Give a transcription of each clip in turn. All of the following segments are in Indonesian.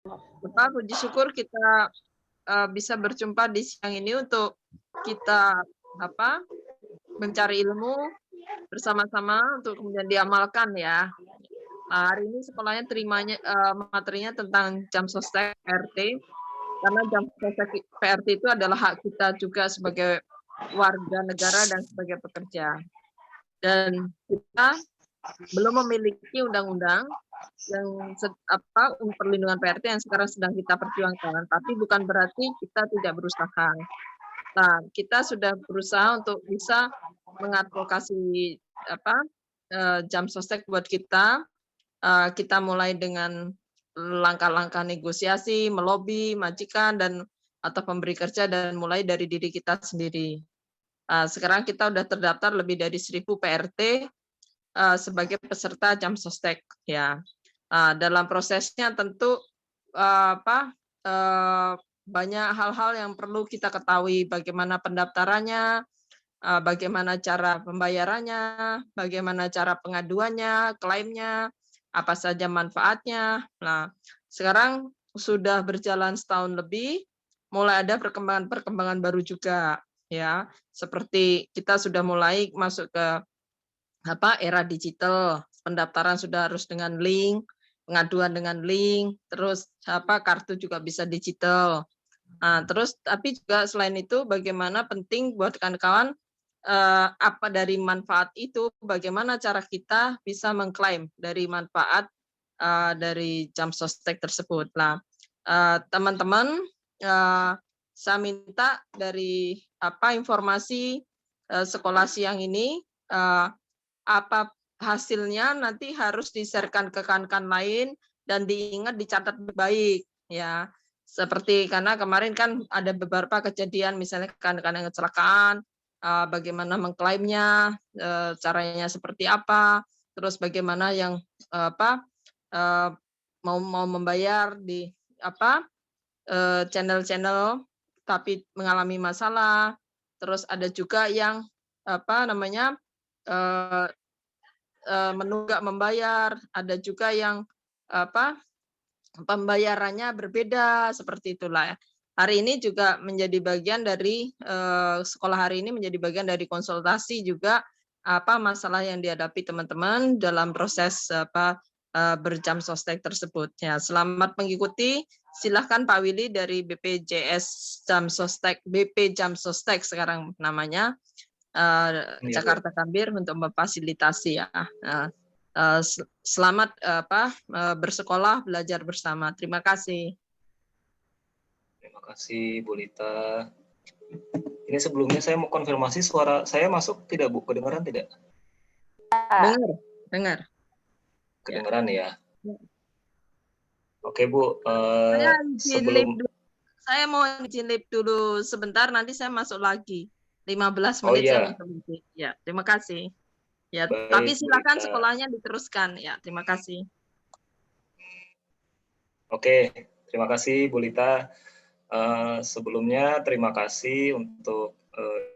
Puji syukur kita bisa berjumpa di siang ini untuk kita apa mencari ilmu bersama-sama untuk kemudian diamalkan ya. Hari ini sekolahnya materinya tentang jam sostek PRT, karena jam sostek PRT itu adalah hak kita juga sebagai warga negara dan sebagai pekerja. Dan kita belum memiliki undang-undang yang perlindungan PRT yang sekarang sedang kita perjuangkan, tapi bukan berarti kita tidak berusaha. Nah, kita sudah berusaha untuk bisa mengadvokasi jam sostek buat kita. Kita mulai dengan langkah-langkah negosiasi, melobi majikan atau pemberi kerja dan mulai dari diri kita sendiri. Sekarang kita udah terdaftar lebih dari 1.000 PRT sebagai peserta jam sostek ya. Dalam prosesnya tentu banyak hal-hal yang perlu kita ketahui, bagaimana pendaftarannya, bagaimana cara pembayarannya, bagaimana cara pengaduannya, klaimnya, apa saja manfaatnya. Nah, sekarang sudah berjalan setahun lebih, mulai ada perkembangan-perkembangan baru juga ya. Seperti kita sudah mulai masuk ke era digital, pendaftaran sudah harus dengan link, pengaduan dengan link, terus kartu juga bisa digital. Nah, terus tapi juga selain itu bagaimana penting buat kawan-kawan apa dari manfaat itu, bagaimana cara kita bisa mengklaim dari manfaat dari jam sostek tersebut. Nah, teman-teman, saya minta dari informasi sekolah siang ini, apa hasilnya nanti harus di-share-kan ke rekan-rekan lain dan diingat, dicatat baik ya. Seperti karena kemarin kan ada beberapa kejadian misalnya rekan-rekan yang kecelakaan, bagaimana mengklaimnya, caranya seperti apa, terus bagaimana yang mau membayar di channel-channel tapi mengalami masalah, terus ada juga yang eee menunggak membayar, ada juga yang pembayarannya berbeda, seperti itulah ya. Hari ini juga menjadi bagian dari sekolah hari ini menjadi bagian dari konsultasi juga apa masalah yang dihadapi teman-teman dalam proses berjam sostek tersebut. Ya, selamat mengikuti. Silahkan Pak Willy dari BPJS Jam Sostek, BP Jam Sostek sekarang namanya, Jakarta Gambir untuk memfasilitasi ya. Selamat bersekolah, belajar bersama. Terima kasih. Terima kasih Bu Lita. Ini sebelumnya saya mau konfirmasi suara saya masuk tidak Bu? Kedengaran tidak? Dengar. Kedengaran ya. Oke Bu, saya mau izin live dulu sebentar, nanti saya masuk lagi. 15 menit saya masuk lagi. Ya, terima kasih. Ya, baik, tapi silakan sekolahnya diteruskan. Ya, terima kasih. Oke, terima kasih Bu Lita. Sebelumnya terima kasih untuk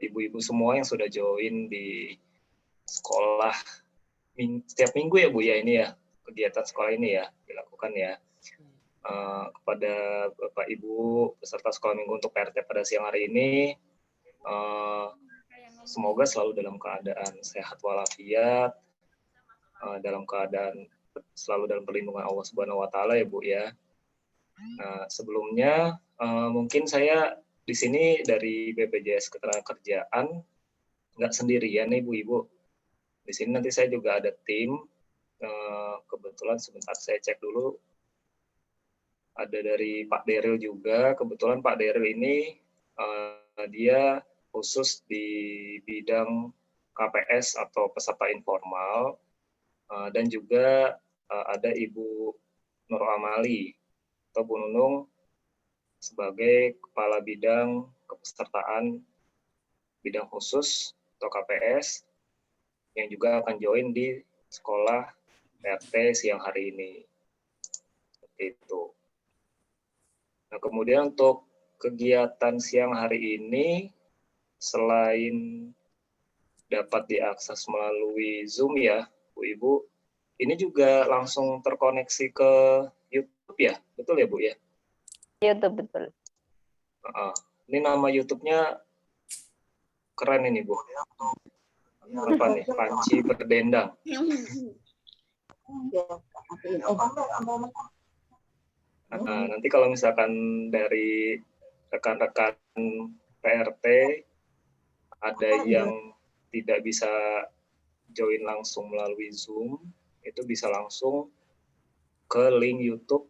ibu-ibu semua yang sudah join di sekolah setiap minggu ya Bu ya, ini ya kegiatan sekolah ini ya dilakukan ya. Kepada Bapak Ibu peserta sekolah minggu untuk PRT pada siang hari ini, semoga selalu dalam keadaan sehat walafiat, dalam keadaan selalu dalam perlindungan Allah Subhanahu wa taala ya Bu ya. Nah, sebelumnya mungkin saya di sini dari BPJS Ketenagakerjaan nggak sendirian nih Bu-Ibu. Di sini nanti saya juga ada tim. Kebetulan sebentar saya cek dulu. Ada dari Pak Deril juga. Kebetulan Pak Deril ini dia khusus di bidang KPS atau peserta informal, dan juga ada Ibu Nur Amali atau Bu Nunung sebagai Kepala Bidang Kepesertaan Bidang Khusus atau KPS yang juga akan join di sekolah PRT siang hari ini. Seperti itu. Nah, kemudian untuk kegiatan siang hari ini, selain dapat diakses melalui Zoom ya, Bu Ibu, ini juga langsung terkoneksi ke YouTube ya, betul ya Bu ya? YouTube betul. Ini nama YouTube-nya keren ini Bu. Apa nih? Panci Berdendang. Nah, nanti kalau misalkan dari rekan-rekan PRT ada yang tidak bisa join langsung melalui Zoom, itu bisa langsung ke link YouTube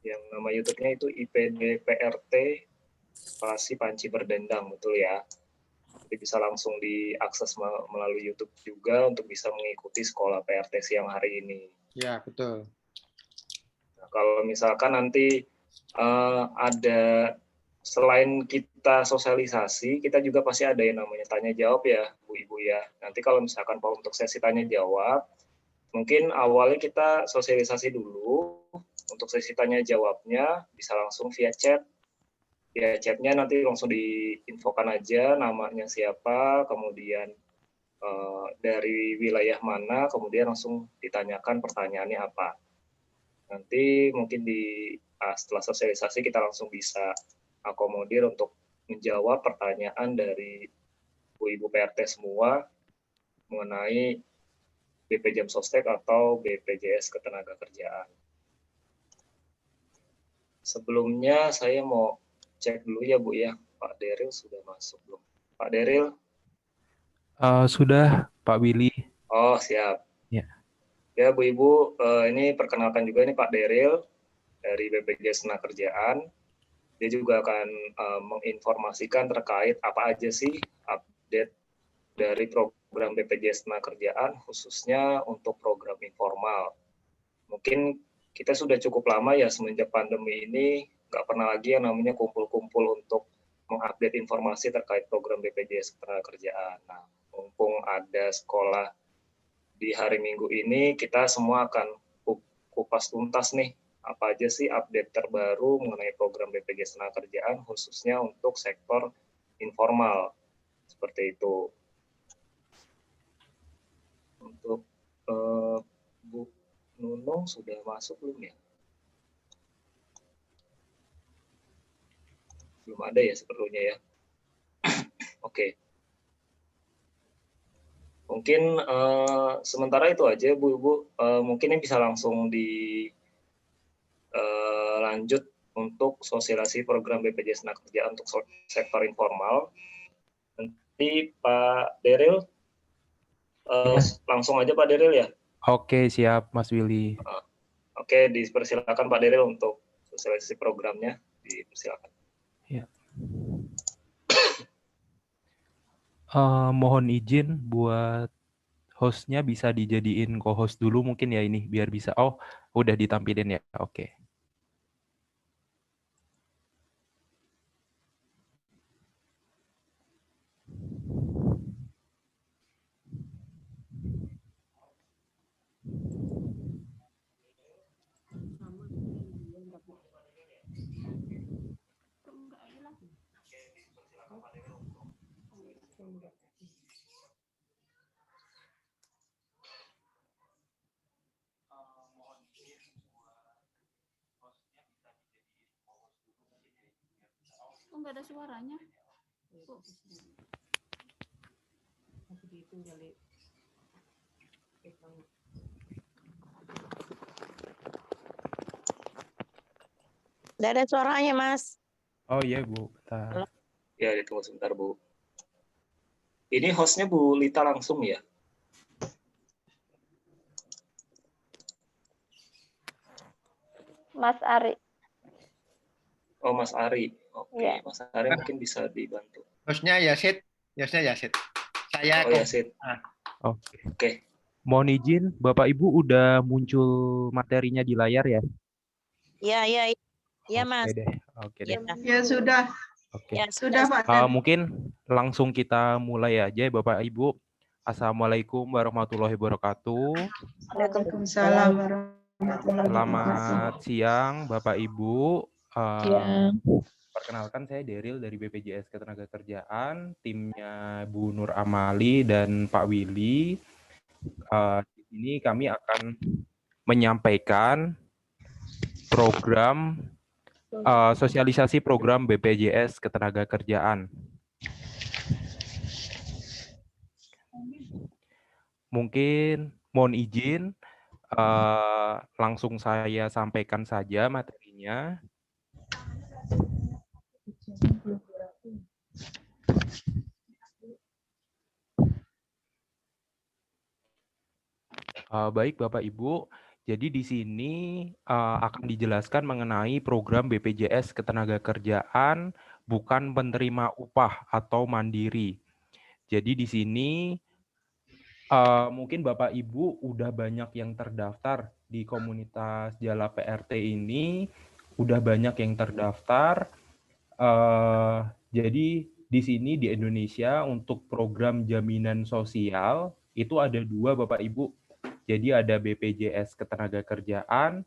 yang nama YouTube-nya itu IPD PRT spasi Panci Berdendang, betul ya. Jadi bisa langsung diakses melalui YouTube juga untuk bisa mengikuti sekolah PRT siang hari ini. Ya, betul. Nah, kalau misalkan nanti ada, selain kita sosialisasi, kita juga pasti ada yang namanya tanya jawab ya, Bu Ibu ya. Nanti kalau misalkan untuk sesi tanya jawab, mungkin awalnya kita sosialisasi dulu. Untuk sesi tanya jawabnya bisa langsung via chat. Via chatnya nanti langsung diinfokan aja namanya siapa, kemudian dari wilayah mana, kemudian langsung ditanyakan pertanyaannya apa. Nanti mungkin setelah sosialisasi kita langsung bisa akomodir untuk menjawab pertanyaan dari Bu-Ibu PRT semua mengenai BP Jam Sostek atau BPJS Ketenagakerjaan. Sebelumnya saya mau cek dulu ya Bu ya, Pak Deril sudah masuk belum? Pak Deril? Sudah, Pak Willy. Oh, siap. Ya. Ya, Bu Ibu, ini perkenalkan juga ini Pak Deril dari BPJS Ketenagakerjaan. Dia juga akan menginformasikan terkait apa aja sih update dari program BPJS Ketenagakerjaan, khususnya untuk program informal. Mungkin kita sudah cukup lama ya semenjak pandemi ini, nggak pernah lagi yang namanya kumpul-kumpul untuk mengupdate informasi terkait program BPJS Ketenagakerjaan. Nah, mumpung ada sekolah di hari Minggu ini, kita semua akan kupas tuntas nih, apa aja sih update terbaru mengenai program BPJS Ketenagakerjaan, khususnya untuk sektor informal. Seperti itu. Untuk Bu Nunung sudah masuk belum ya? Belum ada ya sepertinya ya. Oke. Mungkin sementara itu aja Bu Ibu. Mungkin ini bisa langsung lanjut untuk sosialisasi program BPJS Ketenagakerjaan untuk sektor informal. Nanti Pak Deril, langsung aja Pak Deril ya. Oke, siap Mas Willy. Oke, dipersilakan Pak Deril untuk sosialisasi programnya. Dipersilakan. Ya. Mohon izin buat hostnya bisa dijadiin co-host dulu mungkin ya ini biar bisa. Oh, udah ditampilin ya. Oke. Nggak ada suaranya. Nggak ada suaranya, Mas. Oh iya Bu, bentar. Ya, ditunggu sebentar Bu. Ini hostnya Bu Lita langsung ya? Mas Ari. Oh, Mas Ari. Oke, Ya. Mas Ari mungkin bisa dibantu. Hostnya Yasid. Saya Oh, Yasid. Oke. Oke. Mohon izin, Bapak Ibu udah muncul materinya di layar ya? Iya, Oke Mas. deh. Oke deh. Ya sudah, Oke. Ya, sudah Pak. Mungkin langsung kita mulai aja ya Bapak Ibu. Assalamualaikum warahmatullahi wabarakatuh. Waalaikumsalam warahmatullahi Selamat wabarakatuh. siang Bapak Ibu. Ya. Perkenalkan saya Deril dari BPJS Ketenagakerjaan, timnya Bu Nur Amali dan Pak Willy. Di sini kami akan menyampaikan program sosialisasi program BPJS Ketenagakerjaan. Mungkin mohon izin langsung saya sampaikan saja materinya. Baik Bapak Ibu, jadi di sini akan dijelaskan mengenai program BPJS Ketenagakerjaan bukan penerima upah atau mandiri. Jadi di sini mungkin Bapak Ibu udah banyak yang terdaftar di komunitas Jala PRT ini, udah banyak yang terdaftar. Jadi di sini di Indonesia untuk program jaminan sosial itu ada 2 Bapak Ibu. Jadi ada BPJS Ketenagakerjaan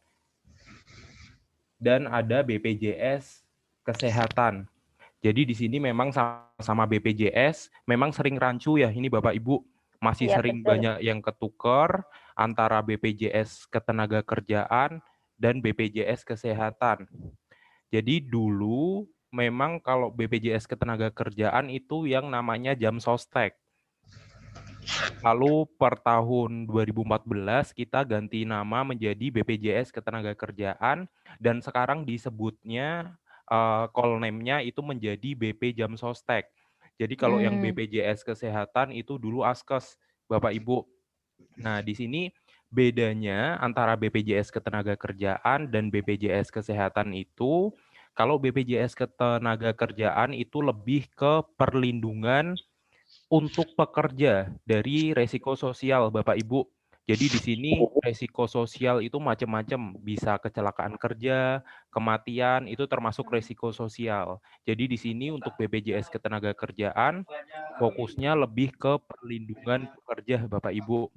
dan ada BPJS Kesehatan. Jadi di sini memang sama BPJS memang sering rancu ya ini Bapak Ibu. Masih Iya, sering betul. banyak yang ketukar antara BPJS Ketenagakerjaan dan BPJS Kesehatan. Jadi dulu memang kalau BPJS Ketenagakerjaan itu yang namanya jam sostek. Lalu per tahun 2014 kita ganti nama menjadi BPJS Ketenagakerjaan dan sekarang disebutnya call name-nya itu menjadi BP Jam Sostek. Jadi kalau yang BPJS Kesehatan itu dulu Askes, Bapak Ibu. Nah, di sini bedanya antara BPJS Ketenagakerjaan dan BPJS Kesehatan itu, kalau BPJS Ketenagakerjaan itu lebih ke perlindungan untuk pekerja dari resiko sosial, Bapak Ibu. Jadi di sini resiko sosial itu macam-macam, bisa kecelakaan kerja, kematian, itu termasuk resiko sosial. Jadi di sini untuk BPJS Ketenagakerjaan fokusnya lebih ke perlindungan pekerja, Bapak Ibu.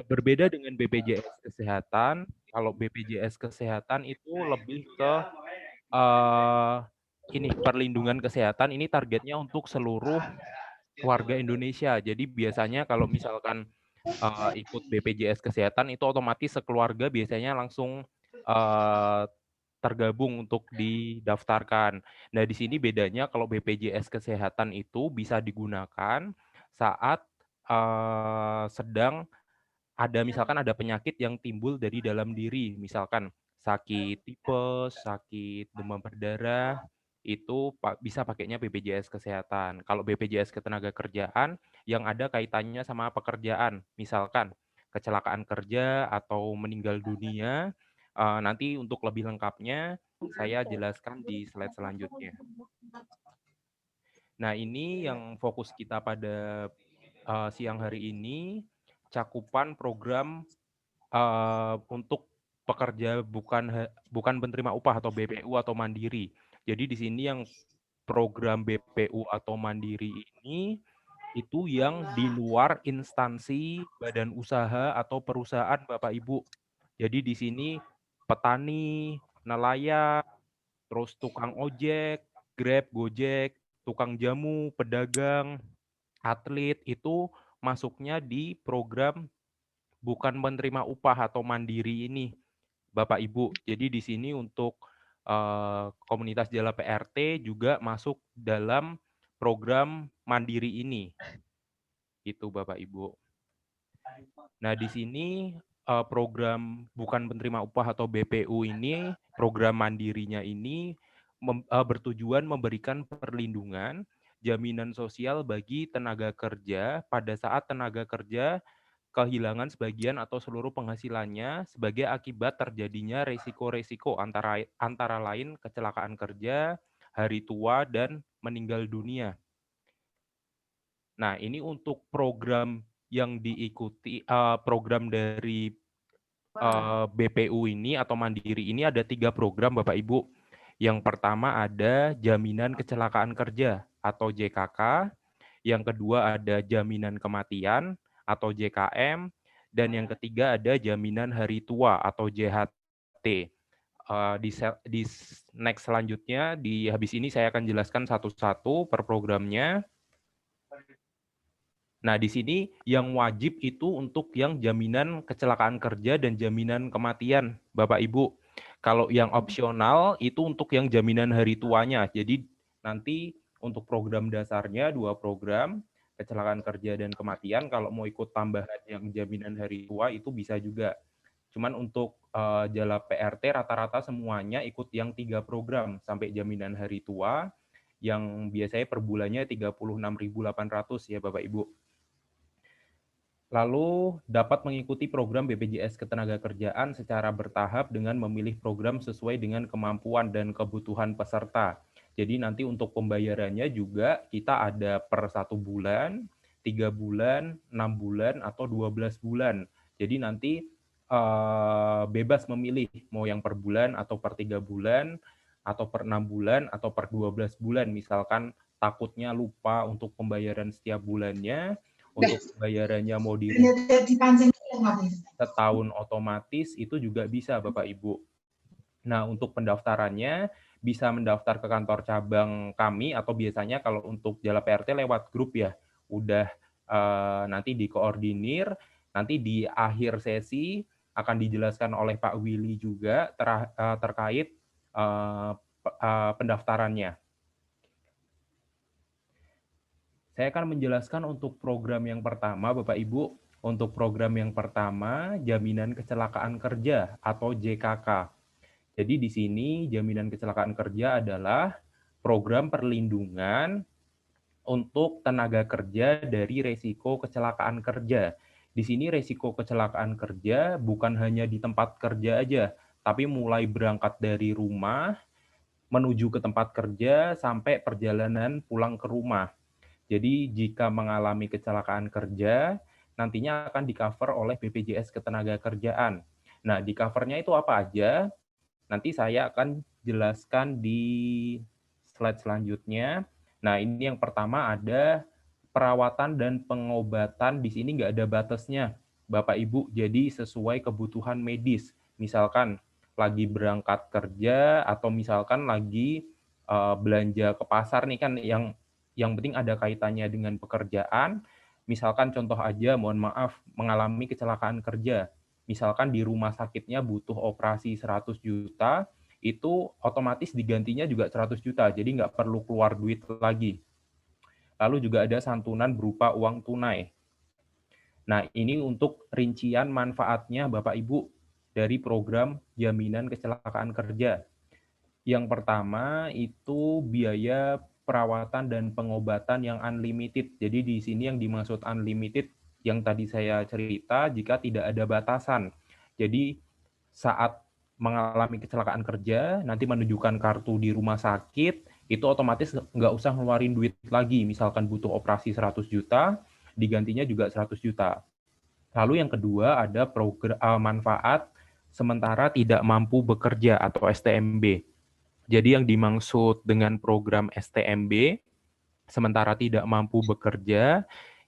Berbeda dengan BPJS Kesehatan, kalau BPJS Kesehatan itu lebih ke ini perlindungan kesehatan ini targetnya untuk seluruh warga Indonesia. Jadi biasanya kalau misalkan ikut BPJS Kesehatan itu otomatis sekeluarga biasanya langsung tergabung untuk didaftarkan. Nah, di sini bedanya kalau BPJS Kesehatan itu bisa digunakan saat sedang misalkan ada penyakit yang timbul dari dalam diri, misalkan sakit tipes, sakit demam berdarah, itu bisa pakainya BPJS Kesehatan. Kalau BPJS Ketenagakerjaan yang ada kaitannya sama pekerjaan, misalkan kecelakaan kerja atau meninggal dunia, nanti untuk lebih lengkapnya saya jelaskan di slide selanjutnya. Nah, ini yang fokus kita pada siang hari ini, cakupan program untuk pekerja bukan penerima upah atau BPU atau mandiri. Jadi di sini yang program BPU atau mandiri ini itu yang di luar instansi badan usaha atau perusahaan Bapak Ibu. Jadi di sini petani, nelayan, terus tukang ojek, Grab, Gojek, tukang jamu, pedagang, atlet itu masuknya di program bukan menerima upah atau mandiri ini, Bapak Ibu. Jadi di sini untuk komunitas Jala PRT juga masuk dalam program mandiri ini. Itu Bapak Ibu. Nah, di sini program bukan penerima upah atau BPU ini, program mandirinya ini bertujuan memberikan perlindungan jaminan sosial bagi tenaga kerja pada saat tenaga kerja kehilangan sebagian atau seluruh penghasilannya sebagai akibat terjadinya resiko-resiko antara lain kecelakaan kerja, hari tua, dan meninggal dunia. Nah, ini untuk program yang diikuti, program dari BPU ini atau mandiri ini ada 3 program Bapak Ibu. Yang pertama ada jaminan kecelakaan kerja atau JKK, yang kedua ada jaminan kematian atau JKM, dan yang ketiga ada jaminan hari tua atau JHT. Di next selanjutnya, habis ini saya akan jelaskan satu-satu per programnya. Nah, di sini yang wajib itu untuk yang jaminan kecelakaan kerja dan jaminan kematian, Bapak Ibu. Kalau yang opsional itu untuk yang jaminan hari tuanya. Jadi nanti untuk program dasarnya 2 program, kecelakaan kerja dan kematian. Kalau mau ikut tambahan yang jaminan hari tua itu bisa juga. Cuman untuk Jala PRT rata-rata semuanya ikut yang 3 program sampai jaminan hari tua yang biasanya per bulannya 36.800 ya Bapak Ibu. Lalu dapat mengikuti program BPJS Ketenagakerjaan secara bertahap dengan memilih program sesuai dengan kemampuan dan kebutuhan peserta. Jadi nanti untuk pembayarannya juga kita ada per 1 bulan, 3 bulan, 6 bulan, atau 12 bulan. Jadi nanti bebas memilih mau yang per bulan atau per 3 bulan, atau per 6 bulan, atau per 12 bulan. Misalkan takutnya lupa untuk pembayaran setiap bulannya, untuk bayarannya mau di setahun otomatis itu juga bisa Bapak Ibu. Nah, untuk pendaftarannya bisa mendaftar ke kantor cabang kami atau biasanya kalau untuk Jala PRT lewat grup ya. Udah nanti dikoordinir, nanti di akhir sesi akan dijelaskan oleh Pak Willy juga terkait pendaftarannya. Saya akan menjelaskan untuk program yang pertama, Bapak Ibu. Untuk program yang pertama, Jaminan Kecelakaan Kerja atau JKK. Jadi di sini Jaminan Kecelakaan Kerja adalah program perlindungan untuk tenaga kerja dari resiko kecelakaan kerja. Di sini resiko kecelakaan kerja bukan hanya di tempat kerja aja, tapi mulai berangkat dari rumah, menuju ke tempat kerja, sampai perjalanan pulang ke rumah. Jadi jika mengalami kecelakaan kerja, nantinya akan di-cover oleh BPJS Ketenagakerjaan. Nah, di covernya itu apa aja? Nanti saya akan jelaskan di slide selanjutnya. Nah, ini yang pertama ada perawatan dan pengobatan. Di sini nggak ada batasnya, Bapak Ibu. Jadi sesuai kebutuhan medis. Misalkan lagi berangkat kerja atau misalkan lagi belanja ke pasar nih kan yang penting ada kaitannya dengan pekerjaan. Misalkan contoh aja, mohon maaf, mengalami kecelakaan kerja. Misalkan di rumah sakitnya butuh operasi 100 juta, itu otomatis digantinya juga 100 juta, jadi nggak perlu keluar duit lagi. Lalu juga ada santunan berupa uang tunai. Nah, ini untuk rincian manfaatnya Bapak Ibu dari program Jaminan Kecelakaan Kerja. Yang pertama itu biaya perawatan dan pengobatan yang unlimited. Jadi di sini yang dimaksud unlimited yang tadi saya cerita jika tidak ada batasan. Jadi saat mengalami kecelakaan kerja, nanti menunjukkan kartu di rumah sakit, itu otomatis nggak usah ngeluarin duit lagi. Misalkan butuh operasi 100 juta, digantinya juga 100 juta. Lalu yang kedua ada program manfaat sementara tidak mampu bekerja atau STMB. Jadi yang dimaksud dengan program STMB, sementara tidak mampu bekerja,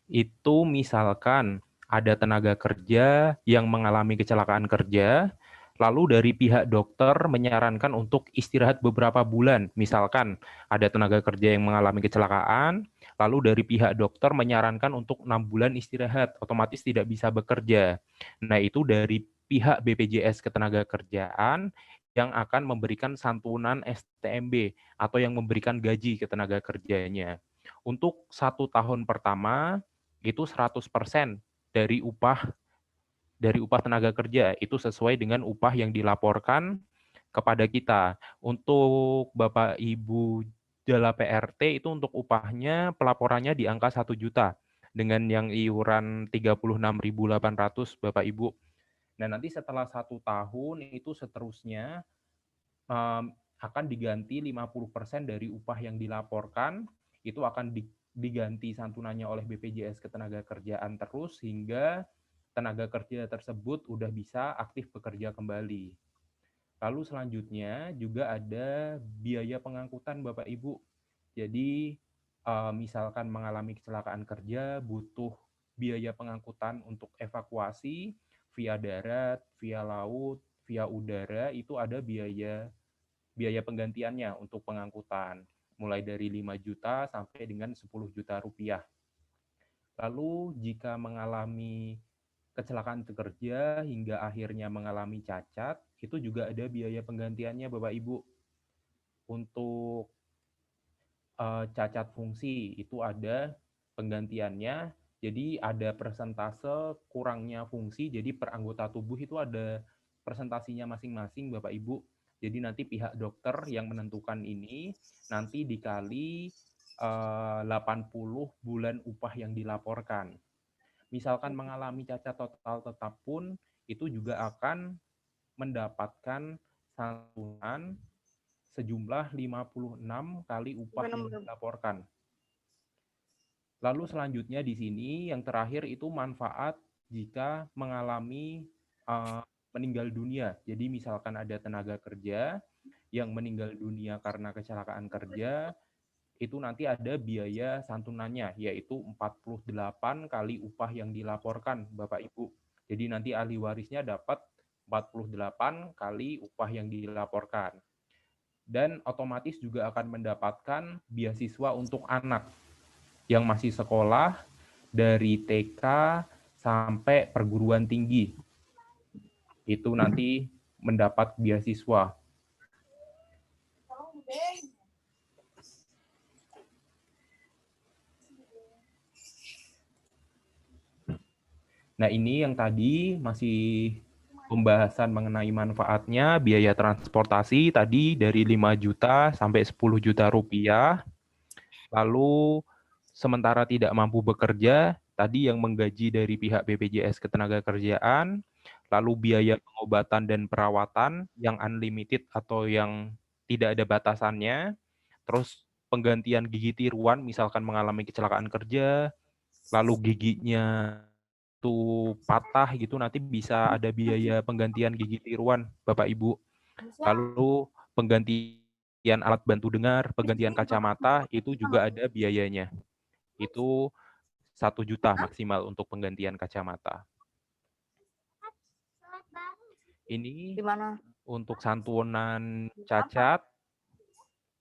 itu misalkan ada tenaga kerja yang mengalami kecelakaan kerja, lalu dari pihak dokter menyarankan untuk istirahat beberapa bulan. Misalkan ada tenaga kerja yang mengalami kecelakaan, lalu dari pihak dokter menyarankan untuk 6 bulan istirahat, otomatis tidak bisa bekerja. Nah, itu dari pihak BPJS Ketenagakerjaan yang akan memberikan santunan STMB atau yang memberikan gaji ke tenaga kerjanya. Untuk 1 tahun pertama, itu 100% dari upah tenaga kerja, itu sesuai dengan upah yang dilaporkan kepada kita. Untuk Bapak Ibu Jala PRT itu untuk upahnya pelaporannya di angka 1 juta dengan yang iuran 36.800 Bapak Ibu. Nah, nanti setelah 1 tahun itu seterusnya akan diganti 50% dari upah yang dilaporkan, itu akan diganti santunannya oleh BPJS Ketenagakerjaan terus hingga tenaga kerja tersebut udah bisa aktif bekerja kembali. Lalu selanjutnya juga ada biaya pengangkutan Bapak Ibu. Jadi misalkan mengalami kecelakaan kerja butuh biaya pengangkutan untuk evakuasi via darat, via laut, via udara, itu ada biaya penggantiannya untuk pengangkutan mulai dari 5 juta sampai dengan 10 juta rupiah. Lalu jika mengalami kecelakaan kerja hingga akhirnya mengalami cacat, itu juga ada biaya penggantiannya Bapak Ibu. Untuk cacat fungsi itu ada penggantiannya, jadi ada persentase kurangnya fungsi, jadi per anggota tubuh itu ada presentasinya masing-masing Bapak Ibu. Jadi nanti pihak dokter yang menentukan ini nanti dikali 80 bulan upah yang dilaporkan. Misalkan mengalami cacat total tetap pun itu juga akan mendapatkan santunan sejumlah 56 kali upah yang dilaporkan. Lalu selanjutnya di sini yang terakhir itu manfaat jika mengalami meninggal dunia. Jadi misalkan ada tenaga kerja yang meninggal dunia karena kecelakaan kerja, itu nanti ada biaya santunannya, yaitu 48 kali upah yang dilaporkan Bapak Ibu. Jadi nanti ahli warisnya dapat 48 kali upah yang dilaporkan. Dan otomatis juga akan mendapatkan beasiswa untuk anak yang masih sekolah dari TK sampai perguruan tinggi. Itu nanti mendapat beasiswa. Nah, ini yang tadi masih pembahasan mengenai manfaatnya, biaya transportasi tadi dari 5 juta sampai 10 juta rupiah. Lalu sementara tidak mampu bekerja, tadi yang menggaji dari pihak BPJS Ketenagakerjaan, lalu biaya pengobatan dan perawatan yang unlimited atau yang tidak ada batasannya, terus penggantian gigi tiruan misalkan mengalami kecelakaan kerja, lalu giginya itu patah gitu, nanti bisa ada biaya penggantian gigi tiruan Bapak Ibu. Lalu penggantian alat bantu dengar, penggantian kacamata itu juga ada biayanya. Itu 1 juta maksimal untuk penggantian kacamata. Ini untuk santunan cacat,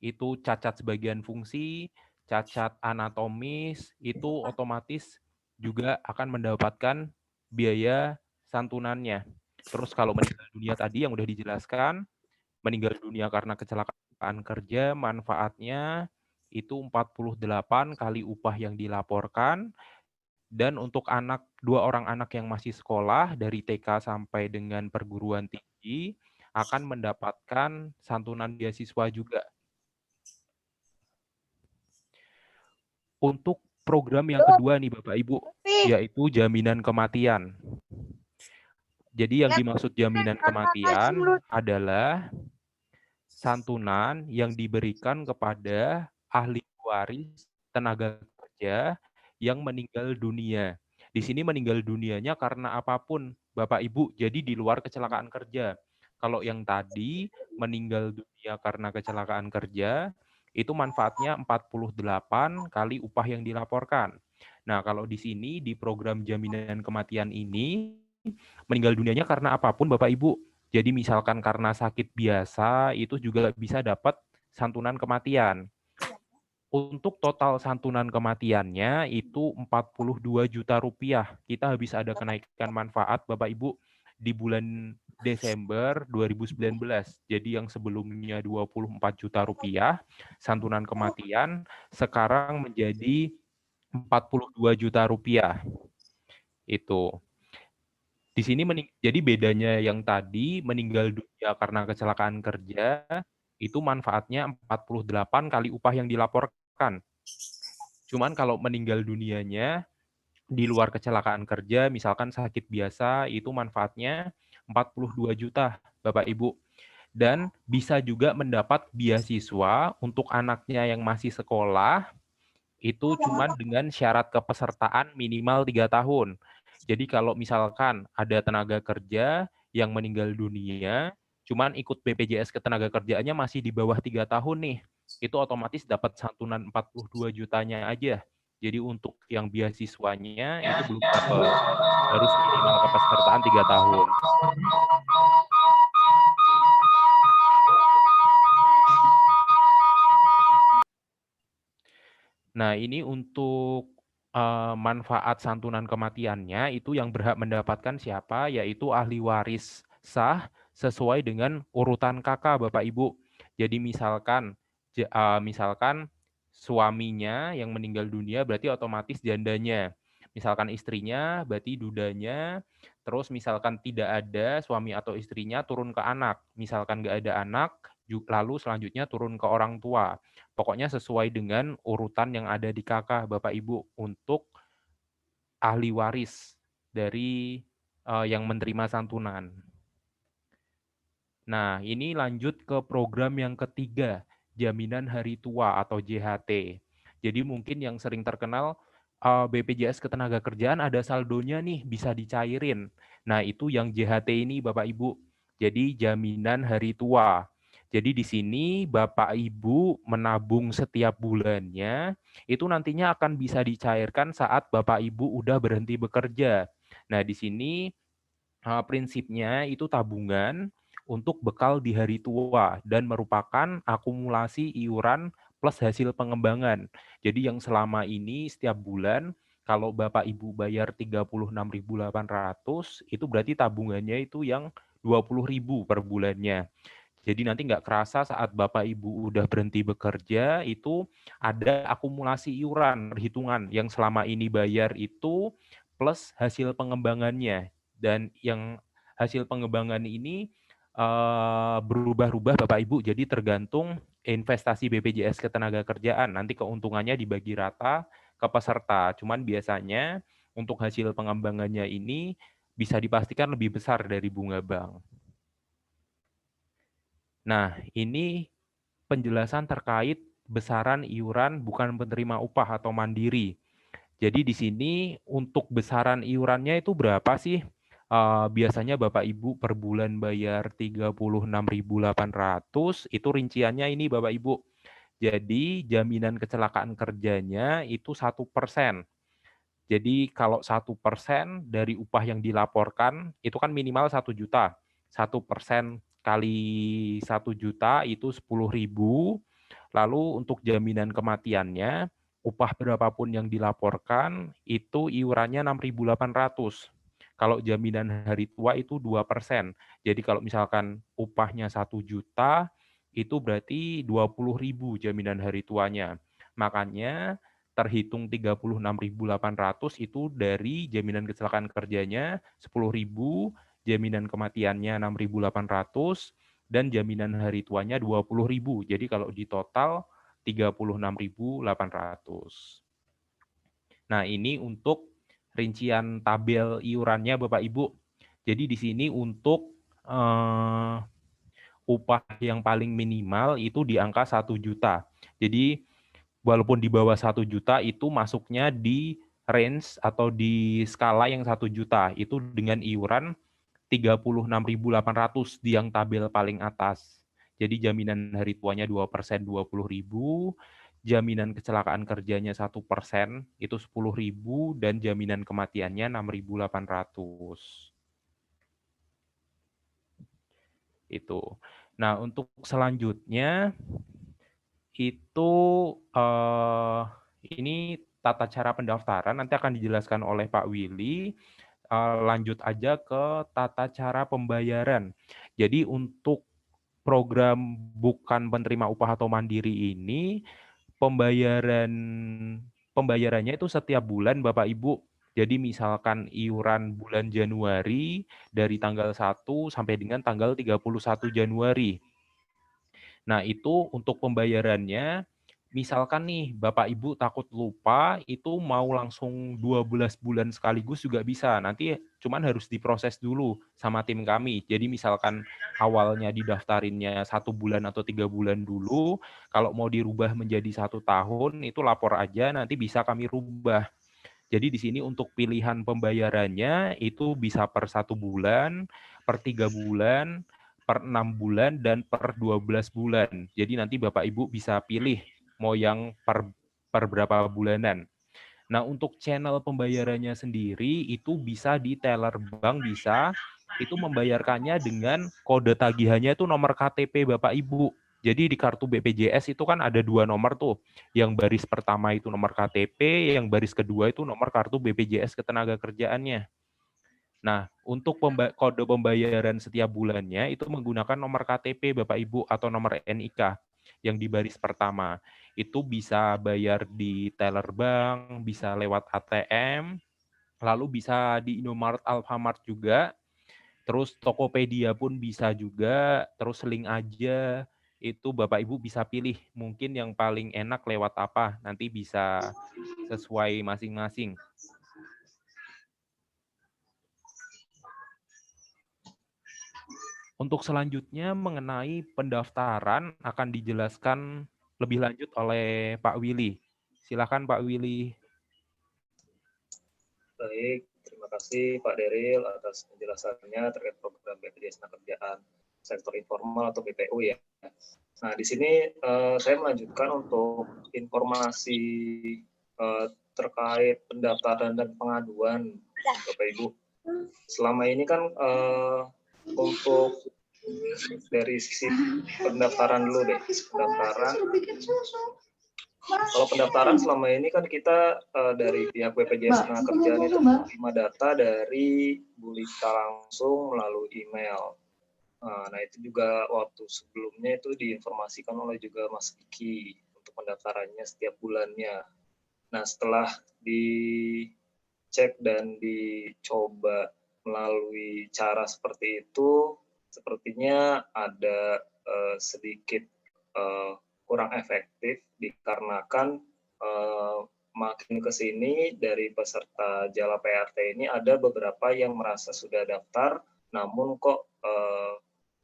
itu cacat sebagian fungsi, cacat anatomis, itu otomatis juga akan mendapatkan biaya santunannya. Terus kalau meninggal dunia tadi yang udah dijelaskan, meninggal dunia karena kecelakaan kerja, manfaatnya itu 48 kali upah yang dilaporkan. Dan untuk anak, 2 orang anak yang masih sekolah dari TK sampai dengan perguruan tinggi akan mendapatkan santunan beasiswa juga. Untuk program yang kedua nih Bapak Ibu, yaitu jaminan kematian. Jadi yang dimaksud jaminan kematian adalah santunan yang diberikan kepada ahli waris tenaga kerja yang meninggal dunia. Di sini meninggal dunianya karena apapun, Bapak Ibu, jadi di luar kecelakaan kerja. Kalau yang tadi meninggal dunia karena kecelakaan kerja, itu manfaatnya 48 kali upah yang dilaporkan. Nah, kalau di sini di program jaminan kematian ini, meninggal dunianya karena apapun Bapak Ibu. Jadi misalkan karena sakit biasa, itu juga bisa dapat santunan kematian. Untuk total santunan kematiannya itu 42 juta rupiah. Kita habis ada kenaikan manfaat Bapak Ibu di bulan Desember 2019. Jadi yang sebelumnya 24 juta rupiah santunan kematian sekarang menjadi 42 juta rupiah. Itu. Di sini jadi bedanya yang tadi meninggal dunia karena kecelakaan kerja itu manfaatnya 48 kali upah yang dilaporkan. Cuman kalau meninggal dunianya di luar kecelakaan kerja, misalkan sakit biasa, itu manfaatnya 42 juta, Bapak Ibu. Dan bisa juga mendapat beasiswa untuk anaknya yang masih sekolah, itu cuman dengan syarat kepesertaan minimal 3 tahun. Jadi kalau misalkan ada tenaga kerja yang meninggal dunia, cuman ikut BPJS Ketenagakerjaannya masih di bawah 3 tahun nih, itu otomatis dapat santunan 42 jutanya aja. Jadi untuk yang beasiswanya itu belum dapat. Harus minimal kepesertaan 3 tahun. Nah, ini untuk manfaat santunan kematiannya itu yang berhak mendapatkan siapa? Yaitu ahli waris sah sesuai dengan urutan kakak Bapak Ibu. Jadi misalkan suaminya yang meninggal dunia berarti otomatis jandanya. Misalkan istrinya berarti dudanya. Terus misalkan tidak ada suami atau istrinya turun ke anak. Misalkan nggak ada anak, lalu selanjutnya turun ke orang tua. Pokoknya sesuai dengan urutan yang ada di kakak Bapak Ibu untuk ahli waris dari yang menerima santunan. Nah, ini lanjut ke program yang ketiga, Jaminan Hari Tua atau JHT. Jadi mungkin yang sering terkenal BPJS Ketenagakerjaan ada saldonya nih, bisa dicairin. Nah, itu yang JHT ini Bapak Ibu. Jadi Jaminan Hari Tua. Jadi di sini Bapak Ibu menabung setiap bulannya, itu nantinya akan bisa dicairkan saat Bapak Ibu udah berhenti bekerja. Nah, di sini prinsipnya itu tabungan untuk bekal di hari tua dan merupakan akumulasi iuran plus hasil pengembangan. Jadi yang selama ini setiap bulan kalau Bapak Ibu bayar 36.800 itu berarti tabungannya itu yang 20.000 per bulannya. Jadi nanti nggak kerasa saat Bapak Ibu udah berhenti bekerja itu ada akumulasi iuran perhitungan yang selama ini bayar itu plus hasil pengembangannya. Dan yang hasil pengembangan ini berubah-ubah Bapak Ibu, jadi tergantung investasi BPJS Ketenagakerjaan. Nanti keuntungannya dibagi rata ke peserta. Cuman biasanya untuk hasil pengembangannya ini bisa dipastikan lebih besar dari bunga bank. Nah, ini penjelasan terkait besaran iuran bukan penerima upah atau mandiri. Jadi di sini untuk besaran iurannya itu berapa sih? Biasanya Bapak Ibu per bulan bayar 36.800, itu rinciannya ini Bapak Ibu. Jadi jaminan kecelakaan kerjanya itu 1%. Jadi kalau 1% dari upah yang dilaporkan itu kan minimal 1 juta. 1% kali 1 juta itu 10.000. Lalu untuk jaminan kematiannya upah berapapun yang dilaporkan itu iurannya 6.800. Kalau jaminan hari tua itu 2%. Jadi kalau misalkan upahnya 1 juta, itu berarti 20.000 jaminan hari tuanya. Makanya terhitung 36.800 itu dari jaminan kecelakaan kerjanya 10.000, jaminan kematiannya 6.800, dan jaminan hari tuanya 20.000. Jadi kalau di total 36.800. Nah, ini untuk rincian tabel iurannya Bapak Ibu. Jadi di sini untuk upah yang paling minimal itu di angka 1 juta. Jadi walaupun di bawah 1 juta itu masuknya di range atau di skala yang 1 juta. Itu dengan iuran 36.800 di yang tabel paling atas. Jadi jaminan hari tuanya 2% 20.000, jaminan kecelakaan kerjanya 1% itu 10.000, dan jaminan kematiannya 6.800. Itu. Nah, untuk selanjutnya itu ini tata cara pendaftaran nanti akan dijelaskan oleh Pak Willy. Lanjut aja ke tata cara pembayaran. Jadi untuk program bukan penerima upah atau mandiri ini pembayarannya itu setiap bulan Bapak Ibu. Jadi misalkan iuran bulan Januari dari tanggal 1 sampai dengan tanggal 31 Januari. Nah, itu untuk pembayarannya misalkan nih Bapak Ibu takut lupa, itu mau langsung 12 bulan sekaligus juga bisa. Nanti cuman harus diproses dulu sama tim kami. Jadi misalkan awalnya didaftarinnya 1 bulan atau 3 bulan dulu, kalau mau dirubah menjadi 1 tahun itu lapor aja, nanti bisa kami rubah. Jadi di sini untuk pilihan pembayarannya itu bisa per 1 bulan, per 3 bulan, per 6 bulan, dan per 12 bulan. Jadi nanti Bapak Ibu bisa pilih mau yang per berapa bulanan. Nah, untuk channel pembayarannya sendiri itu bisa di teller bank, bisa. Itu membayarkannya dengan kode tagihannya itu nomor KTP Bapak Ibu. Jadi di kartu BPJS itu kan ada 2 nomor tuh. Yang baris pertama itu nomor KTP, yang baris kedua itu nomor kartu BPJS Ketenagakerjaannya. Nah, untuk kode pembayaran setiap bulannya itu menggunakan nomor KTP Bapak Ibu atau nomor NIK yang di baris pertama. Itu bisa bayar di teller bank, bisa lewat ATM, lalu bisa di Indomaret, Alfamart juga. Terus Tokopedia pun bisa juga, terus link aja, itu Bapak Ibu bisa pilih mungkin yang paling enak lewat apa, nanti bisa sesuai masing-masing. Untuk selanjutnya mengenai pendaftaran akan dijelaskan lebih lanjut oleh Pak Willy. Silakan Pak Willy. Baik, terima kasih Pak Deril atas penjelasannya terkait program BPJS Ketenagakerjaan sektor informal atau BPU ya. Nah, di sini saya melanjutkan untuk informasi terkait pendaftaran dan pengaduan Bapak Ibu. Selama ini kan untuk dari sisi pendaftaran dulu deh, pendaftaran. Kalau pendaftaran selama ini kan kita dari pihak BPJS Ketenagakerjaan itu menerima data dari Bu Lita langsung melalui email. Nah itu juga waktu sebelumnya itu diinformasikan oleh juga Mas Kiki untuk pendaftarannya setiap bulannya. Nah setelah dicek dan dicoba melalui cara seperti itu, sepertinya ada sedikit kurang efektif dikarenakan makin ke sini dari peserta Jala PRT ini ada beberapa yang merasa sudah daftar namun kok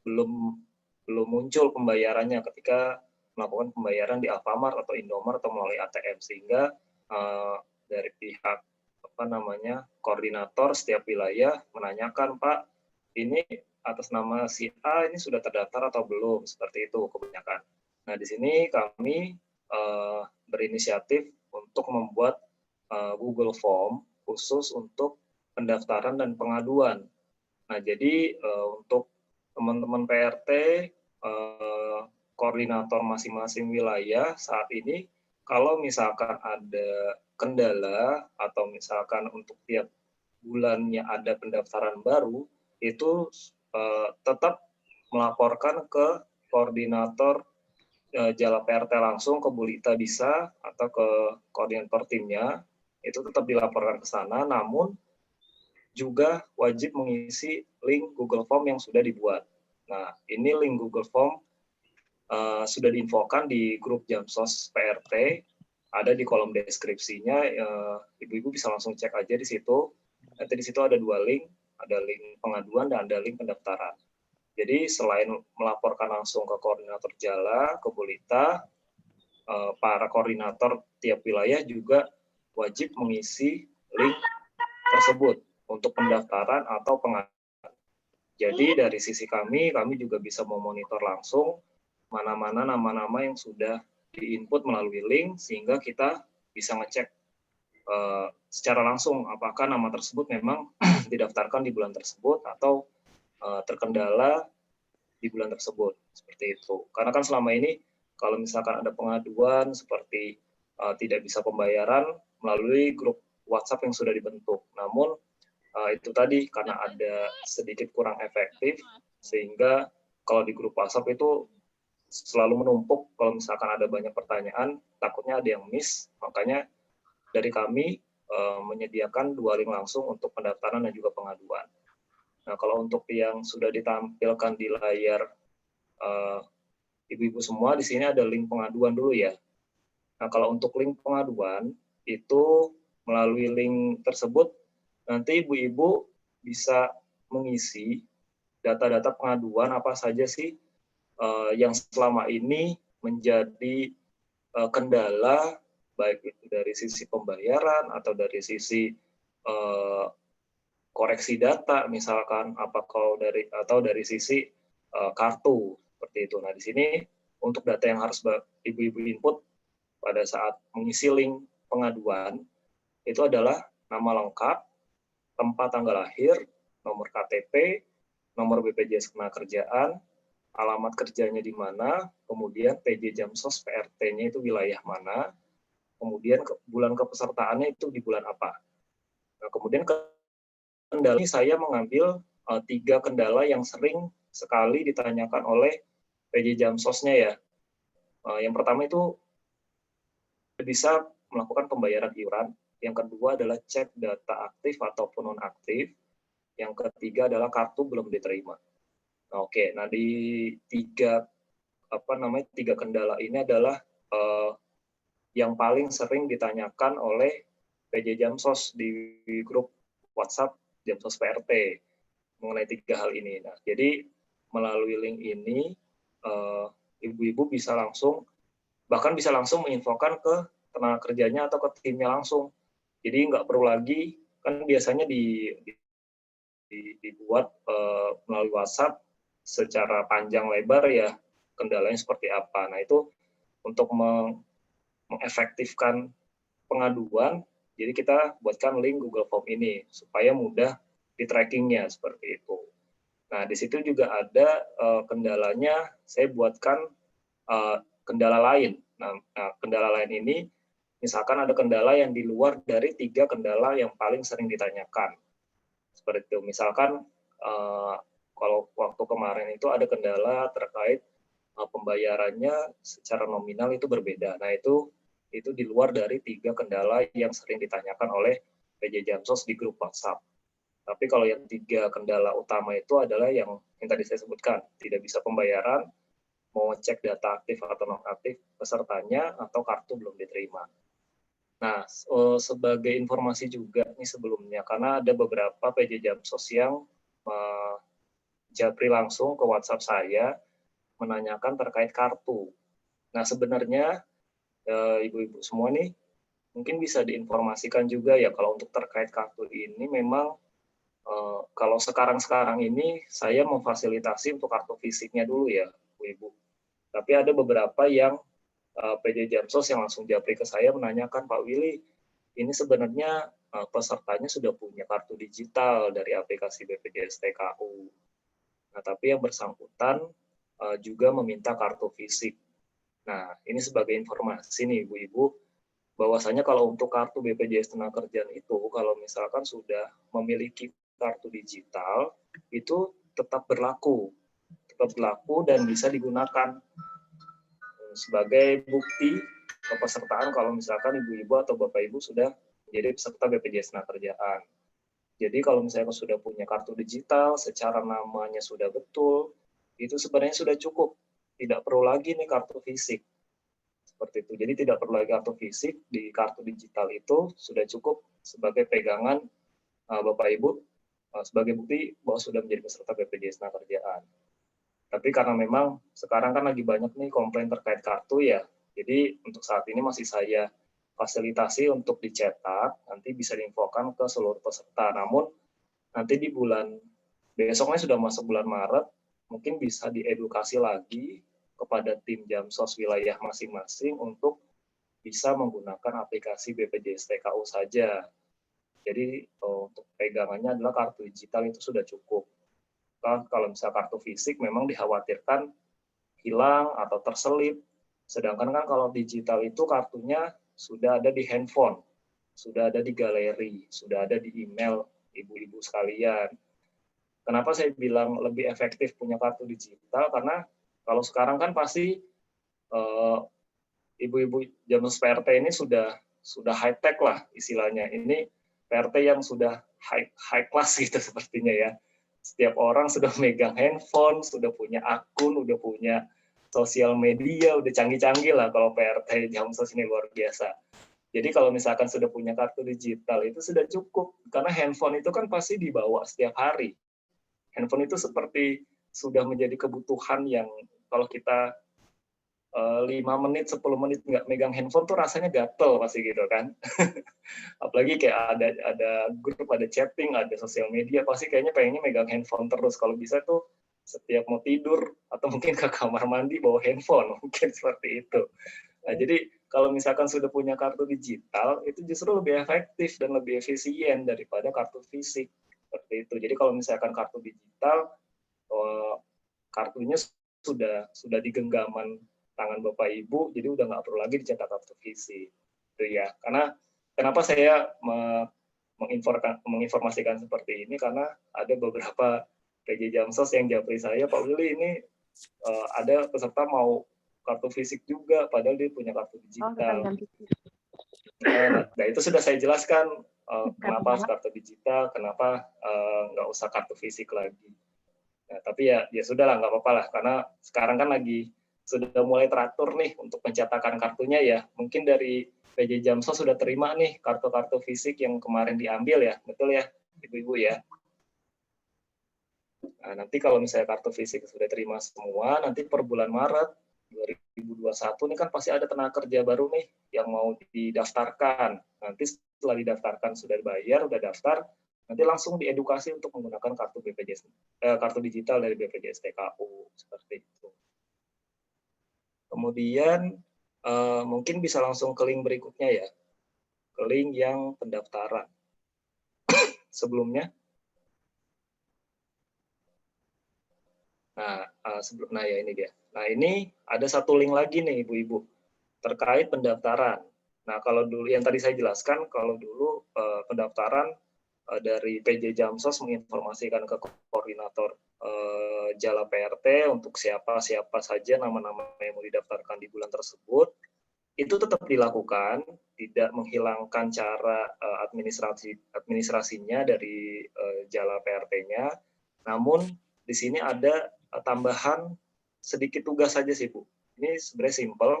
belum muncul pembayarannya ketika melakukan pembayaran di Alfamart atau Indomaret atau melalui ATM, sehingga dari pihak koordinator setiap wilayah menanyakan, Pak, ini atas nama si A ini sudah terdaftar atau belum, seperti itu kebanyakan. Nah, di sini kami berinisiatif untuk membuat Google Form khusus untuk pendaftaran dan pengaduan. Nah, jadi untuk teman-teman PRT, koordinator masing-masing wilayah saat ini, kalau misalkan ada kendala atau misalkan untuk tiap bulannya ada pendaftaran baru, itu tetap melaporkan ke koordinator Jala PRT langsung ke Bu Lita bisa atau ke koordinator timnya, itu tetap dilaporkan ke sana, namun juga wajib mengisi link Google Form yang sudah dibuat. Nah, ini link Google Form sudah diinfokan di grup Jamsos PRT, ada di kolom deskripsinya, ibu-ibu bisa langsung cek aja di situ. Nanti di situ ada dua link, ada link pengaduan dan ada link pendaftaran. Jadi selain melaporkan langsung ke koordinator Jala, ke Bu Lita, para koordinator tiap wilayah juga wajib mengisi link tersebut untuk pendaftaran atau pengaduan. Jadi dari sisi kami juga bisa memonitor langsung mana-mana nama-nama yang sudah di-input melalui link, sehingga kita bisa ngecek secara langsung apakah nama tersebut memang didaftarkan di bulan tersebut atau terkendala di bulan tersebut, seperti itu. Karena kan selama ini kalau misalkan ada pengaduan seperti tidak bisa pembayaran melalui grup WhatsApp yang sudah dibentuk, namun itu tadi karena ada sedikit kurang efektif, sehingga kalau di grup WhatsApp itu selalu menumpuk, kalau misalkan ada banyak pertanyaan, takutnya ada yang miss, makanya dari kami menyediakan dua link langsung untuk pendaftaran dan juga pengaduan. Nah, kalau untuk yang sudah ditampilkan di layar ibu-ibu semua, di sini ada link pengaduan dulu ya. Nah, kalau untuk link pengaduan, itu melalui link tersebut, nanti ibu-ibu bisa mengisi data-data pengaduan apa saja sih yang selama ini menjadi kendala, baik itu dari sisi pembayaran atau dari sisi koreksi data misalkan atau dari sisi kartu seperti itu. Nah, di sini untuk data yang harus ibu-ibu input pada saat mengisi link pengaduan itu adalah nama lengkap, tempat tanggal lahir, nomor KTP, nomor BPJS Ketenagakerjaan, alamat kerjanya di mana, kemudian PJ Jamsos PRT-nya itu wilayah mana, kemudian bulan kepesertaannya itu di bulan apa. Nah, kemudian kendala ini saya mengambil 3 kendala yang sering sekali ditanyakan oleh PJ Jamsosnya ya. Yang pertama itu bisa melakukan pembayaran iuran. Yang kedua adalah cek data aktif ataupun non-aktif. Yang ketiga adalah kartu belum diterima. Oke, nah di tiga kendala ini adalah yang paling sering ditanyakan oleh PJ Jamsos di grup WhatsApp Jamsos PRT mengenai 3 hal ini. Nah, jadi melalui link ini ibu-ibu bisa langsung menginfokan ke tenaga kerjanya atau ke timnya langsung. Jadi nggak perlu lagi, kan biasanya dibuat melalui WhatsApp secara panjang lebar ya kendalanya seperti apa. Nah itu untuk mengefektifkan pengaduan, jadi kita buatkan link Google Form ini supaya mudah di trackingnya seperti itu. Nah di situ juga ada kendalanya, saya buatkan kendala lain. Nah kendala lain ini misalkan ada kendala yang di luar dari 3 kendala yang paling sering ditanyakan. Seperti itu. Misalkan kalau waktu kemarin itu ada kendala terkait pembayarannya secara nominal itu berbeda. Nah itu di luar dari 3 kendala yang sering ditanyakan oleh PJ Jamsos di grup WhatsApp. Tapi kalau yang 3 kendala utama itu adalah yang tadi saya sebutkan, tidak bisa pembayaran, mau cek data aktif atau non-aktif pesertanya, atau kartu belum diterima. Nah, sebagai informasi juga nih sebelumnya, karena ada beberapa PJ Jamsos yang japri langsung ke WhatsApp saya menanyakan terkait kartu. Nah, sebenarnya ibu-ibu semua nih mungkin bisa diinformasikan juga ya kalau untuk terkait kartu ini memang kalau sekarang ini saya memfasilitasi untuk kartu fisiknya dulu ya, ibu. Tapi ada beberapa yang PJ Jamsos yang langsung japri ke saya menanyakan, Pak Willy, ini sebenarnya pesertanya sudah punya kartu digital dari aplikasi BPJS TKU. Nah, tapi yang bersangkutan juga meminta kartu fisik. Nah, ini sebagai informasi nih ibu-ibu, bahwasanya kalau untuk kartu BPJS Tenagakerjaan itu, kalau misalkan sudah memiliki kartu digital, itu tetap berlaku dan bisa digunakan sebagai bukti kepesertaan kalau misalkan ibu-ibu atau bapak ibu sudah menjadi peserta BPJS Tenagakerjaan. Jadi kalau misalkan sudah punya kartu digital, secara namanya sudah betul, itu sebenarnya sudah cukup. Tidak perlu lagi nih kartu fisik. Seperti itu. Jadi tidak perlu lagi kartu fisik, di kartu digital itu sudah cukup sebagai pegangan bapak ibu sebagai bukti bahwa sudah menjadi peserta BPJS Tenagakerjaan. Tapi karena memang sekarang kan lagi banyak nih komplain terkait kartu ya, jadi untuk saat ini masih saya fasilitasi untuk dicetak, nanti bisa diinfokan ke seluruh peserta. Namun nanti di besoknya sudah masuk bulan Maret, mungkin bisa diedukasi lagi kepada tim Jamsos wilayah masing-masing untuk bisa menggunakan aplikasi BPJS TKU saja. Jadi untuk pegangannya adalah kartu digital itu sudah cukup. Kalau misalnya kartu fisik memang dikhawatirkan hilang atau terselip. Sedangkan kan kalau digital itu kartunya sudah ada di handphone, sudah ada di galeri, sudah ada di email ibu-ibu sekalian. Kenapa saya bilang lebih efektif punya kartu digital? Karena kalau sekarang kan pasti ibu-ibu Jamsos PRT ini sudah high tech lah istilahnya. Ini PRT yang sudah high class gitu sepertinya ya. Setiap orang sudah megang handphone, sudah punya akun, udah punya sosial media, udah canggih-canggih lah kalau PRT Jamsos ini luar biasa. Jadi kalau misalkan sudah punya kartu digital itu sudah cukup, karena handphone itu kan pasti dibawa setiap hari. Handphone itu seperti sudah menjadi kebutuhan yang kalau kita 5 menit, 10 menit nggak megang handphone tuh rasanya gatel pasti gitu kan. Apalagi kayak ada grup, ada chatting, ada sosial media, pasti kayaknya pengennya megang handphone terus. Kalau bisa tuh setiap mau tidur atau mungkin ke kamar mandi bawa handphone, mungkin seperti itu. Nah, jadi kalau misalkan sudah punya kartu digital, itu justru lebih efektif dan lebih efisien daripada kartu fisik. Seperti itu. Jadi kalau misalkan kartu digital, kartunya sudah di genggaman tangan Bapak Ibu, jadi udah nggak perlu lagi dicetak kartu fisik. Itu ya. Karena kenapa saya menginformasikan seperti ini karena ada beberapa PJ Jamsos yang japri saya, Pak Willy ini ada peserta mau kartu fisik juga, padahal dia punya kartu digital. Nah, itu sudah saya jelaskan kenapa harus kartu digital, kenapa nggak usah kartu fisik lagi. Nah, tapi ya sudahlah, nggak apa-apa lah, karena sekarang kan lagi sudah mulai teratur nih untuk pencetakan kartunya ya. Mungkin dari PJ Jamsos sudah terima nih kartu-kartu fisik yang kemarin diambil ya, betul ya, Ibu-ibu ya. Nah, nanti kalau misalnya kartu fisik sudah terima semua, nanti per bulan Maret 2021 ini kan pasti ada tenaga kerja baru nih yang mau didaftarkan. Nanti setelah didaftarkan sudah dibayar, sudah daftar, nanti langsung diedukasi untuk menggunakan kartu BPJS, kartu digital dari BPJS TKU seperti itu. Kemudian mungkin bisa langsung ke link berikutnya ya, ke link yang pendaftaran. Sebelumnya, nah ya ini dia. Nah ini ada satu link lagi nih Ibu-ibu terkait pendaftaran. Nah kalau dulu yang tadi saya jelaskan, kalau dulu pendaftaran dari PJ Jamsos menginformasikan ke koordinator Jala PRT untuk siapa saja nama-nama yang mau didaftarkan di bulan tersebut, itu tetap dilakukan, tidak menghilangkan cara administrasinya dari Jala PRT-nya. Namun di sini ada tambahan sedikit tugas saja sih Bu. Ini sebenarnya simple.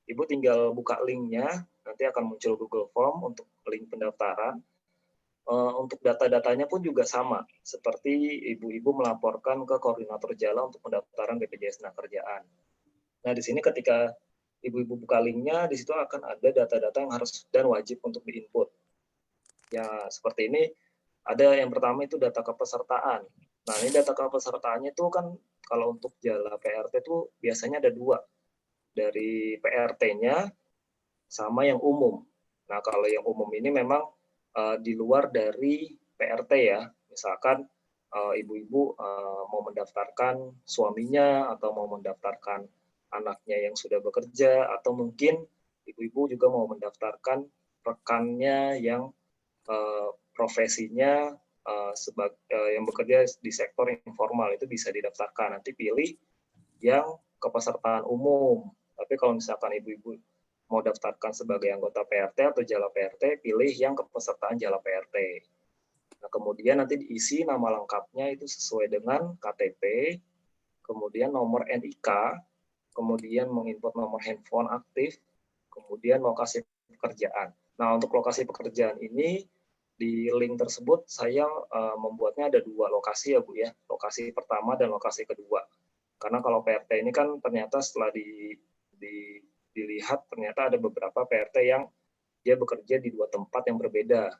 Ibu tinggal buka linknya, nanti akan muncul Google Form untuk link pendaftaran. Untuk data-datanya pun juga sama, seperti ibu-ibu melaporkan ke koordinator Jala untuk pendaftaran BPJS Tenagakerjaan. Nah, di sini ketika ibu-ibu buka linknya, di situ akan ada data-data yang harus dan wajib untuk diinput. Ya, seperti ini. Ada yang pertama itu data kepesertaan. Nah, ini data kepesertaannya itu kan kalau untuk Jala PRT itu biasanya ada dua. Dari PRT-nya sama yang umum. Nah, kalau yang umum ini memang di luar dari PRT ya, misalkan ibu-ibu mau mendaftarkan suaminya atau mau mendaftarkan anaknya yang sudah bekerja, atau mungkin ibu-ibu juga mau mendaftarkan rekannya yang profesinya yang bekerja di sektor informal, itu bisa didaftarkan. Nanti pilih yang kepesertaan umum. Tapi kalau misalkan ibu-ibu mau daftarkan sebagai anggota PRT atau Jala PRT, pilih yang kepesertaan Jala PRT. Nah, kemudian nanti diisi nama lengkapnya itu sesuai dengan KTP, kemudian nomor NIK, kemudian menginput nomor handphone aktif, kemudian lokasi pekerjaan. Nah, untuk lokasi pekerjaan ini, di link tersebut saya membuatnya ada dua lokasi ya Bu ya, lokasi pertama dan lokasi kedua. Karena kalau PRT ini kan ternyata setelah dilihat ternyata ada beberapa PRT yang dia bekerja di dua tempat yang berbeda,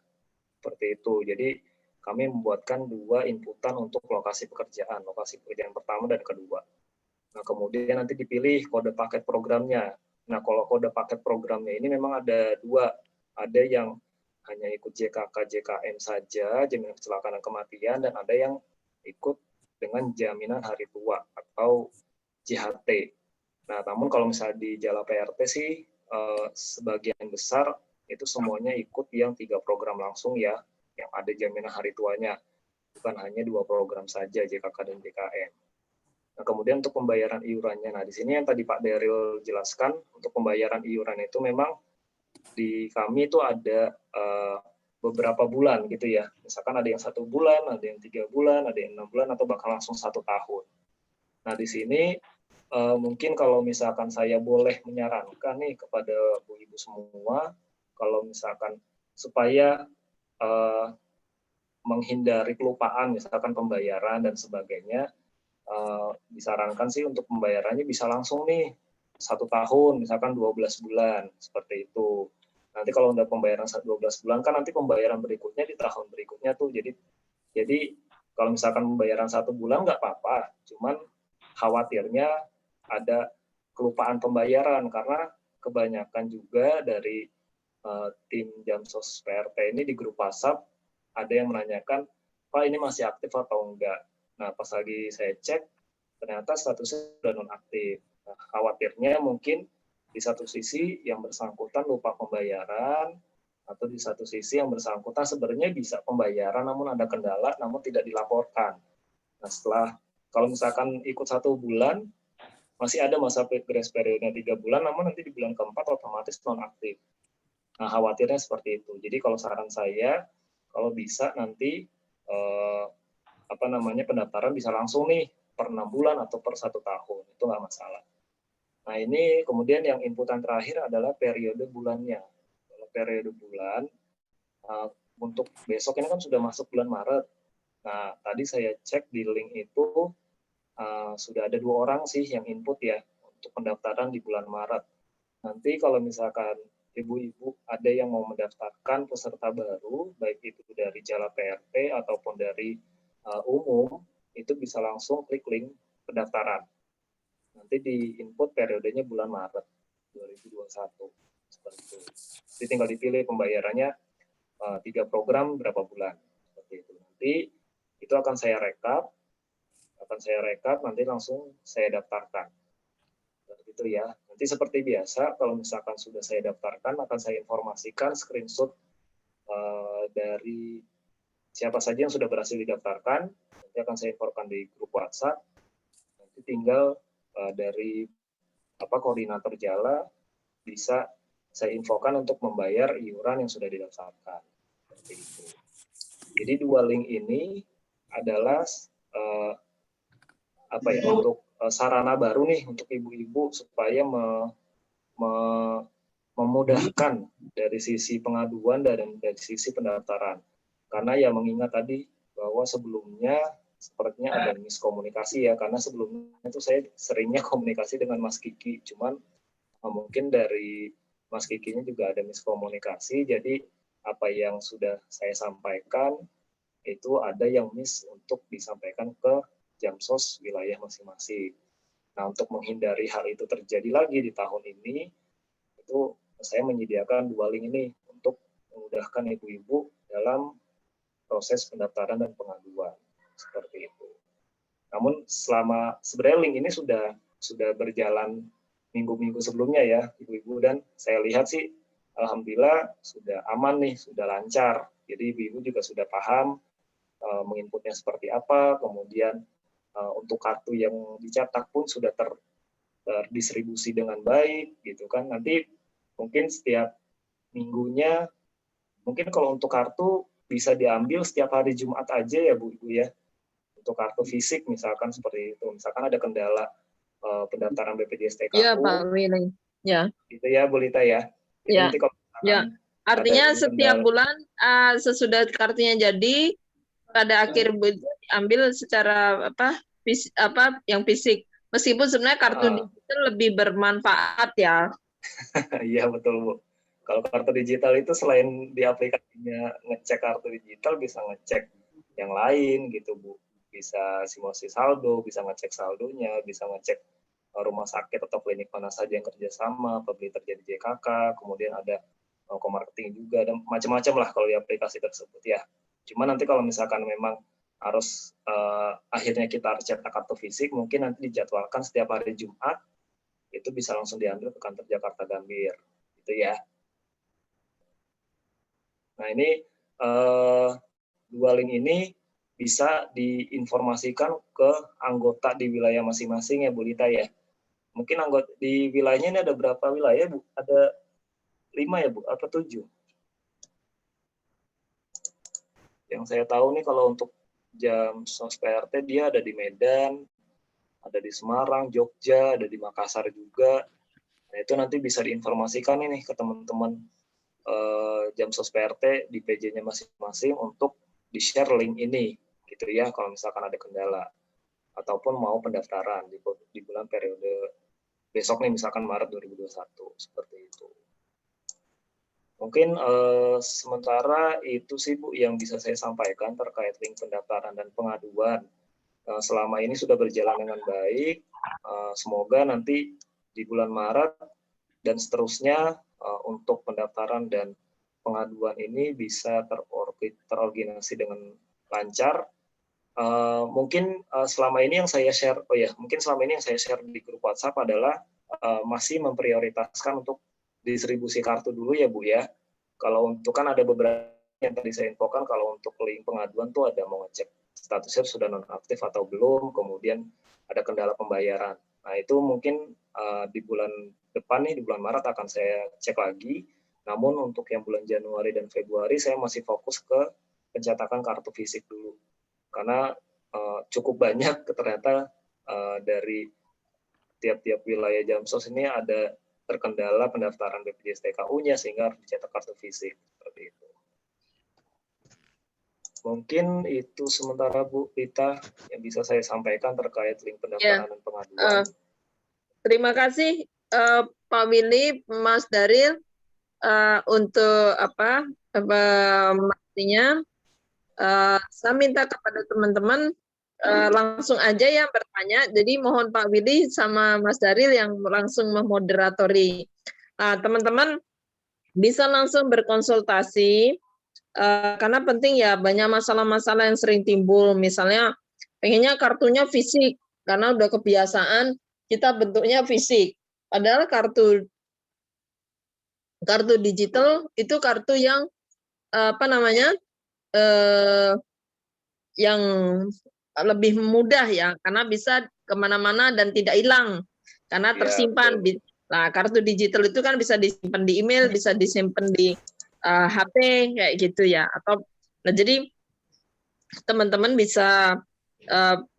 seperti itu. Jadi kami membuatkan dua inputan untuk lokasi pekerjaan pertama dan kedua. Nah, kemudian nanti dipilih kode paket programnya. Nah, kalau kode paket programnya ini memang ada dua, ada yang hanya ikut JKK, JKM saja, jaminan kecelakaan dan kematian, dan ada yang ikut dengan jaminan hari tua atau JHT. Nah, namun kalau misalnya di Jala PRT sih sebagian besar itu semuanya ikut yang 3 program langsung ya, yang ada jaminan hari tuanya, bukan hanya 2 program saja, JKK dan JKM. Nah, kemudian untuk pembayaran iurannya, nah di sini yang tadi Pak Daryl jelaskan, untuk pembayaran iuran itu memang di kami itu ada beberapa bulan gitu ya, misalkan ada yang 1 bulan, ada yang 3 bulan, ada yang 6 bulan, atau bahkan langsung 1 tahun. Nah, di sini mungkin kalau misalkan saya boleh menyarankan nih kepada Bu Ibu semua, kalau misalkan supaya menghindari kelupaan, misalkan pembayaran dan sebagainya, disarankan sih untuk pembayarannya bisa langsung nih 1 tahun, misalkan 12 bulan, seperti itu. Nanti kalau udah pembayaran 12 bulan, kan nanti pembayaran berikutnya di tahun berikutnya tuh, jadi kalau misalkan pembayaran 1 bulan nggak apa-apa, cuman khawatirnya ada kelupaan pembayaran, karena kebanyakan juga dari tim Jamsos PRT ini di grup WhatsApp ada yang menanyakan, Pak ini masih aktif atau enggak? Nah, pas lagi saya cek, ternyata statusnya sudah nonaktif. Nah, khawatirnya mungkin di satu sisi yang bersangkutan lupa pembayaran, Atau di satu sisi yang bersangkutan sebenarnya bisa pembayaran namun ada kendala namun tidak dilaporkan. Nah, setelah kalau misalkan ikut 1 bulan, masih ada masa grace periodnya 3 bulan, namun nanti di bulan keempat otomatis nonaktif. Nah, khawatirnya seperti itu. Jadi kalau saran saya, kalau bisa nanti pendaftaran bisa langsung nih per 6 bulan atau per 1 tahun, itu nggak masalah. Nah, ini kemudian yang inputan terakhir adalah periode bulannya. Kalau periode bulan, untuk besok ini kan sudah masuk bulan Maret. Nah, tadi saya cek di link itu sudah ada 2 orang sih yang input ya untuk pendaftaran di bulan Maret. Nanti kalau misalkan ibu-ibu ada yang mau mendaftarkan peserta baru, baik itu dari Jala PRT ataupun dari umum, itu bisa langsung klik link pendaftaran. Nanti di input periodenya bulan Maret 2021. Seperti itu. Jadi tinggal dipilih pembayarannya 3 program berapa bulan. Seperti itu. Nanti itu akan saya rekap, nanti langsung saya daftarkan. Seperti itu ya. Nanti seperti biasa, kalau misalkan sudah saya daftarkan, akan saya informasikan screenshot dari siapa saja yang sudah berhasil didaftarkan. Nanti akan saya infokan di grup WhatsApp. Nanti tinggal dari koordinator Jala bisa saya infokan untuk membayar iuran yang sudah didaftarkan. Seperti itu. Jadi 2 link ini adalah untuk sarana baru nih untuk ibu-ibu supaya memudahkan dari sisi pengaduan dan dari sisi pendaftaran. Karena ya mengingat tadi bahwa sebelumnya sepertinya ada miskomunikasi ya, karena sebelumnya itu saya seringnya komunikasi dengan Mas Kiki, cuman mungkin dari Mas Kikinya juga ada miskomunikasi, jadi apa yang sudah saya sampaikan itu ada yang miss untuk disampaikan ke Jamsos wilayah masing-masing. Nah, untuk menghindari hal itu terjadi lagi di tahun ini, itu saya menyediakan 2 link ini untuk memudahkan ibu-ibu dalam proses pendaftaran dan pengaduan. Seperti itu. Namun sebenarnya link ini sudah berjalan minggu-minggu sebelumnya ya, ibu-ibu, dan saya lihat sih alhamdulillah sudah aman nih, sudah lancar. Jadi ibu-ibu juga sudah paham menginputnya seperti apa, kemudian untuk kartu yang dicetak pun sudah terdistribusi dengan baik gitu kan. Nanti mungkin setiap minggunya, mungkin kalau untuk kartu bisa diambil setiap hari Jumat aja ya Bu Ibu ya. Untuk kartu fisik misalkan seperti itu. Misalkan ada kendala pendaftaran BPJS TKU. Iya, Pak Willy. Ya. Gitu ya, Bu Lita ya. Jadi Ya. nanti kalau Ya. Artinya setiap bulan sesudah kartunya jadi pada akhir bulan ambil secara yang fisik. Meskipun sebenarnya kartu digital lebih bermanfaat ya. Iya betul Bu. Kalau kartu digital itu selain di aplikasinya ngecek kartu digital, bisa ngecek yang lain gitu Bu. Bisa simulasi saldo, bisa ngecek saldonya, bisa ngecek rumah sakit atau klinik mana saja yang kerjasama, apabila terjadi JKK, kemudian ada co-marketing juga, dan macam-macam lah kalau di aplikasi tersebut ya. Cuma nanti kalau misalkan memang harus akhirnya kita harus cetak kartu fisik, mungkin nanti dijadwalkan setiap hari Jumat, itu bisa langsung diambil ke kantor Jakarta Gambir, gitu ya. Nah ini 2 link ini bisa diinformasikan ke anggota di wilayah masing-masing ya Bu Lita ya. Mungkin anggota di wilayahnya ini ada berapa wilayah Bu? Ada 5 ya Bu? Apa 7? Yang saya tahu nih kalau untuk Jamsos PRT dia ada di Medan, ada di Semarang, Jogja, ada di Makassar juga. Nah, itu nanti bisa diinformasikan ini ke teman-teman Jamsos PRT di PJ-nya masing-masing untuk di-share link ini gitu ya, kalau misalkan ada kendala ataupun mau pendaftaran di bulan periode besok nih, misalkan Maret 2021, seperti itu. Mungkin sementara itu sih Bu yang bisa saya sampaikan terkait link pendaftaran dan pengaduan. Selama ini sudah berjalan dengan baik, semoga nanti di bulan Maret dan seterusnya untuk pendaftaran dan pengaduan ini bisa terorganisasi dengan lancar. Mungkin selama ini yang saya share, di grup WhatsApp adalah masih memprioritaskan untuk distribusi kartu dulu ya Bu ya. Kalau untuk kan ada beberapa yang tadi saya infokan, kalau untuk link pengaduan tuh ada mau ngecek statusnya sudah nonaktif atau belum, kemudian ada kendala pembayaran. Nah itu mungkin di bulan depan nih, di bulan Maret akan saya cek lagi. Namun untuk yang bulan Januari dan Februari saya masih fokus ke pencetakan kartu fisik dulu. Karena cukup banyak ternyata dari tiap-tiap wilayah Jamsos ini ada terkendala pendaftaran BPJS TKU-nya sehingga harus dicetak kartu fisik seperti itu. Mungkin itu sementara Bu Rita yang bisa saya sampaikan terkait link pendaftaran dan pengaduan. Terima kasih Pak Willy, Mas Daril untuk maksudnya. Saya minta kepada teman-teman langsung aja ya bertanya. Jadi mohon Pak Willy sama Mas Daril yang langsung memoderatori. Teman-teman bisa langsung berkonsultasi karena penting ya, banyak masalah-masalah yang sering timbul. Misalnya pengennya kartunya fisik karena udah kebiasaan kita bentuknya fisik. Padahal kartu digital itu kartu yang yang lebih mudah ya, karena bisa kemana-mana dan tidak hilang karena tersimpan. Nah, kartu digital itu kan bisa disimpan di email, bisa disimpan di HP kayak gitu ya. Atau nah, jadi teman-teman bisa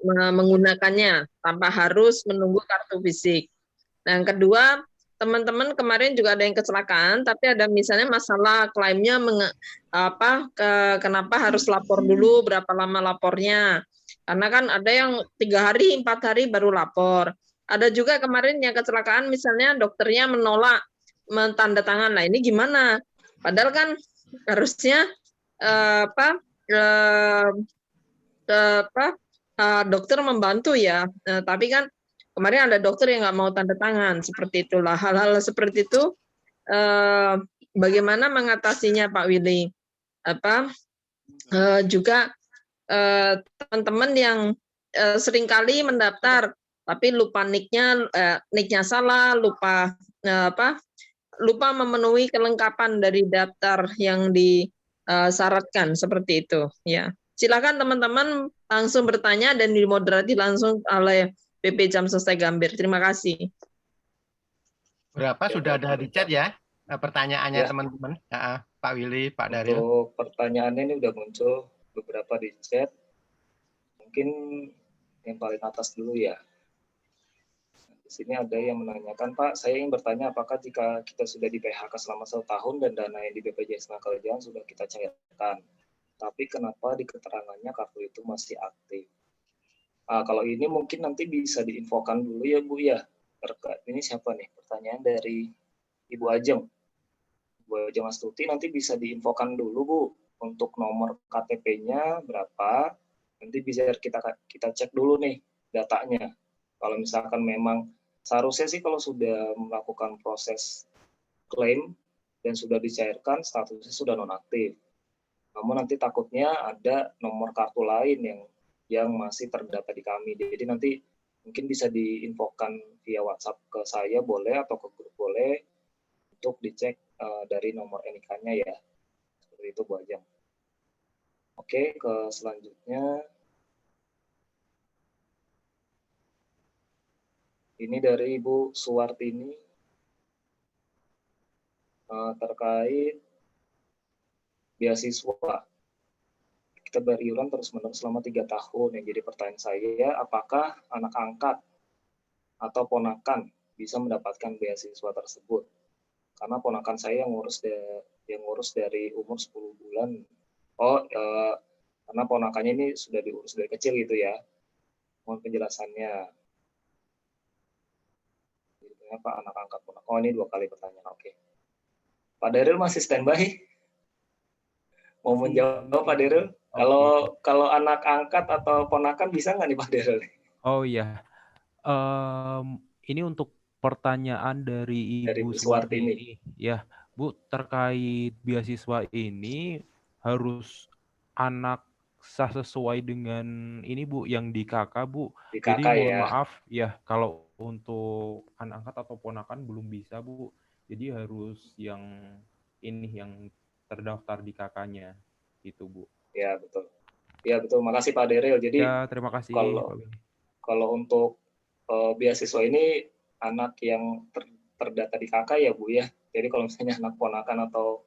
menggunakannya tanpa harus menunggu kartu fisik. Nah, yang kedua, teman-teman kemarin juga ada yang kecelakaan, tapi ada misalnya masalah klaimnya kenapa harus lapor dulu, berapa lama lapornya. Karena kan ada yang 3 hari, 4 hari baru lapor. Ada juga kemarin yang kecelakaan misalnya dokternya menolak mentandatangan. Nah, ini gimana? Padahal kan harusnya dokter membantu ya. Tapi kan kemarin ada dokter yang nggak mau tanda tangan, seperti itulah. Hal-hal seperti itu bagaimana mengatasinya Pak Willy? Juga teman-teman yang seringkali mendaftar tapi lupa nicknya salah, lupa memenuhi kelengkapan dari daftar yang disyaratkan, seperti itu ya. Silakan teman-teman langsung bertanya dan dimoderasi langsung oleh PP Jamsos Gambir. Terima kasih. Berapa sudah ada di chat ya pertanyaannya teman-teman? Pak Willy, Pak Daril. Untuk pertanyaannya ini udah muncul beberapa di chat. Mungkin yang paling atas dulu ya. Di sini ada yang menanyakan, Pak, saya ingin bertanya apakah jika kita sudah di PHK selama 1 tahun dan dana yang di BPJS Tenagakerjaan sudah kita cairkan, tapi kenapa di keterangannya kartu itu masih aktif? Kalau ini mungkin nanti bisa diinfokan dulu ya Bu ya. Ini siapa nih? Pertanyaan dari Ibu Ajeng. Ibu Ajeng Astuti, nanti bisa diinfokan dulu Bu untuk nomor KTP-nya berapa. Nanti bisa kita cek dulu nih datanya. Kalau misalkan memang seharusnya sih kalau sudah melakukan proses klaim dan sudah dicairkan statusnya sudah nonaktif. Namun nanti takutnya ada nomor kartu lain yang masih terdata di kami. Jadi nanti mungkin bisa diinfokan via WhatsApp ke saya boleh atau ke grup boleh untuk dicek dari nomor NIK-nya ya. Seperti itu Bu Ajeng. Oke, ke selanjutnya. Ini dari Ibu Suwartini terkait beasiswa. Kita beriuran terus-menerus selama 3 tahun. Yang jadi pertanyaan saya, apakah anak angkat atau ponakan bisa mendapatkan beasiswa tersebut? Karena ponakan saya yang ngurus dari umur 10 bulan. Karena ponakannya ini sudah diurus dari kecil gitu ya. Mohon penjelasannya. Pak, anak angkat ponakan. Oh, ini 2 kali pertanyaan. Oke. Pak Daril masih standby? Mau menjawab Pak Daril? Kalau anak angkat atau ponakan bisa nggak nih Pak Daril? Oh iya. Ini untuk pertanyaan dari Ibu Suwartini. Ya, Bu, terkait beasiswa ini harus anak sah sesuai dengan ini Bu, yang di KK Bu. Jadi mohon maaf ya kalau untuk anak angkat atau ponakan belum bisa Bu. Jadi harus yang ini yang terdaftar di KK-nya. Gitu, Bu. Ya, betul. Ya, betul. Makasih Pak Daryl. Jadi Ya, terima kasih kalau Pak Willy. kalau untuk beasiswa ini anak yang terdata di KK ya Bu ya. Jadi kalau misalnya anak ponakan atau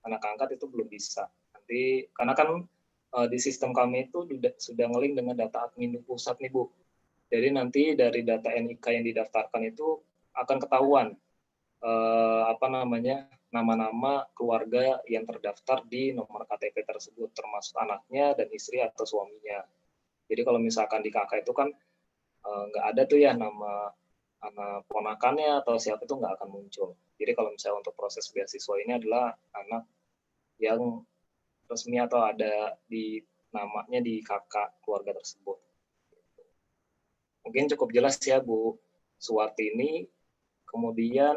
anak angkat itu belum bisa. Nanti karena kan di sistem kami itu sudah ngelink dengan data admin pusat nih Bu. Jadi nanti dari data NIK yang didaftarkan itu akan ketahuan nama-nama keluarga yang terdaftar di nomor KTP tersebut, termasuk anaknya dan istri atau suaminya. Jadi kalau misalkan di KK itu kan nggak ada tuh ya nama anak ponakannya atau siapa itu nggak akan muncul. Jadi kalau misalnya untuk proses beasiswa ini adalah anak yang resmi atau ada di namanya di KK keluarga tersebut. Mungkin cukup jelas ya Bu Suwartini. Kemudian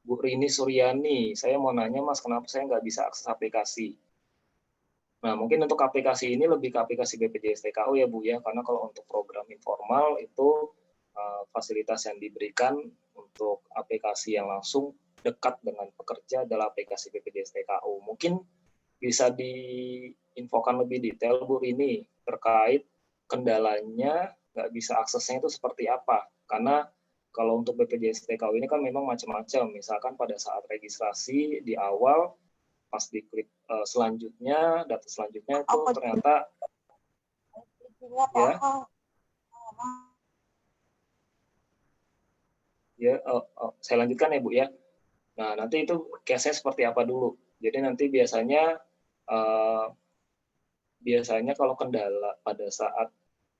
Bu Rini Suryani, saya mau nanya Mas, kenapa saya nggak bisa akses aplikasi? Nah, mungkin untuk aplikasi ini lebih ke aplikasi BPJS TKU ya Bu ya, karena kalau untuk program informal itu fasilitas yang diberikan untuk aplikasi yang langsung dekat dengan pekerja adalah aplikasi BPJS TKU. Mungkin bisa diinfokan lebih detail Bu Rini terkait kendalanya nggak bisa aksesnya itu seperti apa, karena kalau untuk BPJS TKU ini kan memang macam-macam. Misalkan pada saat registrasi di awal, pas diklik selanjutnya, data selanjutnya itu ternyata saya lanjutkan ya Bu ya. Nah, nanti itu case-nya seperti apa dulu. Jadi nanti biasanya kalau kendala pada saat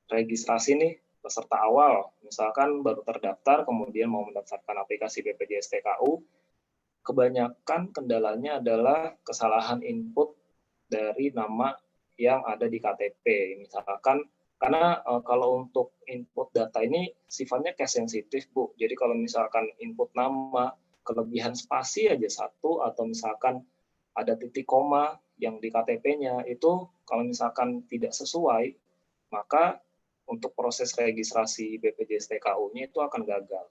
registrasi nih, peserta awal, misalkan baru terdaftar, kemudian mau mendaftarkan aplikasi BPJS TKU, kebanyakan kendalanya adalah kesalahan input dari nama yang ada di KTP. Misalkan, karena kalau untuk input data ini sifatnya case sensitif, Bu. Jadi kalau misalkan input nama, kelebihan spasi aja satu, atau misalkan ada titik koma yang di KTP-nya, itu kalau misalkan tidak sesuai, maka untuk proses registrasi BPJS TKU-nya itu akan gagal.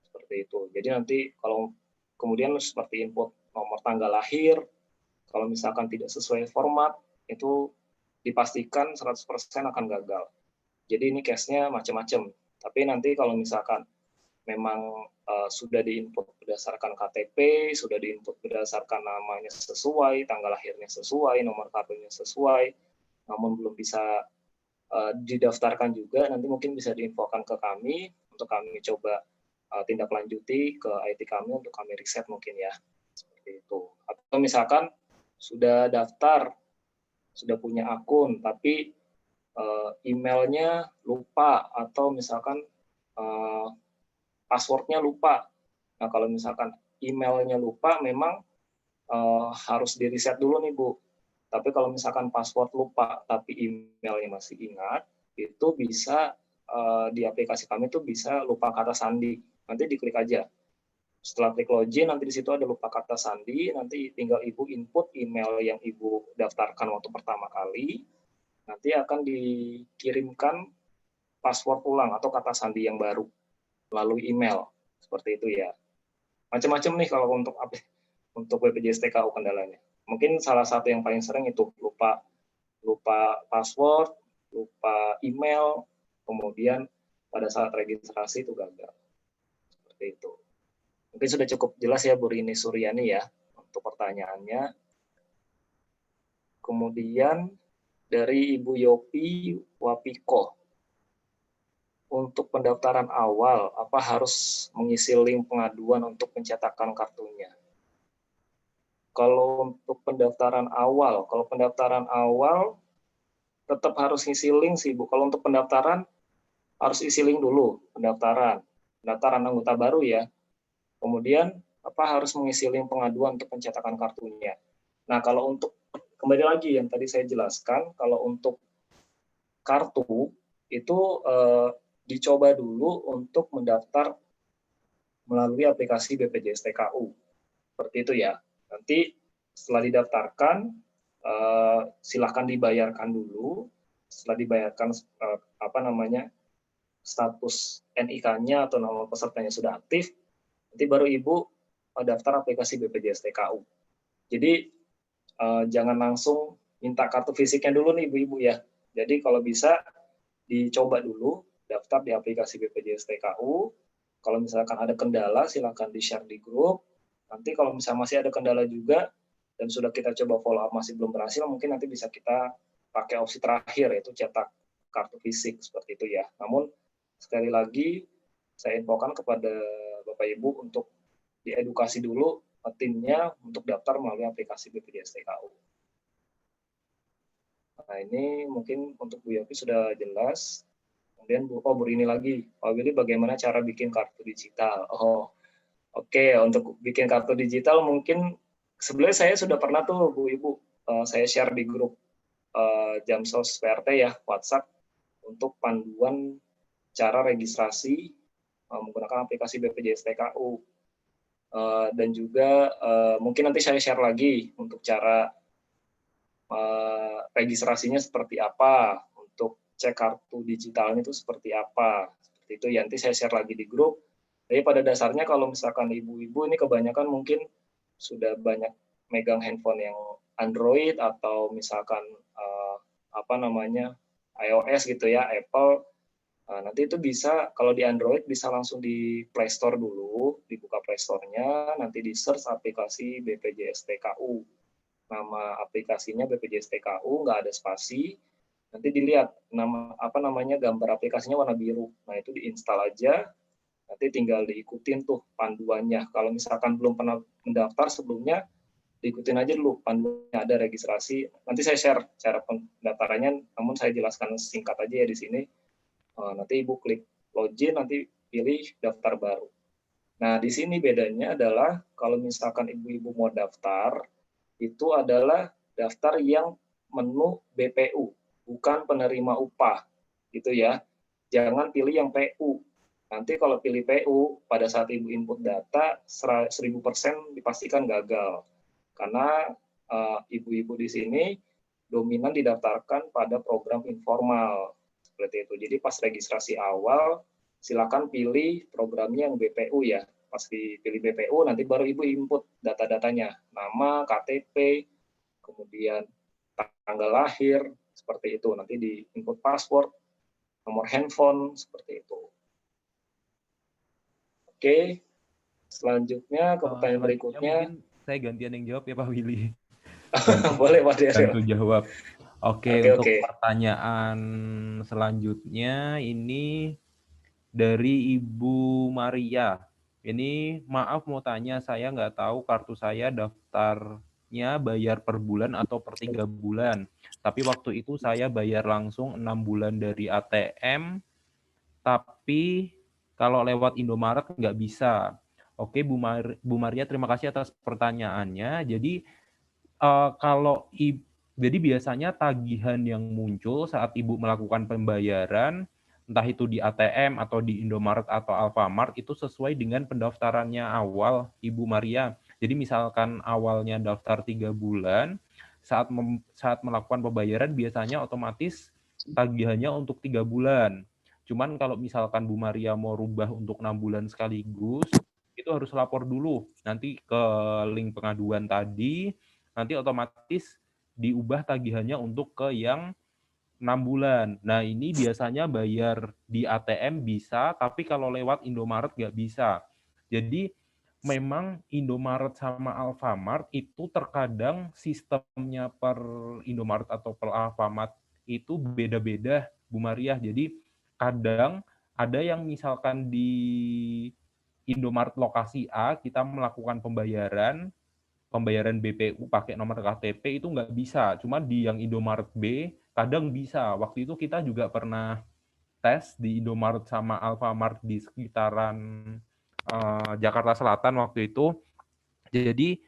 Seperti itu. Jadi nanti kalau kemudian seperti input nomor tanggal lahir, kalau misalkan tidak sesuai format, itu dipastikan 100% akan gagal. Jadi ini case-nya macam-macam. Tapi nanti kalau misalkan memang sudah diinput berdasarkan KTP, sudah diinput berdasarkan namanya sesuai, tanggal lahirnya sesuai, nomor kartunya sesuai, namun belum bisa didaftarkan juga, nanti mungkin bisa diinfokan ke kami untuk kami coba tindak lanjuti ke IT kami untuk kami riset mungkin ya, seperti itu. Atau misalkan sudah daftar, sudah punya akun tapi emailnya lupa atau misalkan passwordnya lupa. Nah kalau misalkan emailnya lupa memang harus di reset dulu nih Bu. Tapi kalau misalkan password lupa tapi emailnya masih ingat, itu bisa di aplikasi kami itu bisa lupa kata sandi. Nanti diklik aja. Setelah klik login, nanti di situ ada lupa kata sandi, nanti tinggal Ibu input email yang Ibu daftarkan waktu pertama kali, nanti akan dikirimkan password ulang atau kata sandi yang baru melalui email. Seperti itu ya. Macam-macam nih kalau untuk BPJS TKU kendalanya. Mungkin salah satu yang paling sering itu lupa password, lupa email, kemudian pada saat registrasi itu gagal. Seperti itu. Mungkin sudah cukup jelas ya Bu Rini Suryani ya untuk pertanyaannya. Kemudian dari Ibu Yopi Wapiko. Untuk pendaftaran awal, apa harus mengisi link pengaduan untuk pencetakan kartunya? Kalau untuk pendaftaran awal tetap harus ngisi link sih Bu. Kalau untuk pendaftaran harus isi link dulu, pendaftaran anggota baru ya. Kemudian harus mengisi link pengaduan untuk pencetakan kartunya. Nah, kalau untuk kembali lagi yang tadi saya jelaskan, kalau untuk kartu itu dicoba dulu untuk mendaftar melalui aplikasi BPJS TKU. Seperti itu ya. Nanti setelah didaftarkan, silakan dibayarkan dulu. Setelah dibayarkan status NIK-nya atau nomor pesertanya sudah aktif, nanti baru Ibu daftar aplikasi BPJS TKU. Jadi jangan langsung minta kartu fisiknya dulu nih ibu-ibu ya. Jadi kalau bisa dicoba dulu daftar di aplikasi BPJS TKU. Kalau misalkan ada kendala silakan di-share di grup. Nanti kalau misalnya masih ada kendala juga dan sudah kita coba follow up masih belum berhasil, mungkin nanti bisa kita pakai opsi terakhir yaitu cetak kartu fisik seperti itu ya. Namun sekali lagi saya infokan kepada Bapak Ibu untuk diedukasi dulu timnya untuk daftar melalui aplikasi BPJS TKU. Nah ini mungkin untuk Bu Yopi sudah jelas. Kemudian Bu ini lagi, Pak Willy bagaimana cara bikin kartu digital? Oke, untuk bikin kartu digital mungkin sebenarnya saya sudah pernah tuh Bu Ibu, saya share di grup Jamsos PRT ya, WhatsApp untuk panduan cara registrasi menggunakan aplikasi BPJS TKU. Dan juga mungkin nanti saya share lagi untuk cara registrasinya seperti apa, untuk cek kartu digitalnya itu seperti apa. Seperti itu ya, nanti saya share lagi di grup. Jadi pada dasarnya kalau misalkan ibu-ibu ini kebanyakan mungkin sudah banyak megang handphone yang Android atau misalkan iOS gitu ya, Apple. Nanti itu bisa, kalau di Android bisa langsung di Play Store dulu, dibuka Play Store-nya, nanti di search aplikasi BPJS TKU. Nama aplikasinya BPJS TKU, nggak ada spasi. Nanti dilihat gambar aplikasinya warna biru. Nah itu diinstal aja, nanti tinggal diikutin tuh panduannya. Kalau misalkan belum pernah mendaftar sebelumnya, diikutin aja dulu panduannya, ada registrasi. Nanti saya share cara pendaftarannya, namun saya jelaskan singkat aja ya di sini. Nanti Ibu klik login, nanti pilih daftar baru. Nah, di sini bedanya adalah kalau misalkan ibu-ibu mau daftar, itu adalah daftar yang menu BPU, bukan penerima upah, gitu ya. Jangan pilih yang PU. Nanti kalau pilih PU, pada saat Ibu input data, 1000% dipastikan gagal. Karena ibu-ibu di sini dominan didaftarkan pada program informal. Seperti itu. Jadi pas registrasi awal, silakan pilih programnya yang BPU ya. Pas dipilih BPU, nanti baru Ibu input data-datanya. Nama, KTP, kemudian tanggal lahir, seperti itu. Nanti di input password, nomor handphone, seperti itu. Oke, selanjutnya ke pertanyaan berikutnya. Mungkin saya gantian yang jawab ya Pak Willy. Boleh Pak Daryl. Bantu jawab. Oke, untuk pertanyaan selanjutnya ini dari Ibu Maria. Ini maaf mau tanya, saya nggak tahu kartu saya daftarnya bayar per bulan atau per 3 bulan. Tapi waktu itu saya bayar langsung 6 bulan dari ATM, tapi kalau lewat Indomaret nggak bisa. Oke, Bu Maria, terima kasih atas pertanyaannya. Jadi jadi biasanya tagihan yang muncul saat Ibu melakukan pembayaran, entah itu di ATM atau di Indomaret atau Alfamart, itu sesuai dengan pendaftarannya awal, Ibu Maria. Jadi misalkan awalnya daftar 3 bulan, saat melakukan pembayaran biasanya otomatis tagihannya untuk 3 bulan. Cuman kalau misalkan Bu Maria mau rubah untuk 6 bulan sekaligus, itu harus lapor dulu nanti ke link pengaduan tadi, nanti otomatis diubah tagihannya untuk ke yang 6 bulan. Nah, ini biasanya bayar di ATM bisa, tapi kalau lewat Indomaret nggak bisa. Jadi, memang Indomaret sama Alfamart itu terkadang sistemnya per Indomaret atau per Alfamart itu beda-beda, Bu Maria. Jadi, kadang ada yang misalkan di Indomaret lokasi A, kita melakukan pembayaran BPU pakai nomor KTP itu nggak bisa. Cuma di yang Indomaret B kadang bisa. Waktu itu kita juga pernah tes di Indomaret sama Alfamart di sekitaran Jakarta Selatan waktu itu. Jadi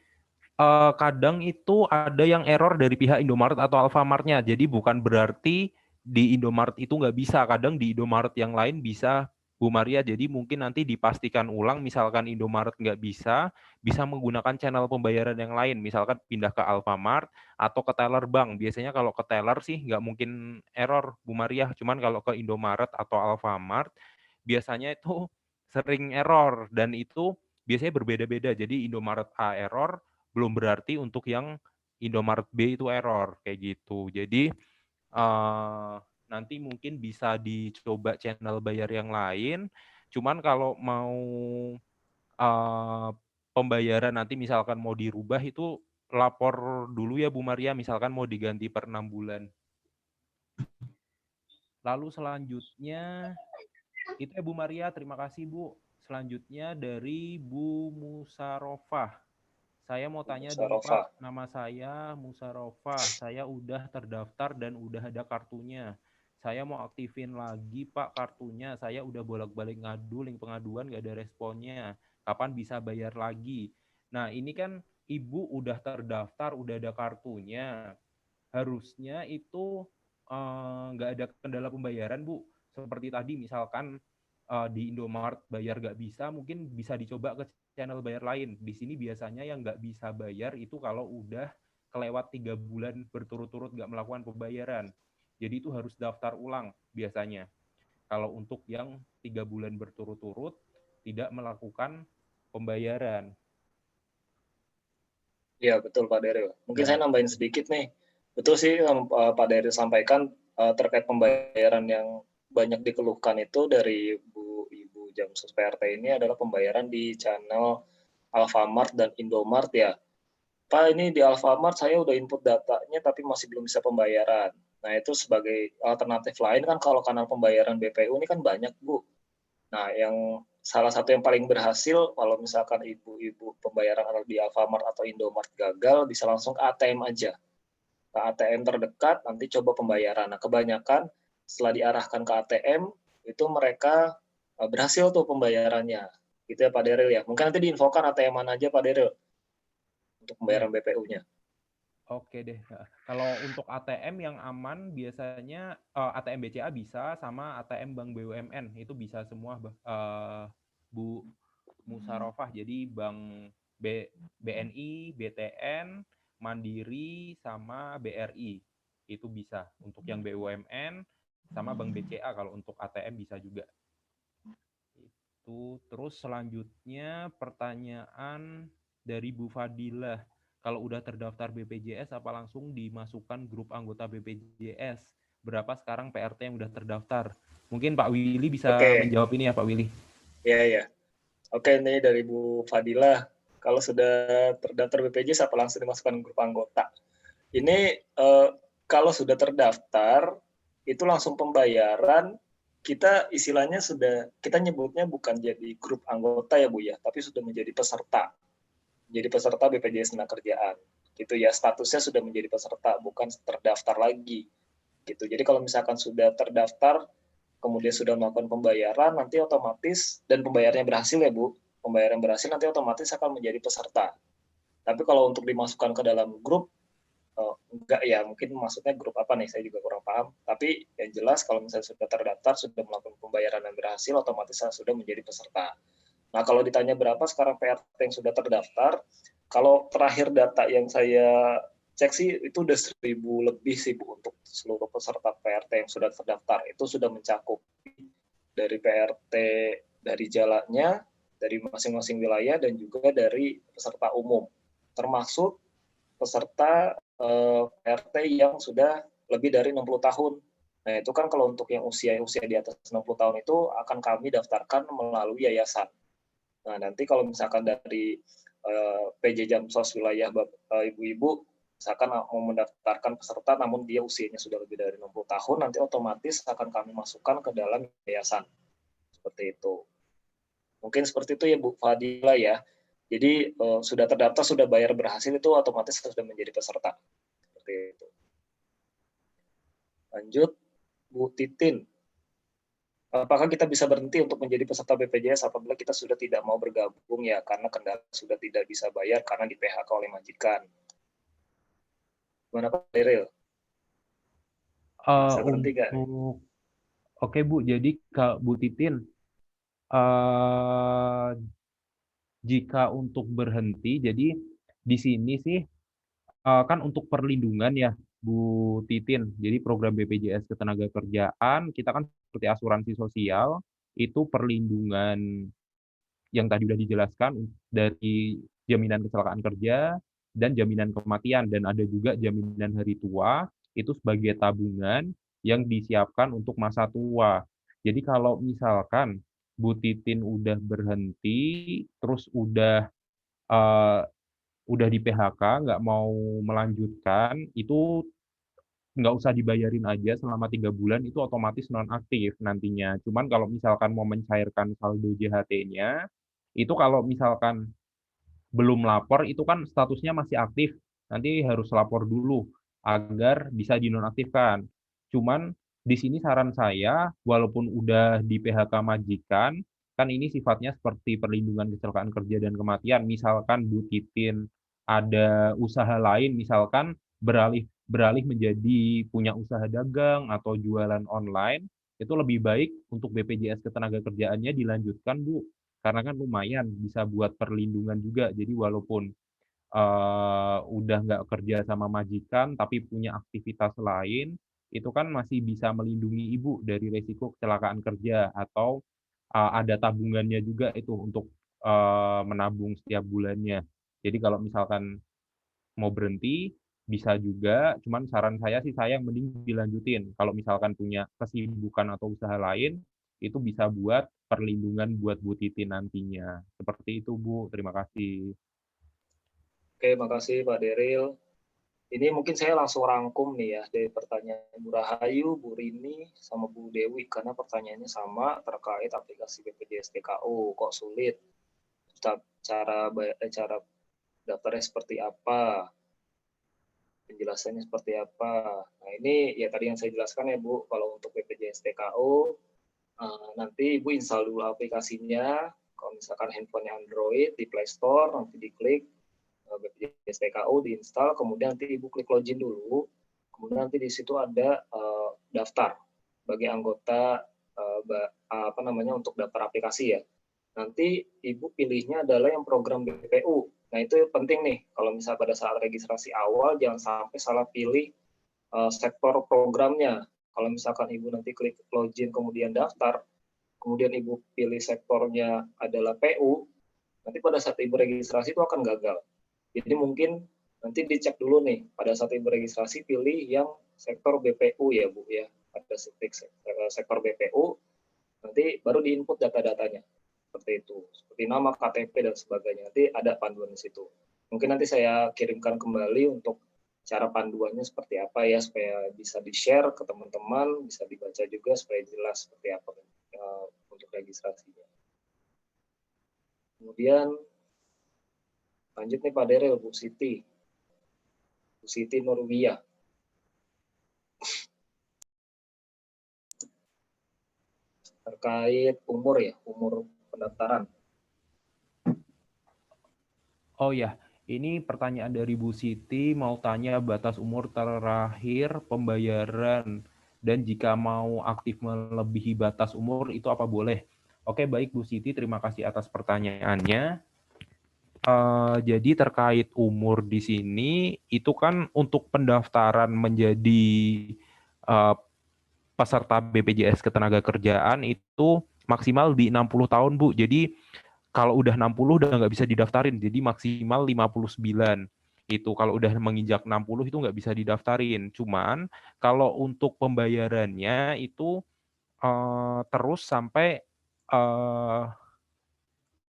kadang itu ada yang error dari pihak Indomaret atau Alfamart-nya. Jadi bukan berarti di Indomaret itu nggak bisa. Kadang di Indomaret yang lain bisa, Bu Maria. Jadi mungkin nanti dipastikan ulang, misalkan Indomaret nggak bisa menggunakan channel pembayaran yang lain. Misalkan pindah ke Alfamart atau ke teller bank. Biasanya kalau ke teller sih nggak mungkin error, Bu Maria. Cuman kalau ke Indomaret atau Alfamart, biasanya itu sering error. Dan itu biasanya berbeda-beda. Jadi Indomaret A error, belum berarti untuk yang Indomaret B itu error kayak gitu. Jadi nanti mungkin bisa dicoba channel bayar yang lain. Cuman kalau mau pembayaran nanti misalkan mau dirubah itu lapor dulu ya Bu Maria, misalkan mau diganti per 6 bulan. Lalu selanjutnya itu ya Bu Maria, terima kasih Bu. Selanjutnya dari Bu Musarofah. Saya mau tanya dong Musarofah. Pak, nama saya Musarofah. Saya udah terdaftar dan udah ada kartunya. Saya mau aktifin lagi Pak kartunya. Saya udah bolak-balik ngadu, link pengaduan gak ada responnya. Kapan bisa bayar lagi? Nah ini kan Ibu udah terdaftar, udah ada kartunya. Harusnya itu nggak ada kendala pembayaran Bu. Seperti tadi misalkan di Indomaret bayar nggak bisa, mungkin bisa dicoba ke channel bayar lain. Di sini biasanya yang nggak bisa bayar itu kalau udah kelewat 3 bulan berturut-turut nggak melakukan pembayaran. Jadi itu harus daftar ulang biasanya. Kalau untuk yang 3 bulan berturut-turut tidak melakukan pembayaran. Iya, betul Pak Daryl. Mungkin Ya. saya nambahin sedikit nih. Betul sih Pak Daryl sampaikan terkait pembayaran yang banyak dikeluhkan itu dari Ibu Jamsus PRT ini adalah pembayaran di channel Alfamart dan Indomart ya. Pak, ini di Alfamart saya udah input datanya tapi masih belum bisa pembayaran. Nah, itu sebagai alternatif lain kan kalau kanal pembayaran BPU ini kan banyak, Bu. Nah, yang salah satu yang paling berhasil kalau misalkan ibu-ibu pembayaran di Alfamart atau Indomart gagal, bisa langsung ke ATM aja. Ke ATM terdekat, nanti coba pembayaran. Nah, kebanyakan setelah diarahkan ke ATM, itu mereka berhasil tuh pembayarannya. Gitu ya Pak Daryl ya. Mungkin nanti diinfokan ATM mana aja Pak Daryl untuk pembayaran BPU-nya. Oke deh. Kalau untuk ATM yang aman biasanya ATM BCA bisa sama ATM Bank BUMN itu bisa semua Bu Musarofah. Jadi Bank BNI, BTN, Mandiri sama BRI itu bisa untuk yang BUMN sama Bank BCA kalau untuk ATM bisa juga. Itu terus selanjutnya pertanyaan dari Bu Fadilah. Kalau udah terdaftar BPJS, apa langsung dimasukkan grup anggota BPJS? Berapa sekarang PRT yang udah terdaftar? Mungkin Pak Willy bisa menjawab ini ya Pak Willy. Iya, ya. Oke, ini dari Bu Fadilah. Kalau sudah terdaftar BPJS, apa langsung dimasukkan grup anggota? Ini kalau sudah terdaftar, itu langsung pembayaran, kita istilahnya kita nyebutnya bukan jadi grup anggota ya Bu ya, tapi sudah menjadi peserta. Jadi peserta BPJS Tenagakerjaan. Gitu ya, statusnya sudah menjadi peserta, bukan terdaftar lagi. Gitu. Jadi kalau misalkan sudah terdaftar, kemudian sudah melakukan pembayaran, nanti otomatis, dan pembayarannya berhasil ya Bu, pembayaran berhasil nanti otomatis akan menjadi peserta. Tapi kalau untuk dimasukkan ke dalam grup, enggak ya, mungkin maksudnya grup apa nih, saya juga kurang paham. Tapi yang jelas kalau misalnya sudah terdaftar, sudah melakukan pembayaran yang berhasil, otomatis sudah menjadi peserta. Nah, kalau ditanya berapa sekarang PRT yang sudah terdaftar, kalau terakhir data yang saya cek sih itu udah 1.000 lebih sih Bu untuk seluruh peserta PRT yang sudah terdaftar. Itu sudah mencakup dari PRT dari jalannya, dari masing-masing wilayah, dan juga dari peserta umum. Termasuk peserta PRT yang sudah lebih dari 60 tahun. Nah, itu kan kalau untuk yang usia di atas 60 tahun itu akan kami daftarkan melalui yayasan. Nah, nanti kalau misalkan dari PJ Jamsos wilayah ibu-ibu, misalkan mau mendaftarkan peserta namun dia usianya sudah lebih dari 60 tahun, nanti otomatis akan kami masukkan ke dalam yayasan. Seperti itu. Mungkin seperti itu ya Bu Fadila ya. Jadi sudah terdaftar, sudah bayar berhasil, itu otomatis sudah menjadi peserta. Seperti itu. Lanjut, Bu Titin. Apakah kita bisa berhenti untuk menjadi peserta BPJS apabila kita sudah tidak mau bergabung ya karena kendala sudah tidak bisa bayar karena di PHK oleh majikan? Gimana Pak Daryl? Bisa berhenti nggak? Oke Bu, jadi Kak Bu Titin, jika untuk berhenti, jadi di sini sih kan untuk perlindungan ya Bu Titin. Jadi program BPJS Ketenagakerjaan kita kan seperti asuransi sosial itu perlindungan yang tadi sudah dijelaskan dari jaminan kecelakaan kerja, dan jaminan kematian, dan ada juga jaminan hari tua itu sebagai tabungan yang disiapkan untuk masa tua. Jadi kalau misalkan Bu Titin udah berhenti, terus udah di PHK, nggak mau melanjutkan, itu nggak usah dibayarin aja selama 3 bulan, itu otomatis nonaktif nantinya. Cuman kalau misalkan mau mencairkan saldo JHT-nya, itu kalau misalkan belum lapor itu kan statusnya masih aktif. Nanti harus lapor dulu agar bisa dinonaktifkan. Cuman di sini saran saya, walaupun udah di PHK majikan, kan ini sifatnya seperti perlindungan kecelakaan kerja dan kematian. Misalkan Bu Titin ada usaha lain, misalkan beralih beralih menjadi punya usaha dagang atau jualan online, itu lebih baik untuk BPJS Ketenagakerjaannya dilanjutkan, Bu. Karena kan lumayan bisa buat perlindungan juga. Jadi walaupun udah nggak kerja sama majikan tapi punya aktivitas lain, itu kan masih bisa melindungi ibu dari resiko kecelakaan kerja atau ada tabungannya juga itu untuk menabung setiap bulannya. Jadi kalau misalkan mau berhenti bisa juga, cuman saran saya sih saya mending dilanjutin. Kalau misalkan punya kesibukan atau usaha lain, itu bisa buat perlindungan buat Bu Titin nantinya. Seperti itu, Bu. Terima kasih. Oke, makasih Pak Deril. Ini mungkin saya langsung rangkum nih ya dari pertanyaan Bu Rahayu, Bu Rini, sama Bu Dewi, karena pertanyaannya sama terkait aplikasi BPJS TKO. Kok sulit? Cara daftarnya seperti apa? Penjelasannya seperti apa? Nah ini ya tadi yang saya jelaskan ya Bu, kalau untuk BPJS TKO, nanti Ibu install dulu aplikasinya. Kalau misalkan handphonenya Android, di Play Store, nanti diklik BPJS TKO, diinstal, kemudian nanti Ibu klik login dulu, kemudian nanti di situ ada daftar bagi anggota untuk daftar aplikasi ya. Nanti Ibu pilihnya adalah yang program BPU. Nah itu penting nih, kalau misalnya pada saat registrasi awal jangan sampai salah pilih sektor programnya. Kalau misalkan Ibu nanti klik login kemudian daftar, kemudian Ibu pilih sektornya adalah PU, nanti pada saat Ibu registrasi itu akan gagal. Jadi mungkin nanti dicek dulu nih, pada saat Ibu registrasi pilih yang sektor BPU ya Bu ya. Ada sektor BPU, nanti baru diinput data-datanya. Seperti itu. Seperti nama, KTP, dan sebagainya. Nanti ada panduan di situ. Mungkin nanti saya kirimkan kembali untuk cara panduannya seperti apa ya, supaya bisa di-share ke teman-teman, bisa dibaca juga supaya jelas seperti apa untuk registrasinya. Kemudian lanjut nih Pak Deril, Bu Siti Nurwiyah. Terkait umur ya, umur pendaftaran. Oh ya, ini pertanyaan dari Bu Siti, mau tanya batas umur terakhir pembayaran dan jika mau aktif melebihi batas umur itu apa boleh? Oke, baik Bu Siti, terima kasih atas pertanyaannya. Jadi terkait umur di sini itu kan untuk pendaftaran menjadi peserta BPJS Ketenagakerjaan itu maksimal di 60 tahun, Bu. Jadi kalau udah 60 udah nggak bisa didaftarin, jadi maksimal 59. Itu kalau udah menginjak 60 itu nggak bisa didaftarin. Cuman kalau untuk pembayarannya itu terus sampai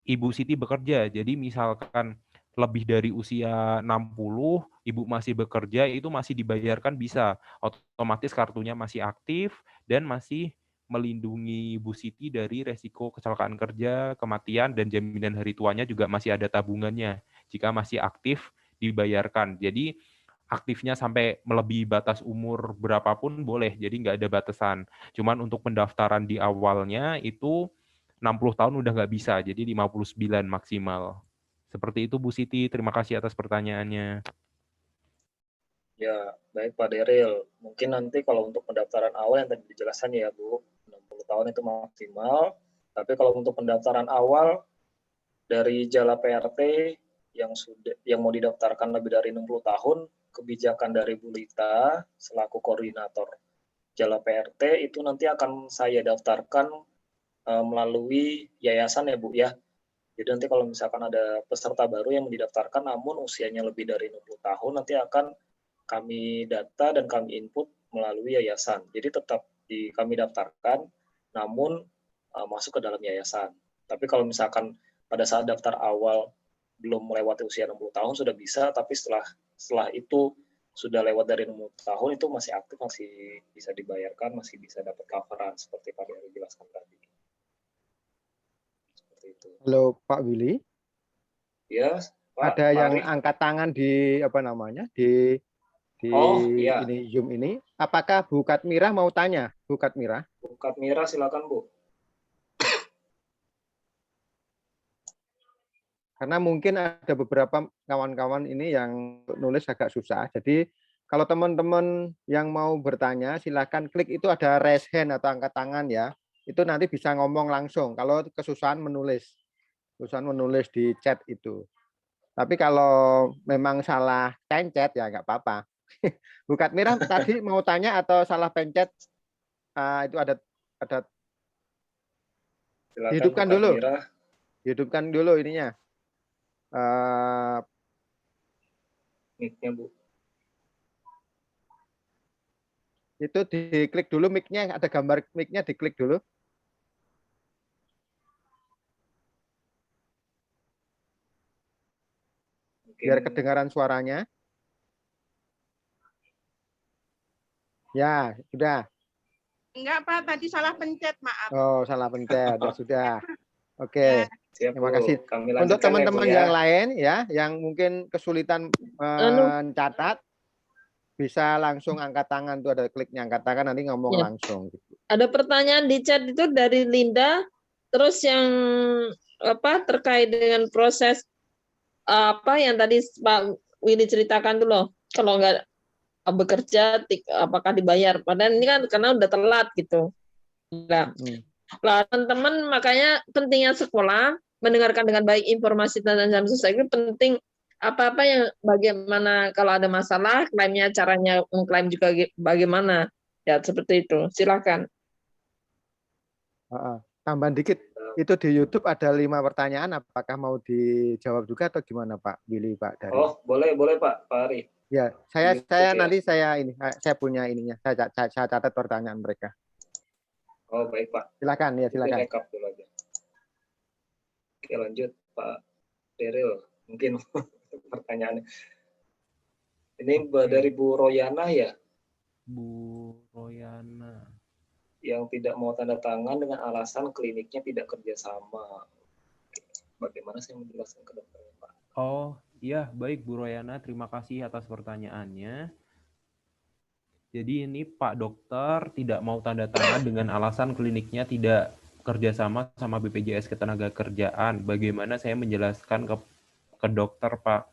Ibu Siti bekerja. Jadi misalkan lebih dari usia 60, Ibu masih bekerja, itu masih dibayarkan bisa. Otomatis kartunya masih aktif dan masih melindungi Bu Siti dari resiko kecelakaan kerja, kematian, dan jaminan hari tuanya juga masih ada tabungannya. Jika masih aktif, dibayarkan. Jadi aktifnya sampai melebihi batas umur berapapun boleh, jadi nggak ada batasan. Cuman untuk pendaftaran di awalnya itu 60 tahun udah nggak bisa, jadi 59 maksimal. Seperti itu Bu Siti, terima kasih atas pertanyaannya. Ya, baik Pak Deril. Mungkin nanti kalau untuk pendaftaran awal yang tadi dijelaskan ya Bu, 60 tahun itu maksimal. Tapi kalau untuk pendaftaran awal dari Jala PRT yang mau didaftarkan lebih dari 60 tahun, kebijakan dari Bu Lita selaku koordinator Jala PRT itu nanti akan saya daftarkan melalui yayasan ya Bu ya. Jadi nanti kalau misalkan ada peserta baru yang didaftarkan namun usianya lebih dari 60 tahun, nanti akan kami data dan kami input melalui yayasan. Jadi tetap kami daftarkan, namun masuk ke dalam yayasan. Tapi kalau misalkan pada saat daftar awal belum melewati usia 60 tahun sudah bisa, tapi setelah itu sudah lewat dari 60 tahun itu masih aktif, masih bisa dibayarkan, masih bisa dapat coveran seperti Pak Dery jelaskan tadi. Itu. Halo Pak Willy. Ya, Pak. Ada yang Mari. angkat tangan di apa namanya di iya. ini Zoom ini. Apakah Bu Katmirah mau tanya? Bu Katmirah. Bu Katmirah silakan Bu. Karena mungkin ada beberapa kawan-kawan ini yang nulis agak susah. Jadi kalau teman-teman yang mau bertanya silakan klik itu ada raise hand atau angkat tangan ya. Itu nanti bisa ngomong langsung kalau kesusahan menulis di chat itu. Tapi kalau memang salah pencet ya nggak apa-apa. Bu Katmirah tadi mau tanya atau salah pencet? Itu ada Silakan, hidupkan dulu. Hidupkan dulu ininya. Mic-nya Bu. Itu diklik dulu mic-nya, ada gambar mic-nya diklik dulu. Biar kedengaran suaranya. Ya, sudah. Enggak, Pak. Tadi salah pencet, maaf. Oh, salah pencet. Ya, sudah. Oke. Siap, terima Bu. kasih. Untuk teman-teman yang lain ya, yang mungkin kesulitan mencatat, bisa langsung angkat tangan. Tuh ada kliknya angkat tangan, nanti ngomong langsung. Gitu. Ada pertanyaan di chat itu dari Linda. Terus yang terkait dengan proses yang tadi Pak Willy ceritakan tuh loh, kalau nggak bekerja apakah dibayar? Padahal ini kan karena udah telat gitu. Nah, teman-teman makanya pentingnya sekolah mendengarkan dengan baik informasi tentang jam sosial itu penting. Apa-apa yang bagaimana kalau ada masalah klaimnya, caranya mengklaim juga bagaimana ya, seperti itu. Silakan. Tambahan dikit. Itu di YouTube ada 5 pertanyaan, apakah mau dijawab juga atau gimana Pak Willy, Pak Dari? Oh, boleh Pak Ari. Ya, saya nanti saya punya ininya, saya catat pertanyaan mereka. Oh, baik Pak. Silakan ya, silakan. Rekap dulu aja. Oke, lanjut Pak Daryl. Mungkin pertanyaannya. Ini dari Bu Royana ya? Bu Royana. Yang tidak mau tanda tangan dengan alasan kliniknya tidak kerjasama. Bagaimana saya menjelaskan ke dokternya, Pak? Oh, iya, baik Bu Royana, terima kasih atas pertanyaannya. Jadi ini Pak Dokter tidak mau tanda tangan dengan alasan kliniknya tidak kerjasama sama BPJS Ketenagakerjaan. Bagaimana saya menjelaskan ke dokter, Pak?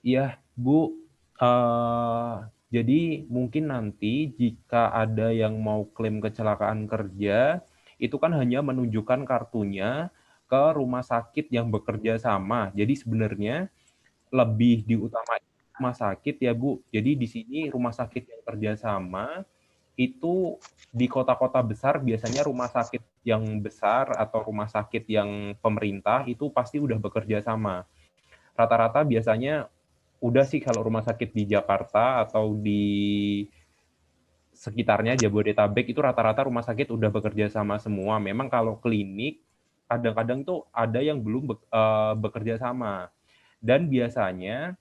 Iya, Bu. Jadi mungkin nanti jika ada yang mau klaim kecelakaan kerja, itu kan hanya menunjukkan kartunya ke rumah sakit yang bekerja sama. Jadi sebenarnya lebih diutamakan rumah sakit ya Bu. Jadi di sini rumah sakit yang kerja sama itu di kota-kota besar biasanya rumah sakit yang besar atau rumah sakit yang pemerintah itu pasti udah bekerja sama. Rata-rata biasanya udah sih kalau rumah sakit di Jakarta atau di sekitarnya Jabodetabek itu rata-rata rumah sakit udah bekerja sama semua. Memang kalau klinik kadang-kadang tuh ada yang belum bekerja sama. Dan biasanya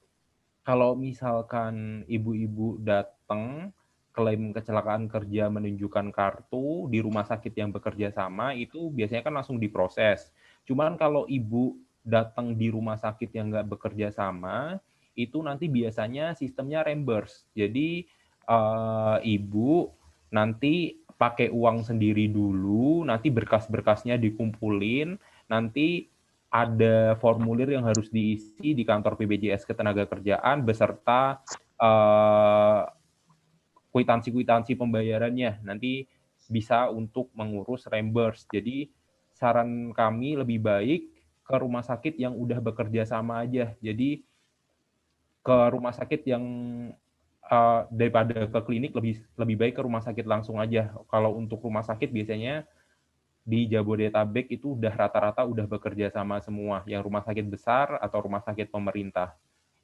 kalau misalkan ibu-ibu datang klaim kecelakaan kerja menunjukkan kartu di rumah sakit yang bekerja sama itu biasanya kan langsung diproses. Cuman kalau ibu datang di rumah sakit yang nggak bekerja sama itu nanti biasanya sistemnya reimburse. Jadi ibu nanti pakai uang sendiri dulu, nanti berkas-berkasnya dikumpulin, nanti ada formulir yang harus diisi di kantor BPJS Ketenagakerjaan beserta kwitansi-kwitansi pembayarannya. Nanti bisa untuk mengurus reimburse. Jadi saran kami lebih baik ke rumah sakit yang udah bekerja sama aja. Jadi ke rumah sakit yang daripada ke klinik lebih baik ke rumah sakit langsung aja. Kalau untuk rumah sakit biasanya di Jabodetabek itu udah rata-rata udah bekerja sama semua, yang rumah sakit besar atau rumah sakit pemerintah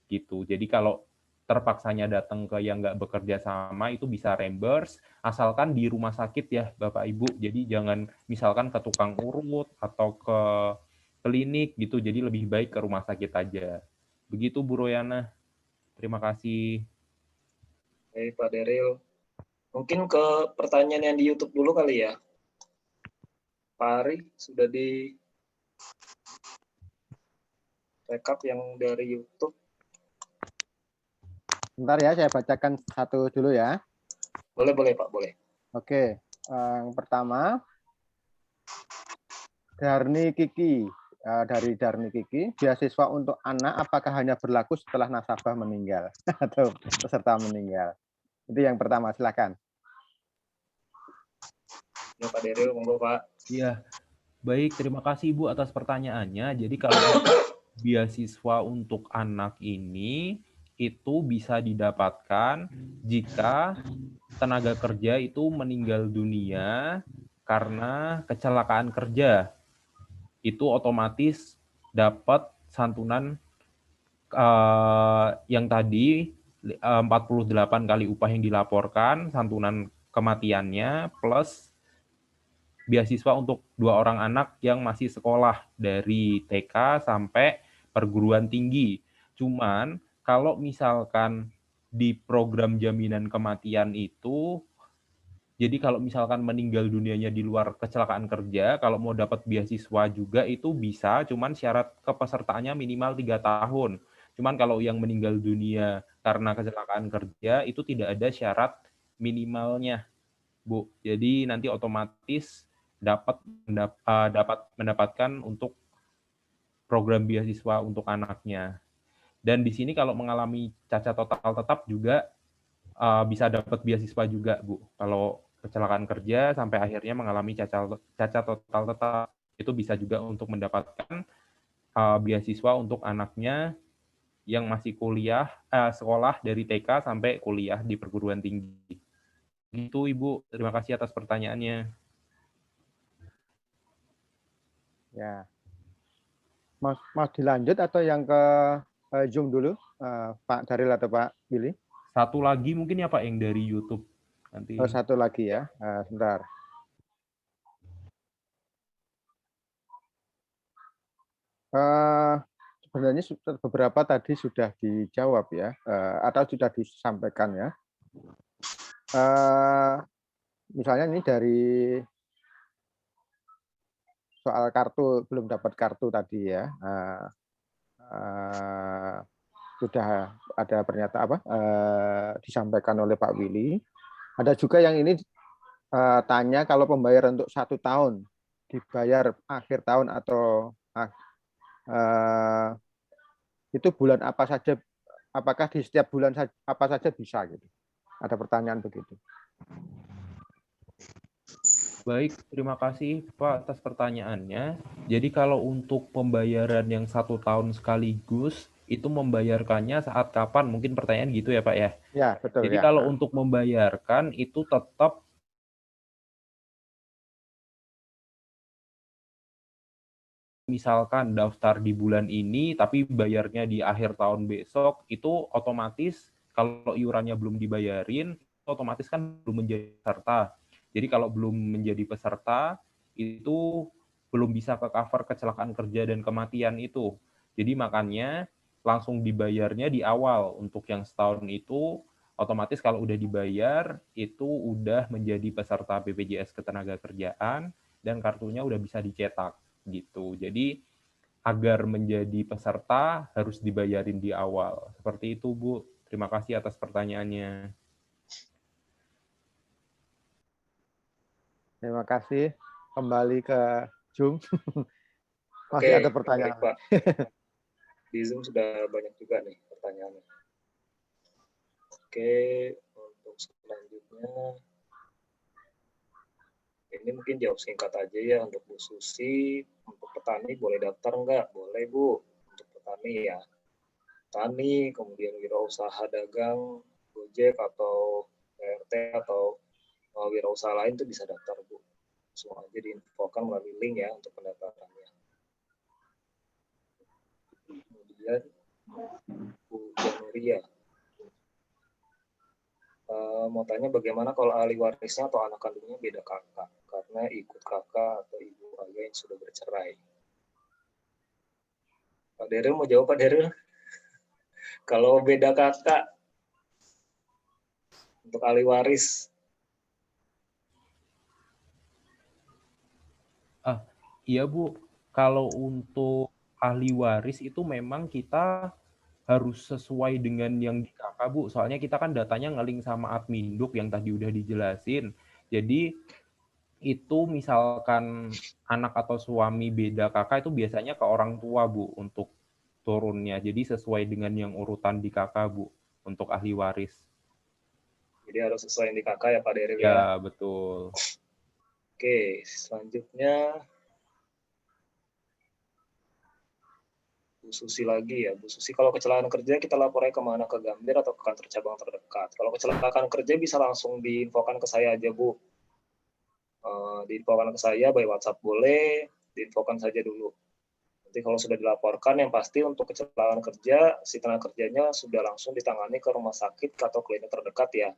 gitu. Jadi kalau terpaksanya datang ke yang nggak bekerja sama itu bisa reimburse, asalkan di rumah sakit ya Bapak Ibu. Jadi jangan misalkan ke tukang urut atau ke klinik gitu, jadi lebih baik ke rumah sakit aja. Begitu Bu Royana. Terima kasih. Baik Pak Daryl. Mungkin ke pertanyaan yang di YouTube dulu kali ya. Pak Ari, sudah di rekap yang dari YouTube. Bentar ya, saya bacakan satu dulu ya. Boleh Pak, boleh. Oke, yang pertama Darni Kiki, dari Darni Kiki, beasiswa untuk anak apakah hanya berlaku setelah nasabah meninggal atau peserta meninggal? Itu yang pertama, silakan. Ya Pak Daryl, monggo Pak. Iya, baik. Terima kasih Ibu atas pertanyaannya. Jadi kalau beasiswa untuk anak ini itu bisa didapatkan jika tenaga kerja itu meninggal dunia karena kecelakaan kerja. Itu otomatis dapat santunan yang tadi 48 kali upah yang dilaporkan, santunan kematiannya, plus beasiswa untuk 2 orang anak yang masih sekolah dari TK sampai perguruan tinggi. Cuman kalau misalkan di program jaminan kematian itu, jadi kalau misalkan meninggal dunianya di luar kecelakaan kerja, kalau mau dapat beasiswa juga itu bisa, cuman syarat kepesertaannya minimal 3 tahun. Cuman kalau yang meninggal dunia karena kecelakaan kerja itu tidak ada syarat minimalnya, Bu. Jadi nanti otomatis dapat mendapatkan untuk program beasiswa untuk anaknya. Dan di sini kalau mengalami cacat total tetap juga bisa dapat beasiswa juga, Bu. Kalau kecelakaan kerja sampai akhirnya mengalami cacat total tetap, itu bisa juga untuk mendapatkan beasiswa untuk anaknya yang masih sekolah dari TK sampai kuliah di perguruan tinggi. Gitu Ibu, terima kasih atas pertanyaannya. Ya, Mas dilanjut atau yang ke Zoom dulu, Pak Daryl atau Pak Billy? Satu lagi mungkin ya Pak yang dari YouTube nanti. Oh, satu lagi ya, sebentar. Sebenarnya beberapa tadi sudah dijawab ya, atau sudah disampaikan ya. Misalnya ini dari soal kartu, belum dapat kartu tadi ya. Sudah ada pernyataan disampaikan oleh Pak Willy. Ada juga yang ini tanya kalau pembayaran untuk 1 tahun dibayar akhir tahun atau itu bulan apa saja, apakah di setiap bulan apa saja bisa gitu. Ada pertanyaan begitu. Baik, terima kasih Pak atas pertanyaannya. Jadi kalau untuk pembayaran yang 1 tahun sekaligus, itu membayarkannya saat kapan? Mungkin pertanyaan gitu ya Pak ya? Ya, betul. Jadi ya. kalau untuk membayarkan itu tetap misalkan daftar di bulan ini tapi bayarnya di akhir tahun besok, itu otomatis kalau iurannya belum dibayarin, otomatis kan belum menjadi peserta. Jadi kalau belum menjadi peserta, itu belum bisa ke cover kecelakaan kerja dan kematian itu. Jadi makanya langsung dibayarnya di awal. Untuk yang setahun itu, otomatis kalau udah dibayar, itu udah menjadi peserta BPJS Ketenagakerjaan, dan kartunya udah bisa dicetak gitu. Jadi agar menjadi peserta harus dibayarin di awal. Seperti itu, Bu. Terima kasih atas pertanyaannya. Terima kasih. Kembali ke Zoom. Oke, Masih ada pertanyaan. baik, Pak. Di Zoom sudah banyak juga nih pertanyaannya. Oke, untuk selanjutnya ini mungkin jawab singkat aja ya untuk Bu Susi. Untuk petani boleh daftar enggak? Boleh Bu, untuk petani ya. Petani, kemudian wirausaha dagang, Gojek atau PRT atau wirausaha lain itu bisa daftar Bu. langsung aja diinfokan melalui link ya untuk pendaftarannya. Kemudian Bu Januria mau tanya bagaimana kalau ahli warisnya atau anak kandungnya beda kakak karena ikut kakak atau ibu ayah yang sudah bercerai. Pak Daryl mau jawab, Pak Daryl? Kalau beda kakak untuk ahli waris. Iya Bu, kalau untuk ahli waris itu memang kita harus sesuai dengan yang di kakak Bu, soalnya kita kan datanya ngeling sama adminduk yang tadi udah dijelasin. Jadi itu misalkan anak atau suami beda kakak itu biasanya ke orang tua Bu untuk turunnya. Jadi sesuai dengan yang urutan di kakak Bu untuk ahli waris. Jadi harus sesuai yang di kakak ya Pak Daryl ya? Ya, betul. Oke, selanjutnya Bu Susi lagi ya. Bu Susi, kalau kecelakaan kerja kita lapornya kemana? Ke Gambir atau ke kantor cabang terdekat? Kalau kecelakaan kerja bisa langsung diinfokan ke saya aja Bu. Diinfokan ke saya by WhatsApp boleh, diinfokan saja dulu. Nanti kalau sudah dilaporkan, yang pasti untuk kecelakaan kerja, si tenaga kerjanya sudah langsung ditangani ke rumah sakit atau klinik terdekat ya,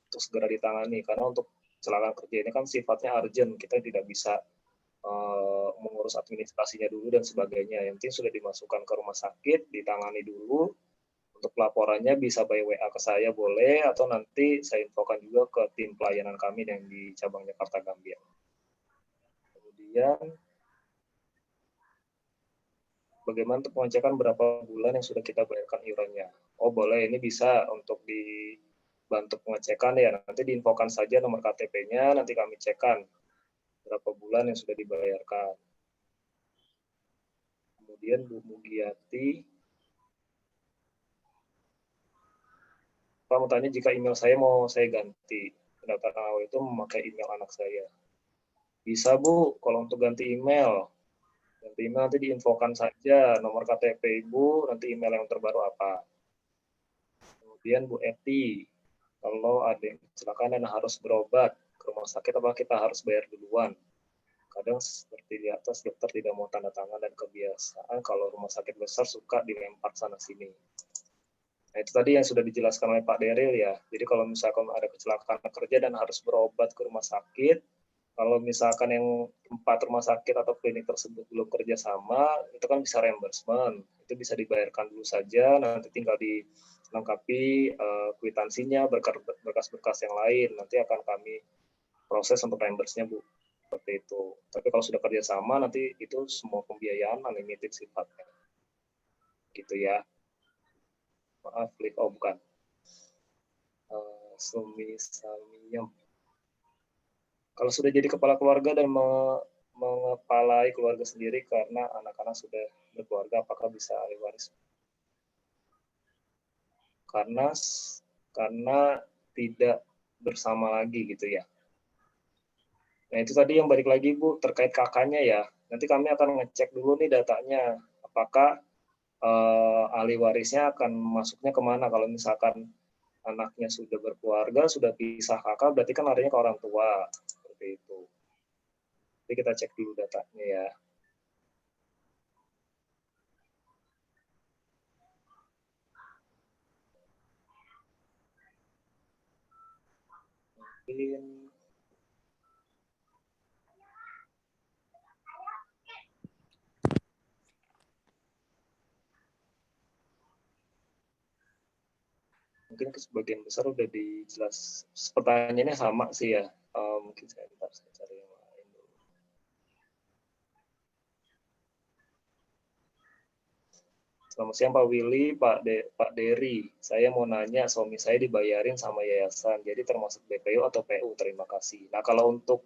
untuk segera ditangani. Karena untuk kecelakaan kerja ini kan sifatnya urgent, kita tidak bisa mengurus administrasinya dulu dan sebagainya. Yang penting sudah dimasukkan ke rumah sakit, ditangani dulu. Untuk laporannya bisa by WA ke saya boleh, atau nanti saya infokan juga ke tim pelayanan kami yang di cabang Jakarta Gambir. Kemudian, bagaimana untuk pengecekan berapa bulan yang sudah kita bayarkan iurannya? Oh boleh, ini bisa untuk dibantu pengecekan ya. Nanti diinfokan saja nomor KTP-nya, nanti kami cekan berapa bulan yang sudah dibayarkan. Kemudian Bu Mugiati, Pak mau tanya jika email saya mau saya ganti, pendaftaran awal itu memakai email anak saya. Bisa Bu, kalau untuk ganti email nanti diinfokan saja nomor KTP Ibu, nanti email yang terbaru apa. Kemudian Bu Eti, kalau ada yang kecelakaan dan harus berobat ke rumah sakit, apa kita harus bayar duluan? Kadang seperti di atas, dokter tidak mau tanda tangan dan kebiasaan kalau rumah sakit besar suka dilempar sana-sini. Nah, itu tadi yang sudah dijelaskan oleh Pak Daryl ya. Jadi kalau misalkan ada kecelakaan kerja dan harus berobat ke rumah sakit, kalau misalkan yang tempat rumah sakit atau klinik tersebut belum kerjasama, itu kan bisa reimbursement. Itu bisa dibayarkan dulu saja, nanti tinggal dilengkapi kwitansinya, berkas-berkas yang lain. Nanti akan kami proses untuk reimburse-nya, Bu. Seperti itu. Tapi kalau sudah kerjasama, nanti itu semua pembiayaan unlimited sifatnya. Gitu ya. Maaf, klik. Oh, bukan. Sumi Samiyam. Kalau sudah jadi kepala keluarga dan mengepalai keluarga sendiri karena anak-anak sudah berkeluarga, apakah bisa ahli waris? Karena tidak bersama lagi gitu ya. Nah itu tadi yang balik lagi Bu, terkait kakaknya ya. Nanti kami akan ngecek dulu nih datanya, apakah ahli warisnya akan masuknya kemana. Kalau misalkan anaknya sudah berkeluarga, sudah pisah kakak, berarti kan larinya ke orang tua. Seperti itu. Jadi kita cek dulu datanya ya. Mungkin sebagian besar udah dijelas. Pertanyaannya sama sih ya. Mungkin saya cari yang lain dulu. Selamat siang Pak Willy, Pak Dery. Saya mau nanya, suami saya dibayarin sama yayasan, jadi termasuk BPU atau PU? Terima kasih. Nah kalau untuk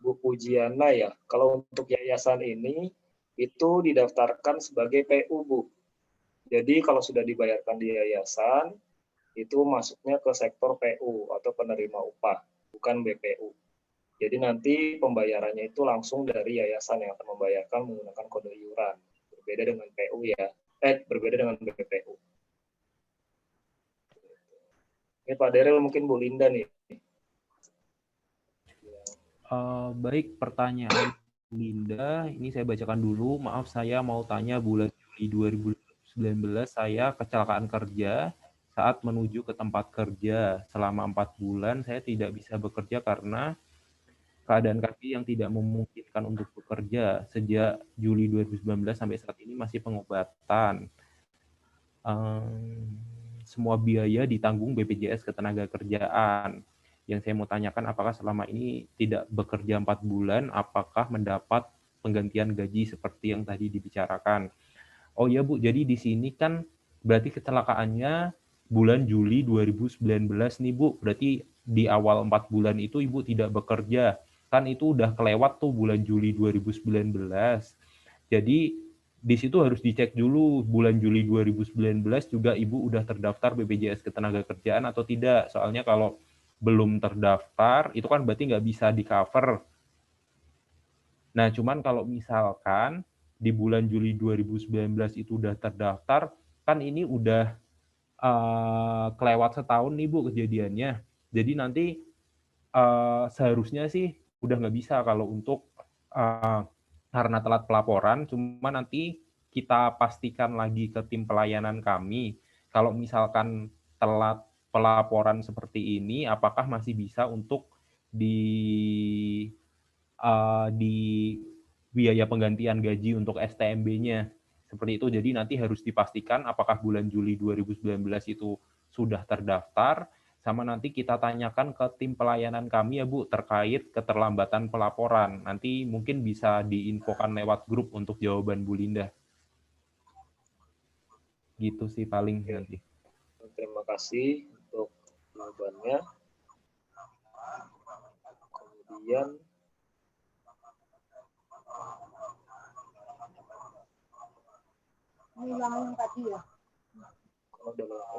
Bu Pujiana ya, kalau untuk yayasan ini itu didaftarkan sebagai PU Bu. Jadi kalau sudah dibayarkan di yayasan, itu masuknya ke sektor PU atau penerima upah, bukan BPU. Jadi nanti pembayarannya itu langsung dari yayasan yang akan membayarkan menggunakan kode iuran. Berbeda dengan PU ya, berbeda dengan BPU. Ini Pak Daryl, mungkin Bu Linda nih. Baik, pertanyaan Linda, ini saya bacakan dulu. Maaf, saya mau tanya bulan Juli 2019 saya kecelakaan kerja saat menuju ke tempat kerja. Selama 4 bulan saya tidak bisa bekerja karena keadaan kaki yang tidak memungkinkan untuk bekerja. Sejak Juli 2019 sampai saat ini masih pengobatan. Semua biaya ditanggung BPJS Ketenagakerjaan. Yang saya mau tanyakan, apakah selama ini tidak bekerja 4 bulan, apakah mendapat penggantian gaji seperti yang tadi dibicarakan? Oh ya Bu, jadi di sini kan berarti kecelakaannya bulan Juli 2019 nih Bu, berarti di awal 4 bulan itu Ibu tidak bekerja. Kan itu udah kelewat tuh bulan Juli 2019. Jadi di situ harus dicek dulu bulan Juli 2019 juga Ibu udah terdaftar BPJS Ketenagakerjaan atau tidak. Soalnya kalau belum terdaftar, itu kan berarti nggak bisa di-cover. Nah, cuman kalau misalkan di bulan Juli 2019 itu udah terdaftar, kan ini udah kelewat setahun nih Bu kejadiannya. Jadi nanti seharusnya sih udah nggak bisa kalau untuk karena telat pelaporan, cuma nanti kita pastikan lagi ke tim pelayanan kami. Kalau misalkan telat pelaporan seperti ini, apakah masih bisa untuk di biaya penggantian gaji untuk STMB-nya. Seperti itu, jadi nanti harus dipastikan apakah bulan Juli 2019 itu sudah terdaftar, sama nanti kita tanyakan ke tim pelayanan kami ya Bu, terkait keterlambatan pelaporan. Nanti mungkin bisa diinfokan lewat grup untuk jawaban Bu Linda. Gitu sih paling nanti. Terima kasih untuk jawabannya. Kemudian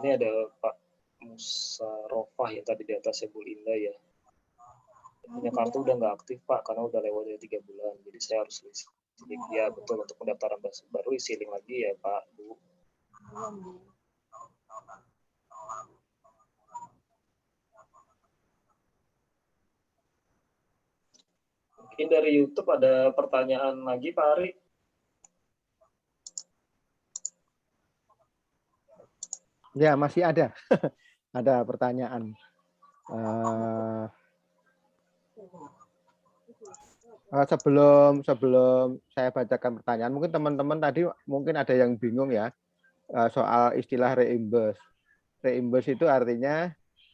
ini ada Pak Musarofah yang tadi di atasnya Bu Linda ya. Punya kartu udah nggak aktif Pak karena udah lewat dari 3 bulan. Jadi saya harus isi link. Ya betul, untuk pendaftaran baru isi link lagi ya Pak Bu. Mungkin dari YouTube ada pertanyaan lagi Pak Ari. Ya, masih ada. Ada pertanyaan. Sebelum saya bacakan pertanyaan, mungkin teman-teman tadi mungkin ada yang bingung ya soal istilah reimburse. Reimburse itu artinya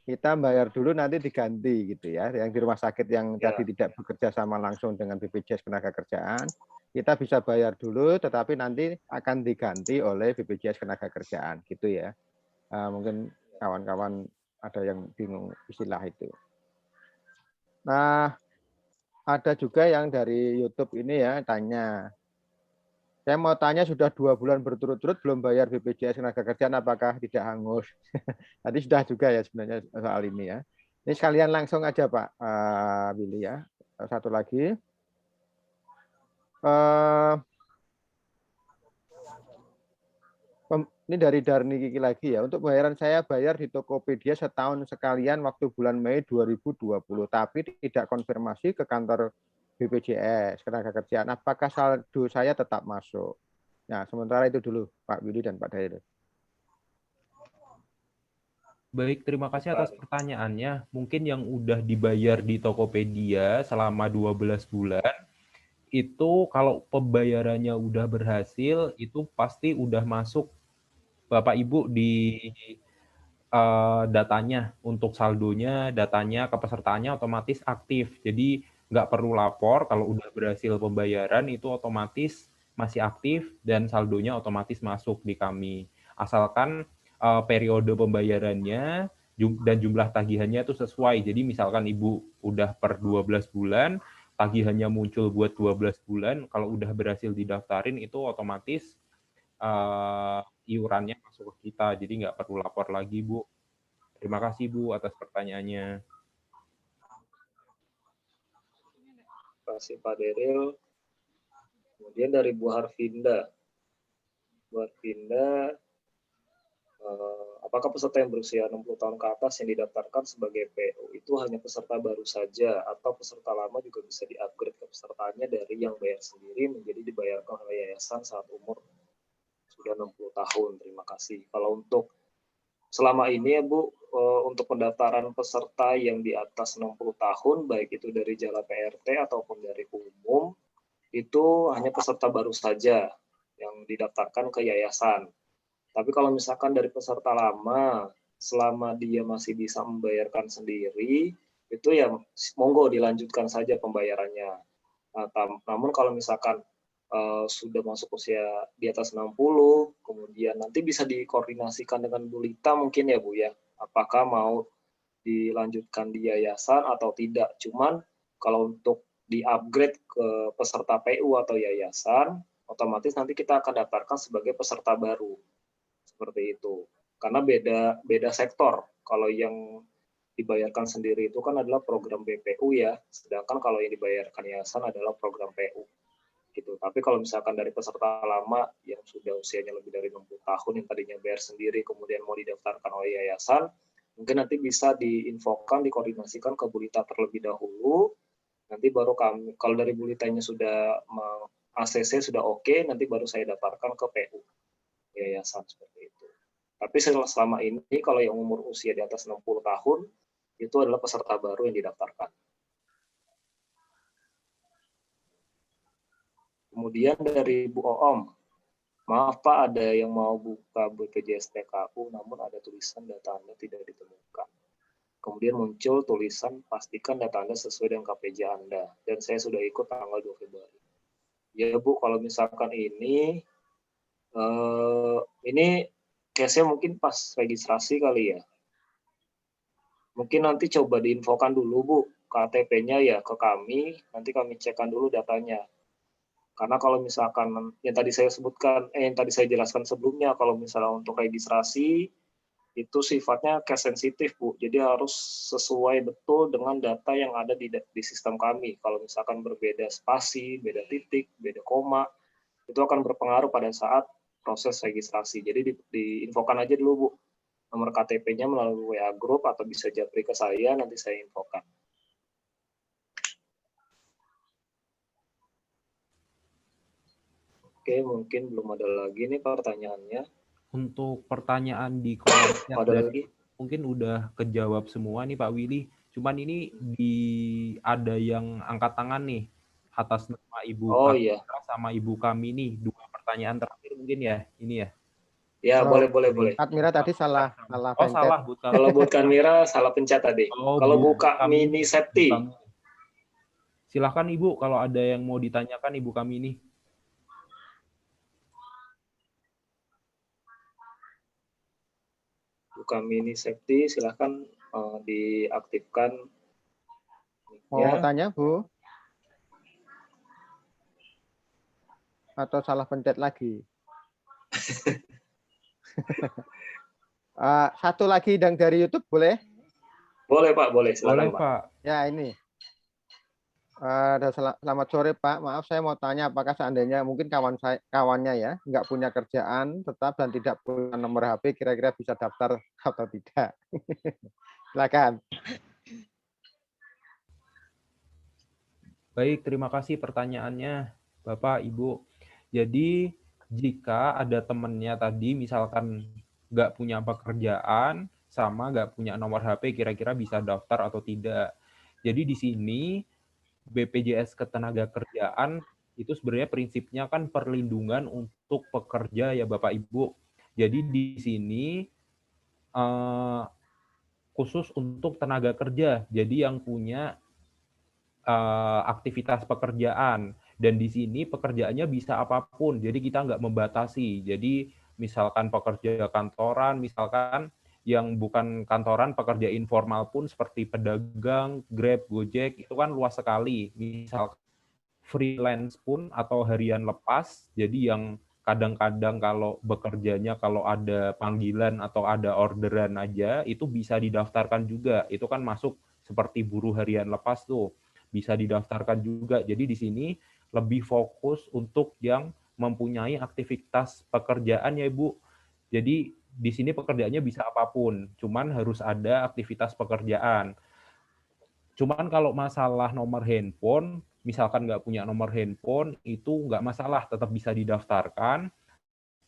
kita bayar dulu nanti diganti gitu ya. Yang di rumah sakit yang tadi tidak bekerja sama langsung dengan BPJS Ketenagakerjaan, kita bisa bayar dulu tetapi nanti akan diganti oleh BPJS Ketenagakerjaan gitu ya. Mungkin kawan-kawan ada yang bingung istilah itu. Nah, ada juga yang dari YouTube ini ya tanya. Saya mau tanya, sudah 2 bulan berturut-turut belum bayar BPJS Ketenagakerjaan, apakah tidak hangus? Tadi sudah juga ya sebenarnya soal ini ya. Ini sekalian langsung aja Pak Billy ya. Satu lagi. Ini dari Darni Kiki lagi ya. Untuk bayaran saya bayar di Tokopedia setahun sekalian waktu bulan Mei 2020, tapi tidak konfirmasi ke kantor BPJS Ketenagakerjaan. Apakah saldo saya tetap masuk? Nah, sementara itu dulu Pak Willy dan Pak Dairul. Baik, terima kasih atas pertanyaannya. Mungkin yang udah dibayar di Tokopedia selama 12 bulan, itu kalau pembayarannya udah berhasil, itu pasti udah masuk Bapak Ibu di datanya, untuk saldonya, datanya, kepesertaannya otomatis aktif. Jadi nggak perlu lapor, kalau udah berhasil pembayaran itu otomatis masih aktif dan saldonya otomatis masuk di kami. Asalkan periode pembayarannya dan jumlah tagihannya itu sesuai. Jadi misalkan Ibu udah per 12 bulan, tagihannya muncul buat 12 bulan, kalau udah berhasil didaftarin itu otomatis iurannya masuk ke kita, jadi nggak perlu lapor lagi Bu. Terima kasih Bu atas pertanyaannya. Terima kasih Pak Dairil. Kemudian dari Bu Harvinda. Bu Harvinda, apakah peserta yang berusia 60 tahun ke atas yang didaftarkan sebagai PO itu itu hanya peserta baru saja atau peserta lama juga bisa di-upgrade ke pesertanya dari yang bayar sendiri menjadi dibayarkan oleh yayasan saat umur sudah 60 tahun. Terima kasih. Kalau untuk selama ini ya Bu, untuk pendaftaran peserta yang di atas 60 tahun, baik itu dari Jala PRT ataupun dari umum, itu hanya peserta baru saja yang didaftarkan ke yayasan. Tapi kalau misalkan dari peserta lama, selama dia masih bisa membayarkan sendiri, itu ya monggo dilanjutkan saja pembayarannya. Namun kalau misalkan sudah masuk usia di atas 60, kemudian nanti bisa dikoordinasikan dengan Bu Lita mungkin ya Bu ya, apakah mau dilanjutkan di yayasan atau tidak. Cuman kalau untuk di-upgrade ke peserta PU atau yayasan, otomatis nanti kita akan daftarkan sebagai peserta baru. Seperti itu. Karena beda sektor. Kalau yang dibayarkan sendiri itu kan adalah program BPU ya, sedangkan kalau yang dibayarkan yayasan adalah program PU. Gitu. Tapi kalau misalkan dari peserta lama yang sudah usianya lebih dari 60 tahun yang tadinya bayar sendiri kemudian mau didaftarkan oleh yayasan, mungkin nanti bisa diinfokan, dikoordinasikan ke Bu Lita terlebih dahulu. Nanti baru kami, kalau dari Bu Litanya sudah ACC sudah oke, nanti baru saya daftarkan ke PU yayasan seperti itu. Tapi selama ini kalau yang umur usia di atas 60 tahun itu adalah peserta baru yang didaftarkan. Kemudian dari Bu Oom, maaf Pak, ada yang mau buka BPJS TKU namun ada tulisan data Anda tidak ditemukan. Kemudian muncul tulisan pastikan data Anda sesuai dengan KPJ Anda dan saya sudah ikut tanggal 2 Februari. Ya Bu, kalau misalkan ini case-nya mungkin pas registrasi kali ya. Mungkin nanti coba diinfokan dulu Bu, KTP-nya ya ke kami, nanti kami cekkan dulu datanya. Karena kalau misalkan yang tadi saya sebutkan, yang tadi saya jelaskan sebelumnya, kalau misalnya untuk registrasi, itu sifatnya case sensitif Bu, jadi harus sesuai betul dengan data yang ada di sistem kami. Kalau misalkan berbeda spasi, beda titik, beda koma, itu akan berpengaruh pada saat proses registrasi. Jadi diinfokan aja dulu Bu, nomor KTP-nya melalui WA Group atau bisa japri ke saya, nanti saya infokan. Oke, mungkin belum ada lagi nih pertanyaannya. Untuk pertanyaan di kolom chat lagi? mungkin udah kejawab semua nih Pak Willy. Cuman ini ada yang angkat tangan nih atas nama Ibu Admira sama Ibu kami nih, 2 pertanyaan terakhir mungkin ya, ini ya. Ya, boleh. Admira tadi salah pencet. Salah Bu. Kalau Bu Admira salah pencet tadi. Kalau buka mini Septi. Silahkan Ibu kalau ada yang mau ditanyakan Ibu kami ini. Buka mini Septi, silahkan diaktifkan. Mau tanya Bu? Atau salah pencet lagi? Satu lagi yang dari YouTube boleh? Boleh Pak, boleh. Silakan Pak. Ya ini. Selamat sore Pak. Maaf saya mau tanya apakah seandainya mungkin kawannya ya nggak punya kerjaan tetap dan tidak punya nomor HP, kira-kira bisa daftar atau tidak? Silakan. Baik, terima kasih pertanyaannya Bapak Ibu. Jadi jika ada temennya tadi misalkan nggak punya pekerjaan sama nggak punya nomor HP, kira-kira bisa daftar atau tidak. Jadi di sini BPJS Ketenagakerjaan itu sebenarnya prinsipnya kan perlindungan untuk pekerja ya Bapak Ibu. Jadi di sini khusus untuk tenaga kerja. Jadi yang punya aktivitas pekerjaan. Dan di sini pekerjaannya bisa apapun, jadi kita nggak membatasi. Jadi misalkan pekerja kantoran, misalkan yang bukan kantoran, pekerja informal pun seperti pedagang, Grab, Gojek, itu kan luas sekali. Misal freelance pun atau harian lepas, jadi yang kadang-kadang kalau bekerjanya kalau ada panggilan atau ada orderan aja, itu bisa didaftarkan juga. Itu kan masuk seperti buruh harian lepas tuh, bisa didaftarkan juga. Jadi di sini lebih fokus untuk yang mempunyai aktivitas pekerjaan ya Ibu. Jadi di sini pekerjaannya bisa apapun, cuman harus ada aktivitas pekerjaan. Cuman kalau masalah nomor handphone, misalkan nggak punya nomor handphone, itu nggak masalah, tetap bisa didaftarkan.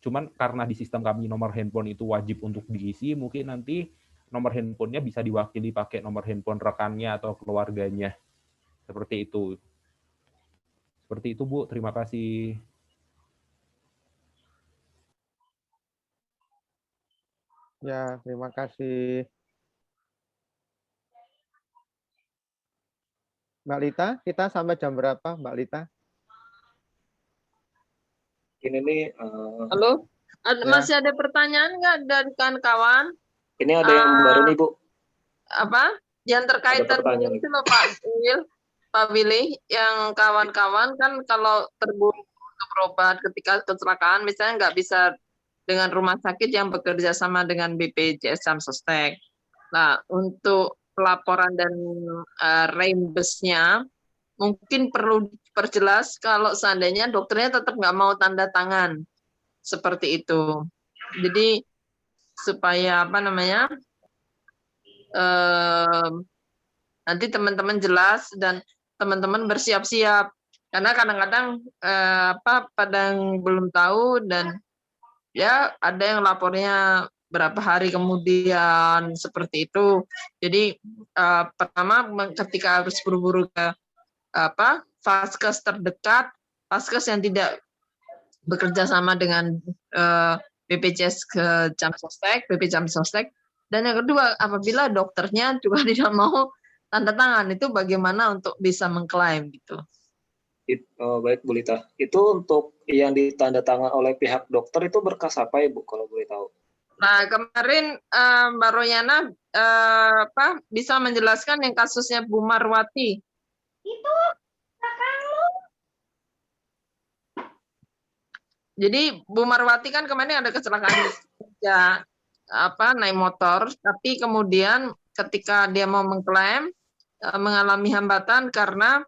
Cuman karena di sistem kami nomor handphone itu wajib untuk diisi, mungkin nanti nomor handphonenya bisa diwakili pakai nomor handphone rekannya atau keluarganya. Seperti itu. Seperti itu, Bu. Terima kasih. Ya, terima kasih. Mbak Lita, kita sampai jam berapa, Mbak Lita? Ini nih, Halo, Ya. masih ada pertanyaan nggak dari kawan-kawan? ini ada yang baru nih, Bu. Apa? Yang terkait Ada pertanyaan itu loh Pak Willy, yang kawan-kawan kan kalau terburu untuk berobat ketika kecelakaan, misalnya nggak bisa dengan rumah sakit yang bekerja sama dengan BPJS Jamsostek. Nah, untuk pelaporan dan reimbursenya, mungkin perlu diperjelas kalau seandainya dokternya tetap nggak mau tanda tangan seperti itu. Jadi supaya apa namanya nanti teman-teman jelas dan teman-teman bersiap-siap karena kadang-kadang pada yang belum tahu dan ya ada yang lapornya berapa hari kemudian seperti itu. Jadi pertama ketika harus buru-buru ke vaskes terdekat, vaskes yang tidak bekerja sama dengan BPJS Jamsostek, BP Jamsostek. Dan yang kedua, apabila dokternya juga tidak mau tanda tangan, itu bagaimana untuk bisa mengklaim gitu. Baik, Bu Lita. Itu untuk yang ditandatangan oleh pihak dokter itu berkas apa, Ibu, kalau boleh tahu? Nah, kemarin Mbak Royana bisa menjelaskan yang kasusnya Bu Marwati. Itu jadi Bu Marwati kan kemarin ada kecelakaan kerja naik motor, tapi kemudian ketika dia mau mengklaim mengalami hambatan karena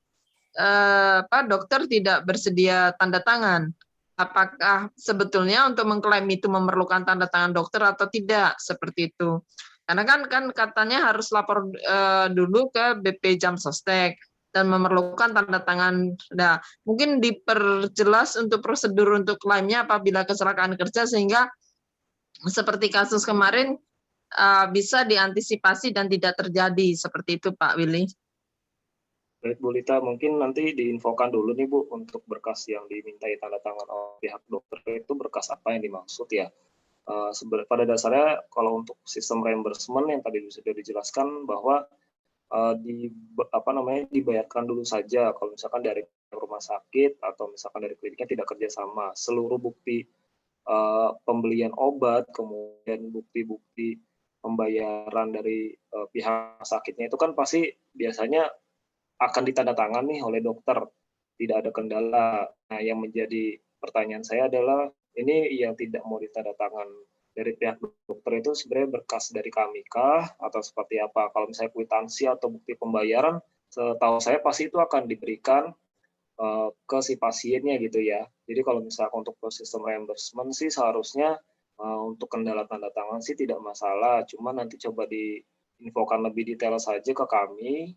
dokter tidak bersedia tanda tangan. Apakah sebetulnya untuk mengklaim itu memerlukan tanda tangan dokter atau tidak seperti itu? Karena kan katanya harus lapor dulu ke BP Jamsostek dan memerlukan tanda tangan. Nah, mungkin diperjelas untuk prosedur untuk klaimnya apabila kecelakaan kerja sehingga seperti kasus kemarin bisa diantisipasi dan tidak terjadi seperti itu, Pak Willy. Baik, Bu Lita, mungkin nanti diinfokan dulu nih, Bu, untuk berkas yang dimintai tanda tangan oleh pihak dokter itu berkas apa yang dimaksud ya. Pada dasarnya kalau untuk sistem reimbursement yang tadi sudah dijelaskan bahwa dibayarkan dulu saja kalau misalkan dari rumah sakit atau misalkan dari kliniknya tidak kerjasama. Seluruh bukti pembelian obat, kemudian bukti-bukti pembayaran dari pihak sakitnya itu kan pasti biasanya akan ditandatangani oleh dokter, tidak ada kendala. Nah, yang menjadi pertanyaan saya adalah ini yang tidak mau ditandatangan dari pihak dokter itu sebenarnya berkas dari kami kah atau seperti apa? Kalau misalnya kwitansi atau bukti pembayaran, setahu saya pasti itu akan diberikan ke si pasiennya gitu ya. Jadi kalau misalnya untuk sistem reimbursement sih seharusnya untuk kendala tanda tangan sih tidak masalah. Cuma nanti coba diinfokan lebih detail saja ke kami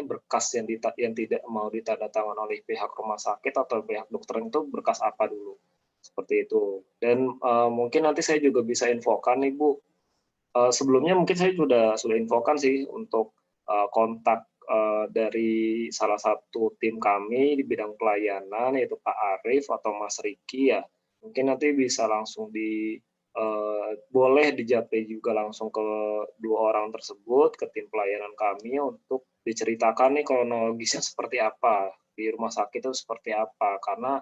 berkas yang tidak mau ditandatangan oleh pihak rumah sakit atau pihak dokter itu berkas apa dulu seperti itu. Dan mungkin nanti saya juga bisa infokan nih, Bu. Sebelumnya mungkin saya sudah infokan sih untuk kontak dari salah satu tim kami di bidang pelayanan yaitu Pak Arif atau Mas Riki ya. Mungkin nanti bisa langsung boleh dijapri juga langsung ke dua orang tersebut, ke tim pelayanan kami untuk diceritakan nih kronologisnya seperti apa, di rumah sakit itu seperti apa, karena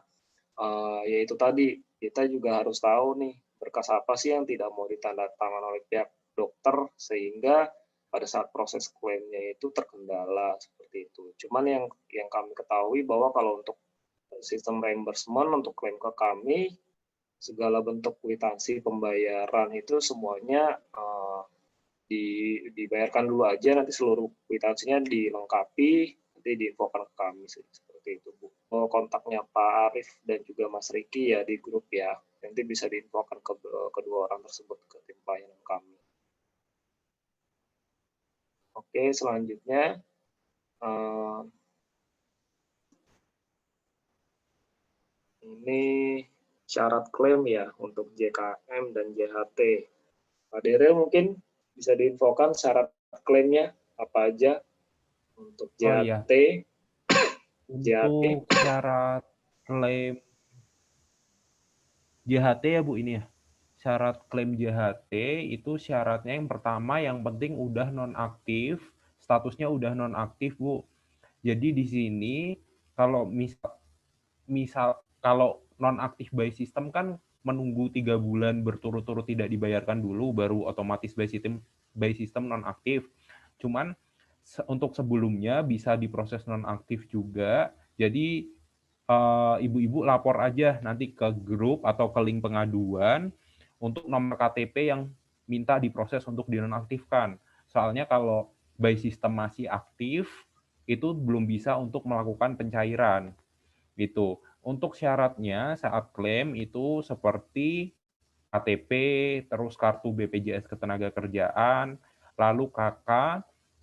ya itu tadi, kita juga harus tahu nih berkas apa sih yang tidak mau ditandatangan oleh pihak dokter, sehingga pada saat proses klaimnya itu terkendala seperti itu. Cuman yang kami ketahui bahwa kalau untuk sistem reimbursement untuk klaim ke kami, segala bentuk kwitansi pembayaran itu semuanya dibayarkan dulu aja, nanti seluruh kwitansinya dilengkapi, nanti diinfokan ke kami seperti itu, Bu. Kontaknya Pak Arif dan juga Mas Riki ya di grup ya, nanti bisa diinfokan ke kedua orang tersebut ke tim pelayanan kami. Oke. Oke, selanjutnya ini syarat klaim ya untuk JKM dan JHT. Pak Daryl mungkin bisa diinfokan syarat klaimnya apa aja untuk JHT. Untuk syarat klaim JHT ya Bu ini ya. Syarat klaim JHT itu syaratnya yang pertama yang penting udah nonaktif, statusnya udah nonaktif Bu. Jadi di sini kalau misal kalau nonaktif by system kan menunggu 3 bulan berturut-turut tidak dibayarkan dulu baru otomatis by system nonaktif. Cuman untuk sebelumnya bisa diproses nonaktif juga. Jadi ibu-ibu lapor aja nanti ke grup atau ke link pengaduan untuk nomor KTP yang minta diproses untuk dinonaktifkan. Soalnya kalau by system masih aktif, itu belum bisa untuk melakukan pencairan. Gitu. Untuk syaratnya saat klaim itu seperti KTP, terus kartu BPJS Ketenagakerjaan, lalu KK,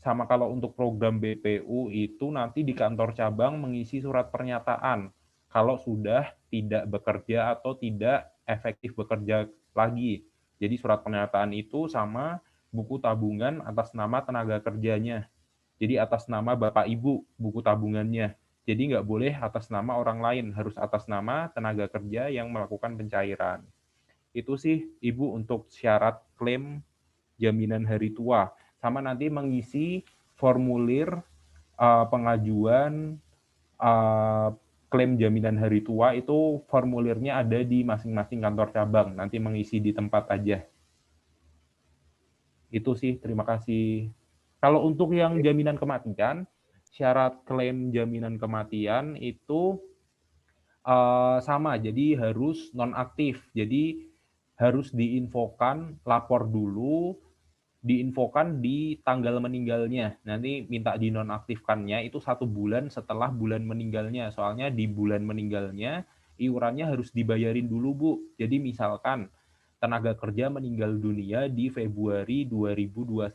sama kalau untuk program BPU itu nanti di kantor cabang mengisi surat pernyataan kalau sudah tidak bekerja atau tidak efektif bekerja lagi. Jadi surat pernyataan itu sama buku tabungan atas nama tenaga kerjanya. Jadi atas nama Bapak Ibu buku tabungannya. Jadi nggak boleh atas nama orang lain, harus atas nama tenaga kerja yang melakukan pencairan. Itu sih Ibu untuk syarat klaim jaminan hari tua. Sama nanti mengisi formulir pengajuan klaim jaminan hari tua itu formulirnya ada di masing-masing kantor cabang. Nanti mengisi di tempat aja. Itu sih, terima kasih. Kalau untuk yang jaminan kematian, syarat klaim jaminan kematian itu sama, jadi harus nonaktif. Jadi harus diinfokan, lapor dulu, diinfokan di tanggal meninggalnya. Nanti minta dinonaktifkannya itu 1 bulan setelah bulan meninggalnya. Soalnya di bulan meninggalnya iurannya harus dibayarin dulu, Bu. Jadi misalkan tenaga kerja meninggal dunia di Februari 2021.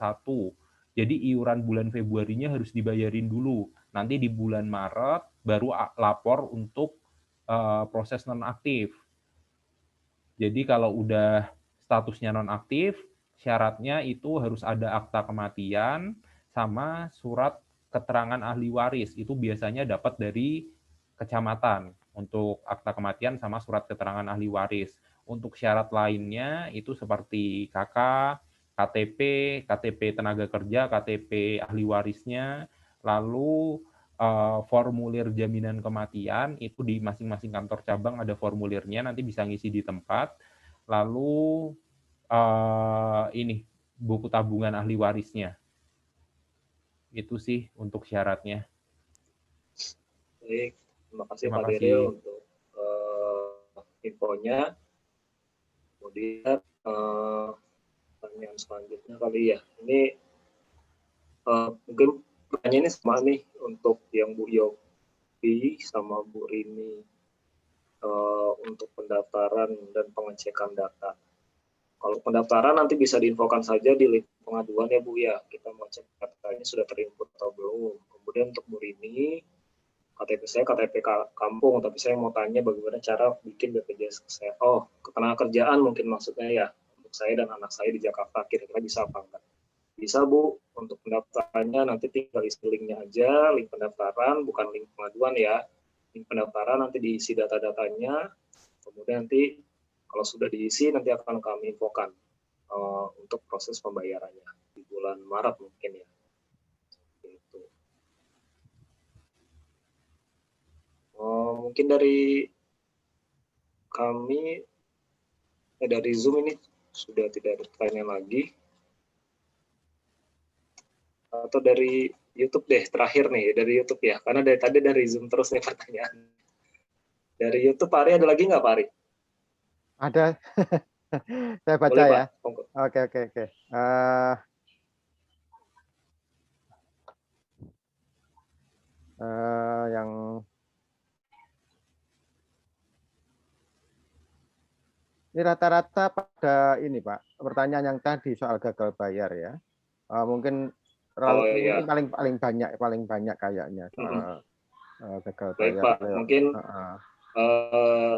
Jadi iuran bulan Februarinya harus dibayarin dulu. Nanti di bulan Maret baru lapor untuk proses nonaktif. Jadi kalau udah statusnya nonaktif, syaratnya itu harus ada akta kematian sama surat keterangan ahli waris. Itu biasanya dapat dari kecamatan untuk akta kematian sama surat keterangan ahli waris. Untuk syarat lainnya itu seperti KK, KTP, KTP tenaga kerja, KTP ahli warisnya, lalu formulir jaminan kematian itu di masing-masing kantor cabang ada formulirnya, nanti bisa ngisi di tempat. Lalu ini buku tabungan ahli warisnya. Itu sih untuk syaratnya. Baik, terima kasih Pak Daryl untuk infonya. Kemudian pertanyaan selanjutnya kali ya. Ini mungkin pertanyaan ini sama nih untuk yang Bu Yopi sama Bu Rini untuk pendaftaran dan pengecekan data. Kalau pendaftaran nanti bisa diinfokan saja di link pengaduan ya Bu ya. Kita mau cek datanya sudah terinput atau belum. Kemudian untuk Bu Rini, KTP saya KTP kampung, tapi saya mau tanya bagaimana cara bikin BPJS Kesehatan. Oh, ketenagakerjaan mungkin maksudnya ya. Untuk saya dan anak saya di Jakarta, kira-kira bisa apa enggak? Bisa Bu, untuk pendaftarannya nanti tinggal isi linknya aja, link pendaftaran, bukan link pengaduan ya. Link pendaftaran nanti diisi data-datanya, kemudian nanti kalau sudah diisi nanti akan kami infokan untuk proses pembayarannya di bulan Maret mungkin ya. Gitu. Mungkin dari kami, dari Zoom ini sudah tidak ada pertanyaan lagi. Atau dari YouTube deh, terakhir nih, dari YouTube ya. Karena dari tadi dari Zoom terus nih pertanyaan. Dari YouTube, Pak Ari, ada lagi nggak, Pak Ari? Ada. Saya baca boleh, ya. Pak. Oke. Yang ini rata-rata pada ini Pak, pertanyaan yang tadi soal gagal bayar ya. Mungkin iya. Ini paling banyak kayaknya soal gagal Baik bayar. Pak, mungkin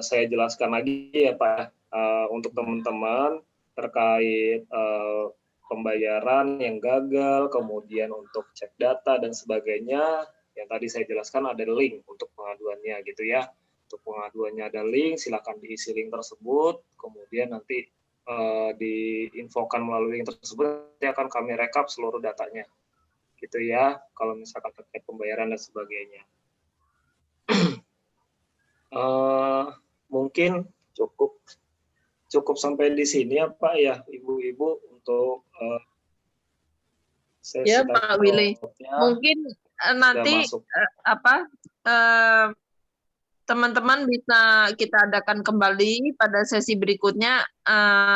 saya jelaskan lagi ya Pak, untuk teman-teman terkait pembayaran yang gagal, kemudian untuk cek data dan sebagainya. Yang tadi saya jelaskan ada link untuk pengaduannya gitu ya. Untuk pengaduannya ada link, silakan diisi link tersebut, kemudian nanti diinfokan melalui link tersebut, nanti akan kami rekap seluruh datanya. Gitu ya, kalau misalkan terkait pembayaran dan sebagainya. Mungkin cukup sampai di sini ya Pak ya, Ibu-ibu untuk sesi Ya Pak Willy, mungkin nanti teman-teman bisa kita adakan kembali pada sesi berikutnya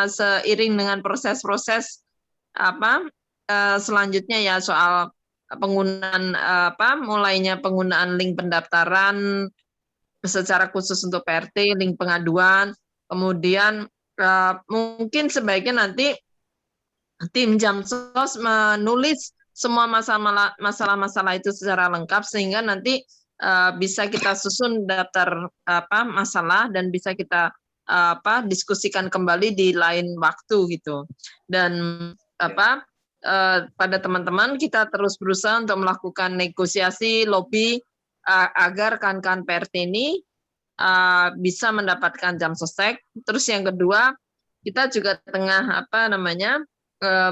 seiring dengan proses-proses selanjutnya ya, soal penggunaan mulainya penggunaan link pendaftaran secara khusus untuk PRT, link pengaduan, kemudian mungkin sebaiknya nanti tim Jamsos menulis semua masalah-masalah itu secara lengkap sehingga nanti bisa kita susun daftar masalah dan bisa kita diskusikan kembali di lain waktu gitu. Dan pada teman-teman kita terus berusaha untuk melakukan negosiasi lobby agar kan PRT ini bisa mendapatkan Jamsostek. Terus yang kedua, kita juga tengah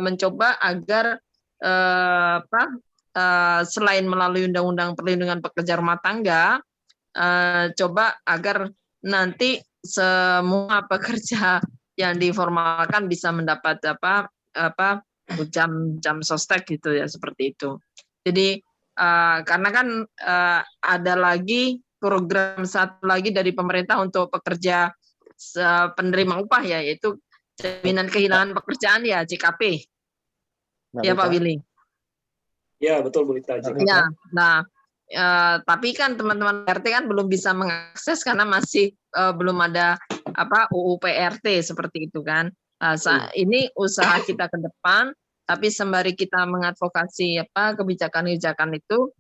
mencoba agar selain melalui Undang-Undang Perlindungan Pekerja Rumah Tangga, coba agar nanti semua pekerja yang diformalkan bisa mendapat jam sostek gitu ya, seperti itu. Jadi karena kan ada lagi program satu lagi dari pemerintah untuk pekerja penerima upah ya, yaitu jaminan kehilangan pekerjaan ya, JKP. Ya Pak Willy. Ya betul Bu Lita. Ya, nah tapi kan teman-teman PRT kan belum bisa mengakses karena masih belum ada UU PRT seperti itu kan. Ini usaha kita ke depan, tapi sembari kita mengadvokasi kebijakan-kebijakan itu,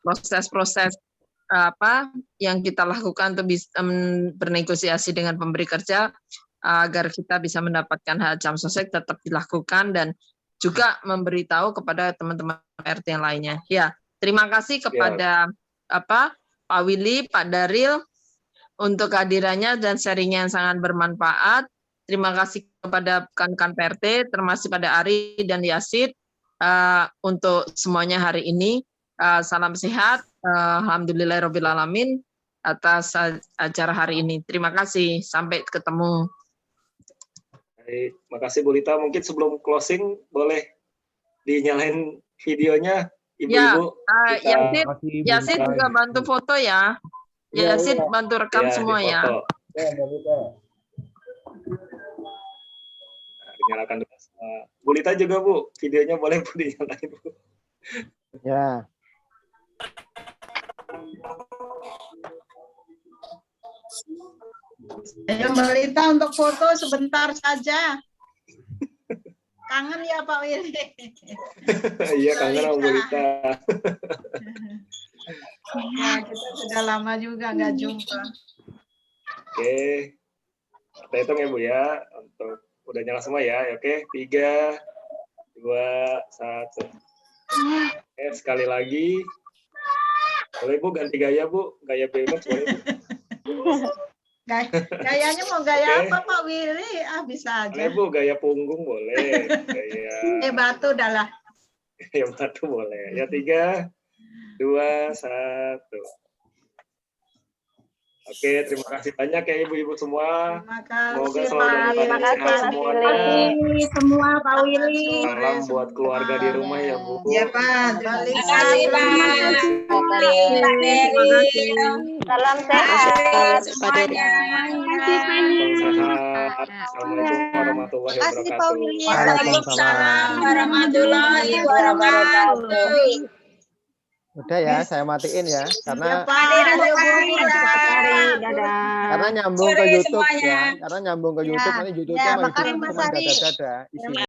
proses-proses yang kita lakukan untuk bisa bernegosiasi dengan pemberi kerja agar kita bisa mendapatkan hak Jamsostek tetap dilakukan dan juga memberitahu kepada teman-teman PRT yang lainnya. Ya, terima kasih kepada Pak Willy, Pak Daril untuk kehadirannya dan sharingnya yang sangat bermanfaat. Terima kasih kepada rekan-rekan PRT, termasuk pada Ari dan Yasid untuk semuanya hari ini. Salam sehat, alhamdulillahirobbilalamin atas acara hari ini. Terima kasih, sampai ketemu. Baik, makasih Bu Lita. Mungkin sebelum closing boleh dinyalain videonya Ibu-ibu. Ya, Yasid juga bantu foto ya. Yasid bantu rekam semua ya. Dinyalakan dulu. Bu Lita juga Bu, videonya boleh Bu dinyalain Bu. Ya. Ayo Mbak Lita untuk foto sebentar saja. Kangen ya Pak Willy. Iya kangen sama Bu Lita. Ya, kita sudah lama juga nggak jumpa. Oke, kita hitung ya Bu ya. Untuk udah nyala semua ya. Oke, 3, 2, 1. Oke, sekali lagi. Boleh Bu ganti gaya Bu, gaya bebas boleh Bu. Gayanya mau gaya apa Pak Willy? Bisa aja. Boleh Bu, gaya punggung boleh. Gaya batu dah lah. Gaya batu boleh. Ya 3, 2, 1. Oke, terima kasih banyak ya Ibu-ibu semua. Semoga selalu dalam sehat semuanya. Semua Pak Willy. Salam buat keluarga di rumah ya Bu. Ya Pak. Terima kasih Pak. Salam sehat semuanya. Assalamualaikum warahmatullahi wabarakatuh. Waalaikumsalam warahmatullahi wabarakatuh. Udah ya, saya matiin ya, karena Dadah. nyambung ke YouTube ya, karena nyambung ke YouTube, nanti YouTube-nya cuma dada-dada.